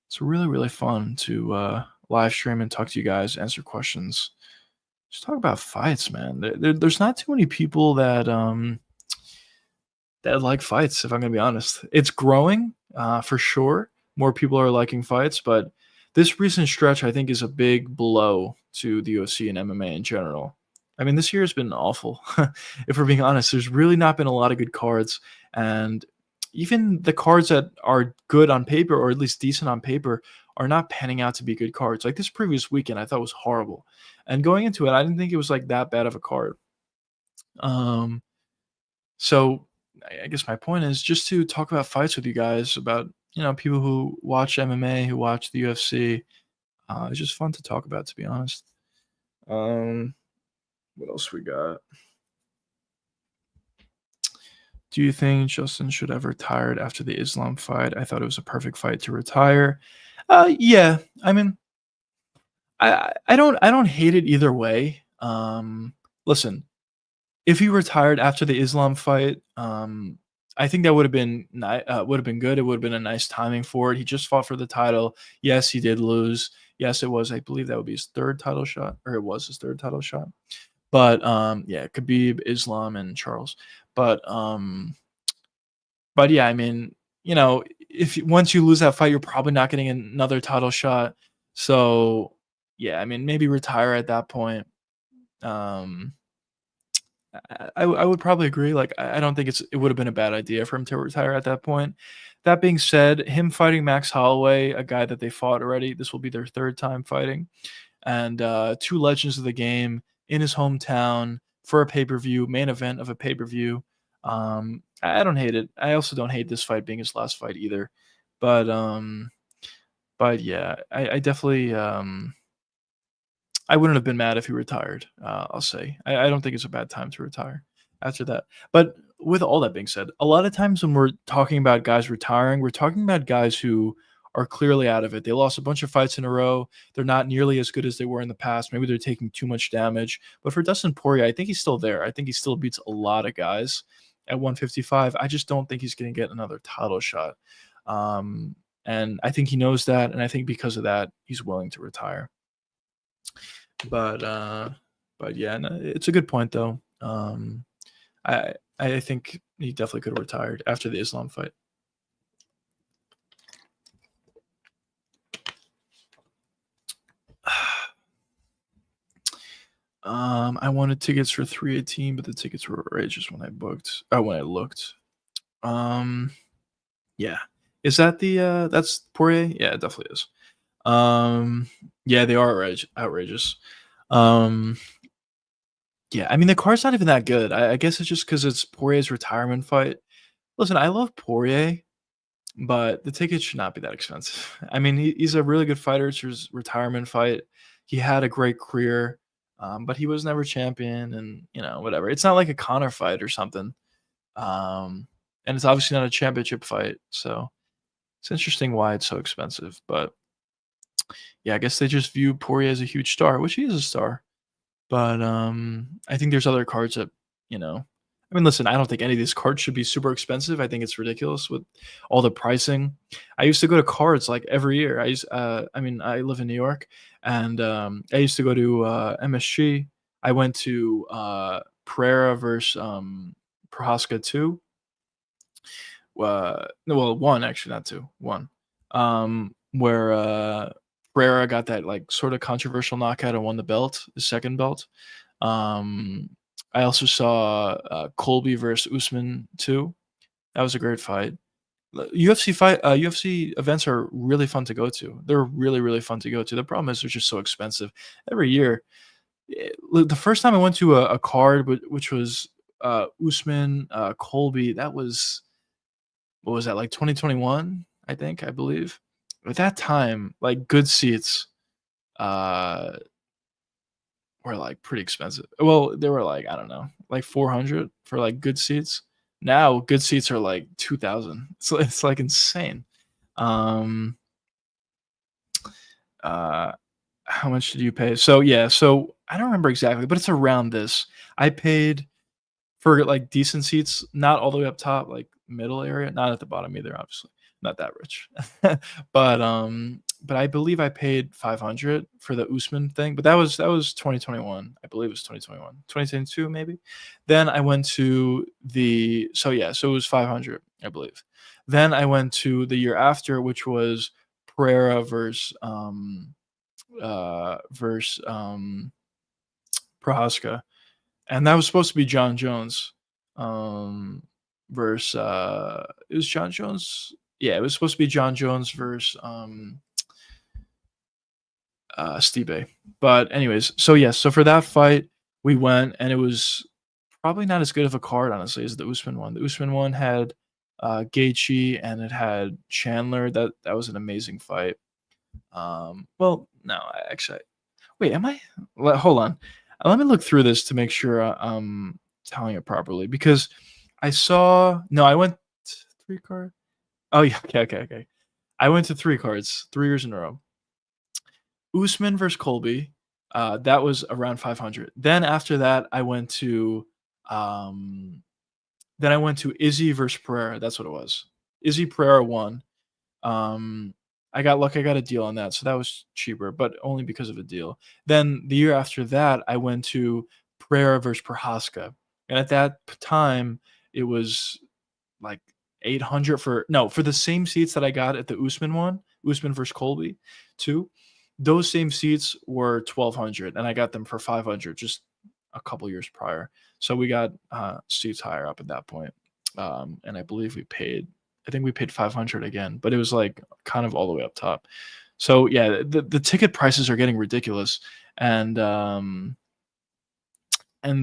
it's really fun to live stream and talk to you guys, answer questions. Just talk about fights, man. There's not too many people that that like fights, if I'm gonna be honest. It's growing, for sure. More people are liking fights, but this recent stretch, I think, is a big blow to the UFC and MMA in general. I mean, this year has been awful. If we're being honest, there's really not been a lot of good cards, and even the cards that are good on paper, or at least decent on paper, are not panning out to be good cards. Like this previous weekend, I thought was horrible, and going into it, I didn't think it was like that bad of a card. Um, so I guess my point is just to talk about fights with you guys, about people who watch MMA, who watch the UFC. It's just fun to talk about, to be honest. Um, what else we got? Do you think Justin should have retired after the Islam fight? I thought it was a perfect fight to retire. Yeah. I mean, I don't hate it either way. Listen, if he retired after the Islam fight, I think that would have been good. It would have been a nice timing for it. He just fought for the title. Yes, he did lose. Yes, it was. I believe that would be his third title shot, or it was his third title shot. But yeah, Khabib, Islam, and Charles. But but yeah, I mean, if once you lose that fight, you're probably not getting another title shot. So yeah, I mean, maybe retire at that point. Um, I would probably agree. Like, I don't think it would have been a bad idea for him to retire at that point. That being said, him fighting Max Holloway, a guy that they fought already, this will be their third time fighting, and two legends of the game in his hometown for a pay-per-view, main event of a pay-per-view. I don't hate it. I also don't hate this fight being his last fight either. But yeah, I definitely I wouldn't have been mad if he retired. I'll say I don't think it's a bad time to retire after that. But with all that being said, a lot of times when we're talking about guys retiring, we're talking about guys who are clearly out of it. They lost a bunch of fights in a row. They're not nearly as good as they were in the past. Maybe they're taking too much damage. But for Dustin Poirier, I think he's still there. I think he still beats a lot of guys at 155. I just don't think he's going to get another title shot. Um, and I think he knows that. And I think because of that, he's willing to retire. But yeah, no, it's a good point though. I think he definitely could have retired after the Islam fight. I wanted tickets for 318, but the tickets were outrageous when I booked. When I looked. Yeah. Is that that's Poirier? Yeah, it definitely is. Yeah, they are outrageous. Um, yeah, I mean the card's not even that good. I guess it's just because it's Poirier's retirement fight. Listen, I love Poirier, but the tickets should not be that expensive. I mean, he's a really good fighter. It's his retirement fight. He had a great career, but he was never champion, and whatever. It's not like a Conor fight or something, and it's obviously not a championship fight. So it's interesting why it's so expensive. But yeah, I guess they just view Poirier as a huge star, which he is a star. But I think there's other cards that, I mean, listen, I don't think any of these cards should be super expensive. I think it's ridiculous with all the pricing. I used to go to cards like every year. I mean, I live in New York, and I used to go to MSG. I went to Pereira versus Prohaska 2. No, well, one actually, not two, one. Where Pereira got that like sort of controversial knockout and won the belt, the second belt. Um, I also saw Colby versus Usman too. That was a great fight. UFC events are really fun to go to. They're really really fun to go to. The problem is they're just so expensive every year. The first time I went to a card, which was Usman Colby, that was, what was that, like 2021? I believe. At that time, like good seats uh were like pretty expensive. Well, they were like, I don't know, like 400 for like good seats. Now good seats are like 2,000. So it's like insane. Um uh how much did you pay? So yeah, so I don't remember exactly, but it's around this. I paid for like decent seats, not all the way up top, like middle area, not at the bottom either, obviously. Not that rich. But but I believe I paid 500 for the Usman thing, but that was 2021. I believe it was 2021. 2022 maybe. Then I went to the so yeah, so it was 500, I believe. Then I went to the year after, which was Pereira versus Prohaska, and that was supposed to be John Jones versus it was John Jones. Yeah, it was supposed to be John Jones versus Stipe. But anyways, so yes, so for that fight we went, and it was probably not as good of a card honestly as the Usman one. The Usman one had Gaethje and it had Chandler. That was an amazing fight. Well, no, actually, wait, am I? Hold on. Let me look through this to make sure I'm telling it properly because I saw. No, I went three card. Oh yeah, okay. I went to three cards 3 years in a row. Usman versus Colby. That was around 500. Then after that, um, I went to Izzy versus Pereira. That's what it was. Izzy Pereira won. Um, I got lucky. I got a deal on that, so that was cheaper, but only because of a deal. Then the year after that, I went to Pereira versus Prohaska, and at that time, it was like 800 for the same seats that I got at the Usman one, Usman versus Colby, too. Those same seats were 1,200, and I got them for 500 just a couple years prior. So we got seats higher up at that point, and I believe we paid. I think we paid 500 again, but it was like kind of all the way up top. So yeah, the ticket prices are getting ridiculous, and the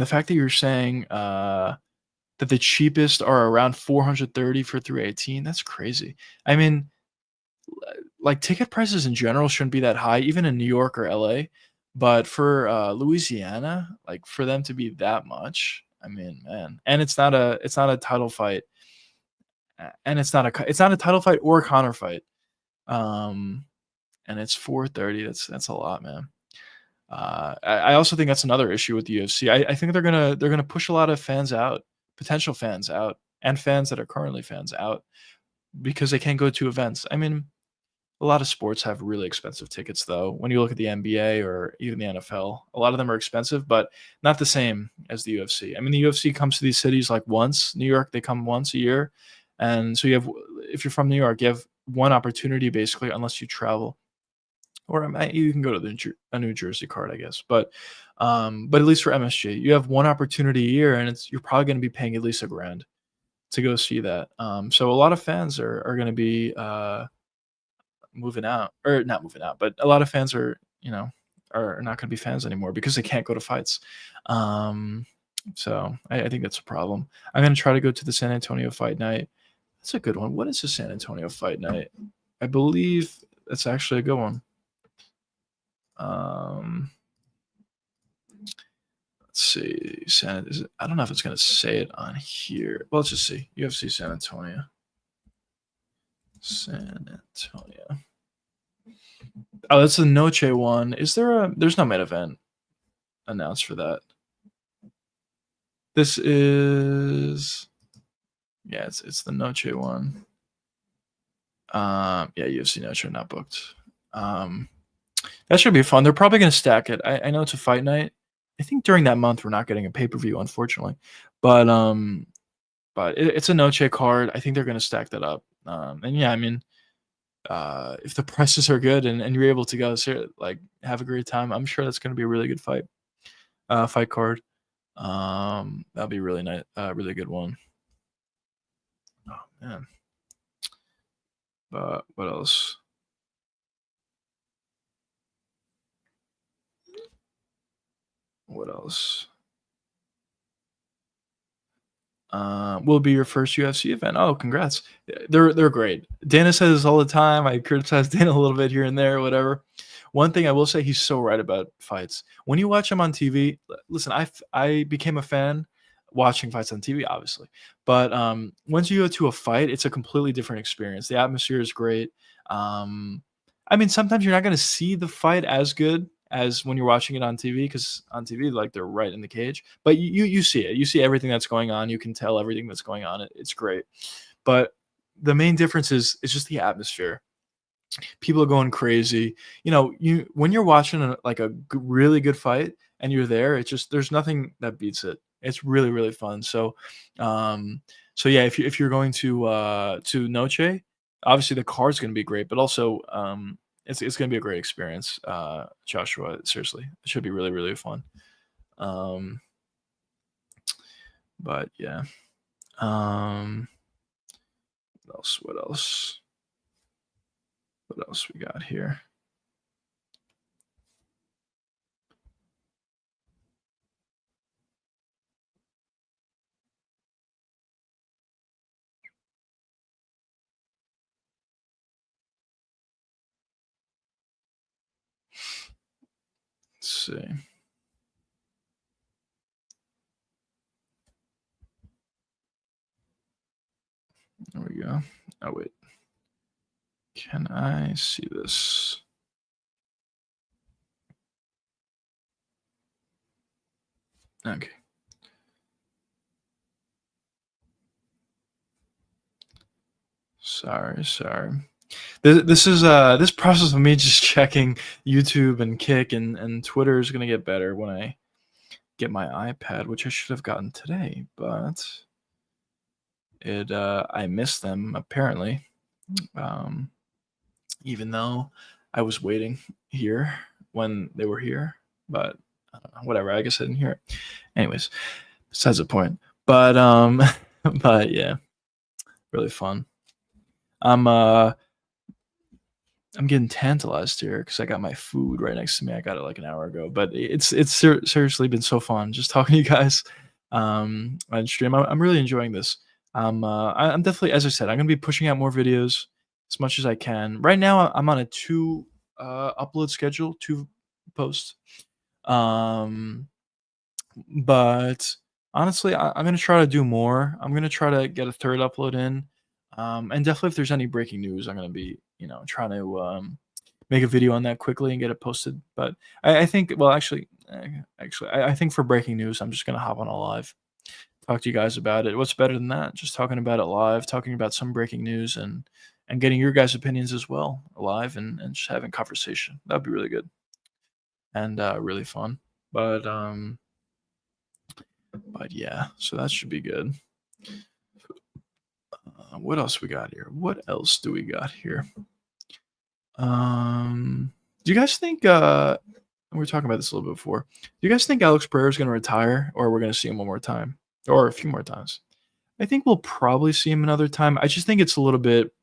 fact that you're saying that the cheapest are around 430 for 318, that's crazy. I mean, like ticket prices in general shouldn't be that high, even in New York or LA. But for Louisiana, like for them to be that much, I mean, man, and it's not a title fight, and it's not a title fight or a Connor fight. Um, and it's 430. That's a lot, man. I also think that's another issue with the UFC. I think they're gonna push a lot of fans out, potential fans out, and fans that are currently fans out because they can't go to events. I mean, a lot of sports have really expensive tickets, though. When you look at the NBA or even the NFL, a lot of them are expensive, but not the same as the UFC. I mean, the UFC comes to these cities like once. New York, they come once a year, and so if you're from New York, you have one opportunity basically, unless you travel, or you can go to a New Jersey card, I guess. But at least for MSG, you have one opportunity a year, and you're probably going to be paying at least $1,000 to go see that. So a lot of fans are going to be moving out, or not moving out, but a lot of fans are not going to be fans anymore because they can't go to fights. Um, so I think that's a problem. I'm going to try to go to the San Antonio fight night. That's a good one. What is the San Antonio fight night? I believe that's actually a good one. Um, let's see. I don't know if it's going to say it on here. Well, let's just see. UFC San Antonio. San Antonio. Oh, that's the Noche one. There's no main event announced for that. This is yeah, it's the Noche one. Yeah, UFC Noche not booked. That should be fun. They're probably gonna stack it. I know it's a fight night. I think during that month we're not getting a pay-per-view, unfortunately. But it's a Noche card. I think they're gonna stack that up. And yeah, I mean, if the prices are good and you're able to go like have a great time, I'm sure that's going to be a really good fight card. That'll be really nice, really good one. Oh man, but what else? What else? Will be your first UFC event. Oh, congrats! They're great. Dana says this all the time. I criticize Dana a little bit here and there, whatever. One thing I will say, he's so right about fights. When you watch him on TV, listen, I became a fan watching fights on TV, obviously, but once you go to a fight, it's a completely different experience. The atmosphere is great. I mean, sometimes you're not going to see the fight as good as when you're watching it on TV, because on TV, like they're right in the cage, but you see it. You see everything that's going on. You can tell everything that's going on. It's great, but the main difference is just the atmosphere. People are going crazy. You when you're watching like a really good fight and you're there, it's just there's nothing that beats it. It's really really fun. Um, so yeah, if you're going to Noche, obviously the card's going to be great, but also it's going to be a great experience. Joshua, seriously, it should be really really fun. Um, but yeah, um, what else? What else? What else we got here? Let's see. There we go. Oh wait. Can I see this? Okay. Sorry. This process of me just checking YouTube and Kick and Twitter is gonna get better when I get my iPad, which I should have gotten today, but I missed them apparently. Um, even though I was waiting here when they were here, but I don't know, whatever. I guess I didn't hear it. Anyways, besides the point. But but yeah, really fun. I'm uh I'm getting tantalized here because I got my food right next to me. I got it like an hour ago, but seriously been so fun just talking to you guys on stream. I'm really enjoying this. I'm definitely, as I said, I'm gonna be pushing out more videos as much as I can. Right now, I'm on a two upload schedule, two posts. Um, but honestly, I'm gonna try to do more. I'm gonna try to get a third upload in. And definitely if there's any breaking news, I'm gonna be, trying to make a video on that quickly and get it posted. But I think, well, I think for breaking news, I'm just gonna hop on a live, talk to you guys about it. What's better than that? Just talking about it live, talking about some breaking news and getting your guys' opinions as well live and just having conversation. That'd be really good and really fun. But um, but yeah, so that should be good. What else we got here? What else do we got here? Do you guys think we were talking about this a little bit before? Do you guys think Alex Pereira is going to retire, or we're going to see him one more time, or a few more times? I think we'll probably see him another time. I just think it's a little bit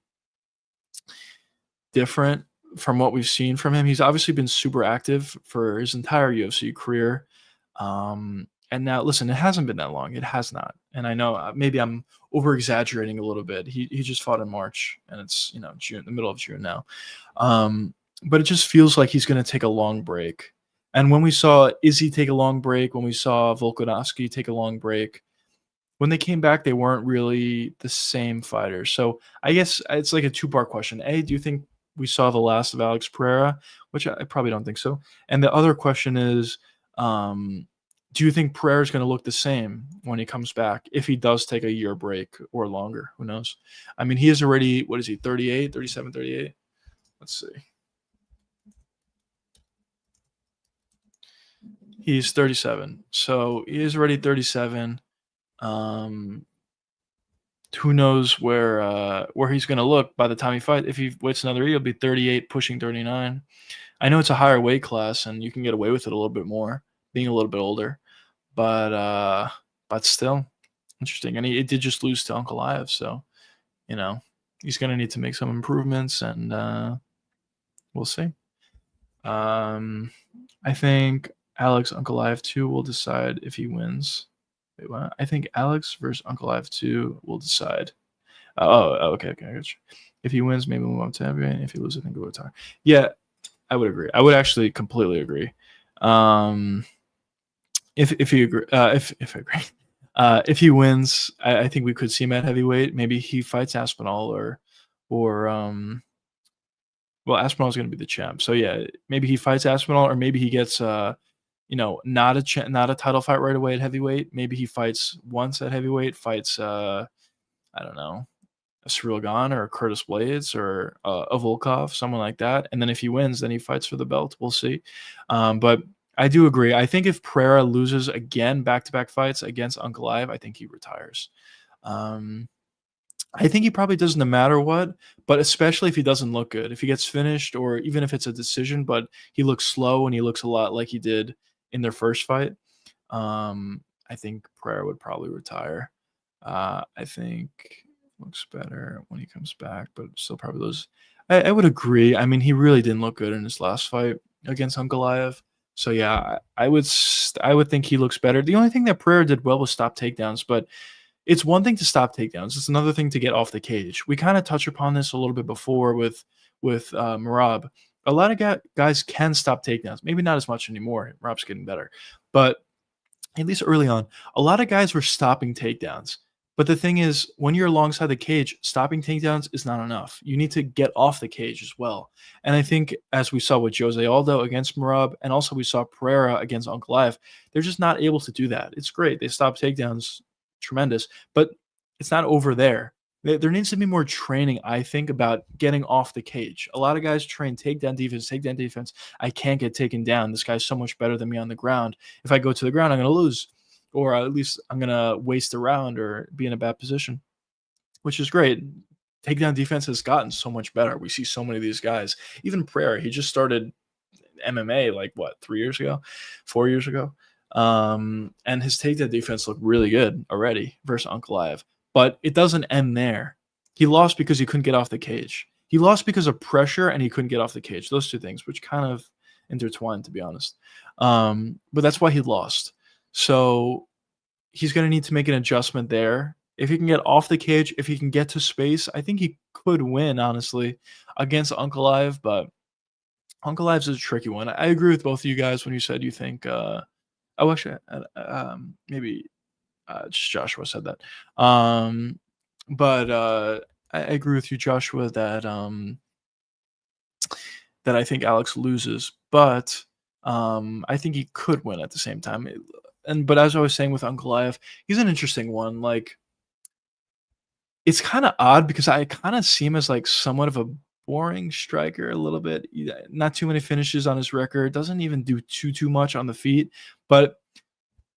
different from what we've seen from him. He's obviously been super active for his entire UFC career. And now, listen, it hasn't been that long. It has not. And I know maybe I'm over exaggerating a little bit. He just fought in March, and it's June, the middle of June now. But it just feels like he's going to take a long break. And when we saw Izzy take a long break, when we saw Volkanovski take a long break, when they came back, they weren't really the same fighters. So I guess it's like a two-part question. A, do you think we saw the last of Alex Pereira? Which I probably don't think so. And the other question is, do you think Pereira is going to look the same when he comes back if he does take a year break or longer? Who knows? I mean, he is already, what is he, 38, 37, 38? Let's see. He's 37. So he is already 37. Um, who knows where he's going to look by the time he fights. If he waits another year, he'll be 38, pushing 39. I know it's a higher weight class, and you can get away with it a little bit more, being a little bit older. But still interesting. And he did just lose to Ankalaev, so you know he's going to need to make some improvements, and we'll see. I think Alex Ankalaev 2 will decide if he wins. Wait, what? I think Alex versus Ankalaev 2 will decide. Okay. I got you. If he wins, maybe we'll move up to heavyweight. If he loses, I think we'll retire. Yeah, I would agree. I would actually completely agree. If you agree, if I agree, if he wins, I think we could see him at heavyweight. Maybe he fights Aspinall or well, Aspinall is going to be the champ. So yeah, maybe he fights Aspinall, or maybe he gets not a title fight right away at heavyweight. Maybe he fights once at heavyweight, fights I don't know, a Cyril Gane or a Curtis Blades or a Volkov, someone like that. And then if he wins, then he fights for the belt. We'll see. But I do agree. I think if Pereira loses again back-to-back fights against Ankalaev, I think he retires. Um, I think he probably does no matter what, but especially if he doesn't look good. If he gets finished or even if it's a decision, but he looks slow and he looks a lot like he did in their first fight, I think Pereira would probably retire. I think looks better when he comes back, but still probably lose. I would agree. I mean, he really didn't look good in his last fight against Ankalaev. So yeah, I would think he looks better. The only thing that Pereira did well was stop takedowns, but it's one thing to stop takedowns. It's another thing to get off the cage. We kind of touched upon this a little bit before with Merab. A lot of guys can stop takedowns. Maybe not as much anymore. Merab's getting better, but at least early on, a lot of guys were stopping takedowns. But the thing is, when you're alongside the cage, stopping takedowns is not enough. You need to get off the cage as well. And I think, as we saw with Jose Aldo against Merab, and also we saw Pereira against Ankalaev, they're just not able to do that. It's great. They stop takedowns, tremendous, but it's not over there. There needs to be more training, I think, about getting off the cage. A lot of guys train takedown defense, takedown defense. I can't get taken down. This guy's so much better than me on the ground. If I go to the ground, I'm going to lose, or at least I'm going to waste a round or be in a bad position, which is great. Takedown defense has gotten so much better. We see so many of these guys. Even Pereira, he just started MMA like what, 3 years ago, 4 years ago. And his takedown defense looked really good already versus Ankalaev. But it doesn't end there. He lost because he couldn't get off the cage. He lost because of pressure and he couldn't get off the cage. Those two things, which kind of intertwined, to be honest. But that's why he lost. So he's going to need to make an adjustment there. If he can get off the cage, if he can get to space, I think he could win, honestly, against Ankalaev. But Ankalaev's is a tricky one. I agree with both of you guys when you said you think actually, maybe just Joshua said that. But I agree with you, Joshua, that that I think Alex loses, but I think he could win at the same time. But as I was saying with Ankalaev, he's an interesting one. Like, it's kind of odd because I kind of see him as like somewhat of a boring striker a little bit. Not too many finishes on his record. Doesn't even do too much on the feet, but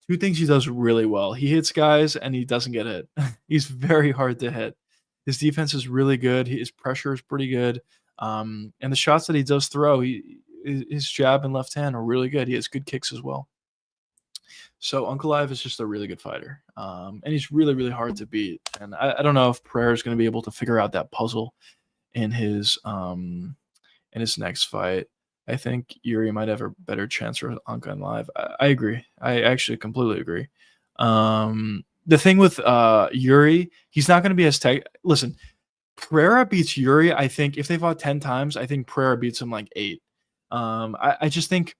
two things he does really well. He hits guys and he doesn't get hit. He's very hard to hit. His defense is really good. His pressure is pretty good. And the shots that he does throw, his jab and left hand are really good. He has good kicks as well. So Ankalaev is just a really good fighter. And he's really, really hard to beat. And I don't know if Pereira is going to be able to figure out that puzzle in his next fight. I think Yuri might have a better chance for Ankalaev. I agree. I actually completely agree. The thing with Yuri, he's not going to be as tech. Listen, Pereira beats Yuri. I think if they fought 10 times, I think Pereira beats him like 8. I just think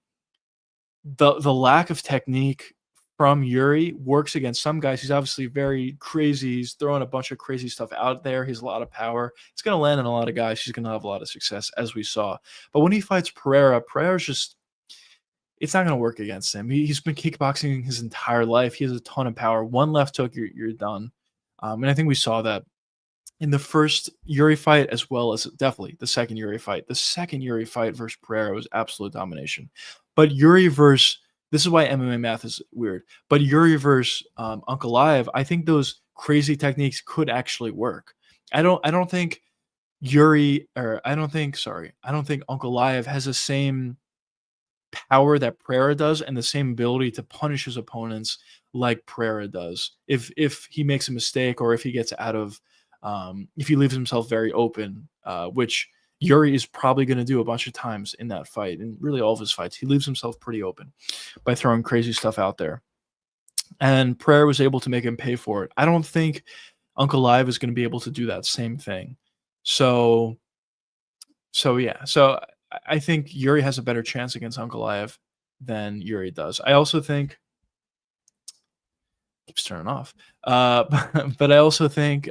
the lack of technique from Yuri works against some guys. He's obviously very crazy. He's throwing a bunch of crazy stuff out there. He has a lot of power. It's going to land on a lot of guys. He's going to have a lot of success, as we saw. But when he fights Pereira's just, it's not going to work against him. He's been kickboxing his entire life. He has a ton of power. One left hook, you're done. And I think we saw that in the first Yuri fight, as well as definitely the second Yuri fight. The second Yuri fight versus Pereira was absolute domination. But Yuri versus, this is why MMA math is weird, but Yuri versus Ankalaev, I think those crazy techniques could actually work. I don't think Ankalaev has the same power that Pereira does and the same ability to punish his opponents like Pereira does. If he makes a mistake or if he gets out of, if he leaves himself very open, which Yuri is probably going to do a bunch of times in that fight, and really all of his fights. He leaves himself pretty open by throwing crazy stuff out there. And Pereira was able to make him pay for it. I don't think Ankalaev is going to be able to do that same thing. So yeah. So I think Yuri has a better chance against Ankalaev than Yuri does. I also think keeps turning off. But I also think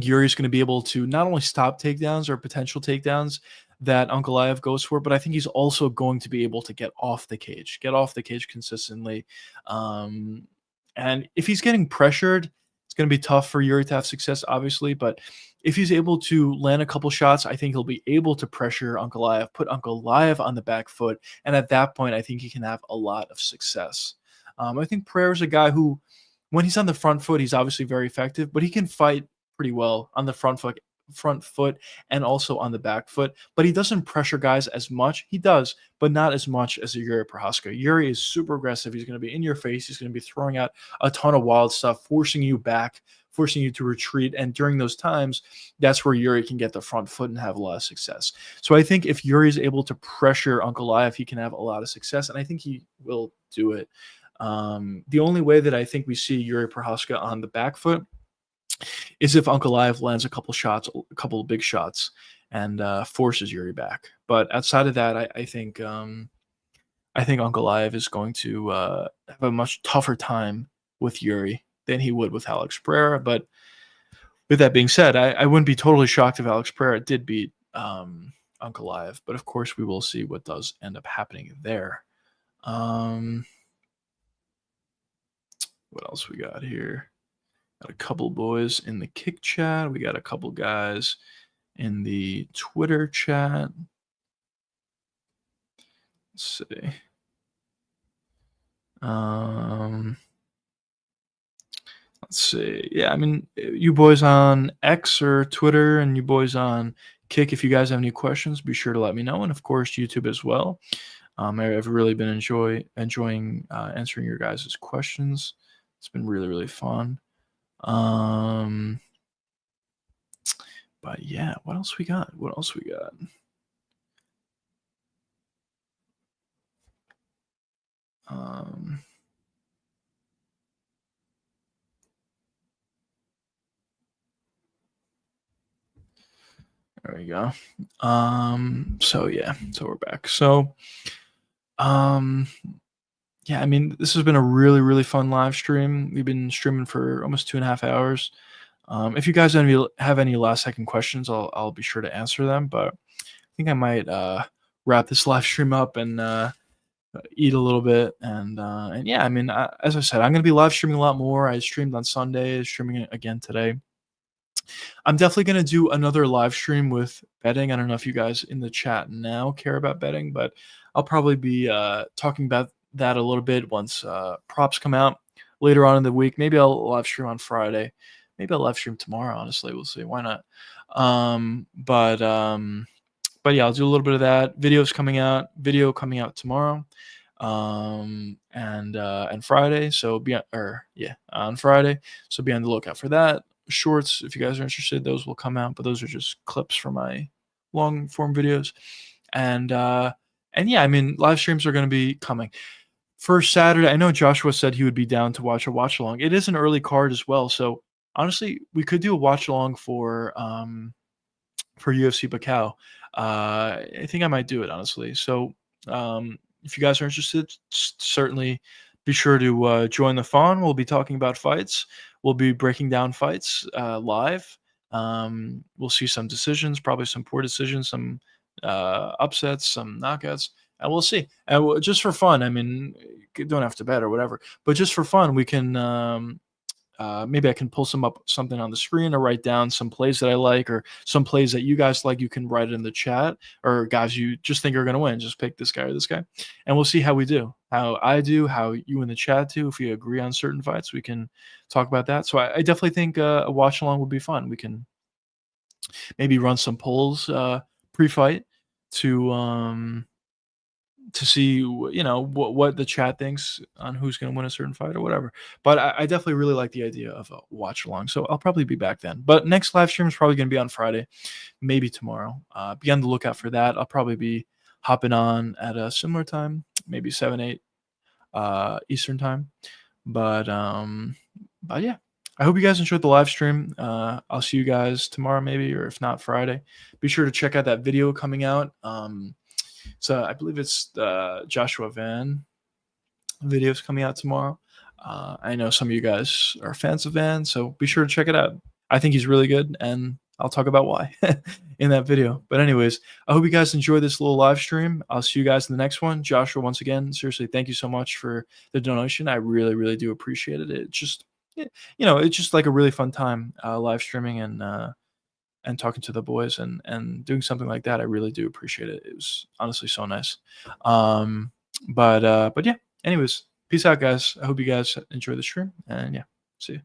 Yuri's going to be able to not only stop takedowns or potential takedowns that Ankalaev goes for, but I think he's also going to be able to get off the cage consistently. And if he's getting pressured, it's going to be tough for Yuri to have success, obviously, but if he's able to land a couple shots, I think he'll be able to pressure Ankalaev, put Ankalaev on the back foot, and at that point, I think he can have a lot of success. I think Pereira's a guy who, when he's on the front foot, he's obviously very effective, but he can fight pretty well on the front foot and also on the back foot, but he doesn't pressure guys as much. He does, but not as much as a Yuri Prohaska. Yuri is super aggressive. He's going to be in your face. He's going to be throwing out a ton of wild stuff, forcing you back, forcing you to retreat. And during those times, that's where Yuri can get the front foot and have a lot of success. So I think if Yuri is able to pressure Ankalaev, he can have a lot of success, and I think he will do it. The only way that I think we see Yuri Prohaska on the back foot is if Ankalaev lands a couple shots, a couple of big shots, and forces Yuri back. But outside of that, I think Ankalaev is going to have a much tougher time with Yuri than he would with Alex Pereira. But with that being said, I wouldn't be totally shocked if Alex Pereira did beat Ankalaev. But of course, we will see what does end up happening there. What else we got here? Got a couple boys in the kick chat. We got a couple guys in the Twitter chat. Let's see. Let's see. Yeah, I mean, you boys on X or Twitter and you boys on Kick, if you guys have any questions, be sure to let me know. And of course, YouTube as well. I've really been enjoying answering your guys' questions. It's been really, really fun. But yeah, what else we got? There we go. So yeah, so we're back. So, yeah, I mean, this has been a really, really fun live stream. We've been streaming for almost 2.5 hours. If you guys have any last second questions, I'll be sure to answer them. But I think I might wrap this live stream up and eat a little bit. And yeah, I mean, as I said, I'm going to be live streaming a lot more. I streamed on Sunday, streaming it again today. I'm definitely going to do another live stream with betting. I don't know if you guys in the chat now care about betting, but I'll probably be talking about that a little bit once props come out later on in the week. Maybe I'll live stream on Friday. Maybe I'll live stream tomorrow, honestly. We'll see. Why not? But yeah, I'll do a little bit of that. Video coming out tomorrow. And Friday. So on Friday. So be on the lookout for that. Shorts, if you guys are interested, those will come out, but those are just clips from my long form videos. And yeah, I mean, live streams are going to be coming. For Saturday, I know Joshua said he would be down to watch a watch along. It is an early card as well, so honestly, we could do a watch along for UFC Bakau. I think I might do it, honestly. So if you guys are interested, certainly be sure to join the fun. We'll be talking about fights. We'll be breaking down fights live. We'll see some decisions, probably some poor decisions, some upsets, some knockouts, and we'll see. And just for fun, I mean, you don't have to bet or whatever, but just for fun, we can maybe I can pull something on the screen or write down some plays that I like or some plays that you guys like. You can write it in the chat, or guys you just think are going to win. Just pick this guy or this guy, and we'll see how we do. How I do, how you in the chat do. If we agree on certain fights, we can talk about that. So I definitely think a watch along would be fun. We can maybe run some polls pre-fight to see, you know, what the chat thinks on who's going to win a certain fight or whatever. But I definitely really like the idea of a watch along. So I'll probably be back then. But next live stream is probably going to be on Friday, maybe tomorrow. Be on the lookout for that. I'll probably be hopping on at a similar time, maybe 7, 8 Eastern time. But yeah, I hope you guys enjoyed the live stream. I'll see you guys tomorrow, maybe, or if not Friday. Be sure to check out that video coming out. So I believe it's Joshua Van videos coming out tomorrow. I know some of you guys are fans of Van, so be sure to check it out. I think he's really good, and I'll talk about why in that video. But anyways, I hope you guys enjoy this little live stream. I'll see you guys in the next one. Joshua, once again, seriously, thank you so much for the donation. I really, really do appreciate it. It just yeah, it's just like a really fun time live streaming and talking to the boys and doing something like that. I really do appreciate it. It was honestly so nice. Um, but yeah. Anyways, peace out, guys. I hope you guys enjoy the stream, and yeah, see you.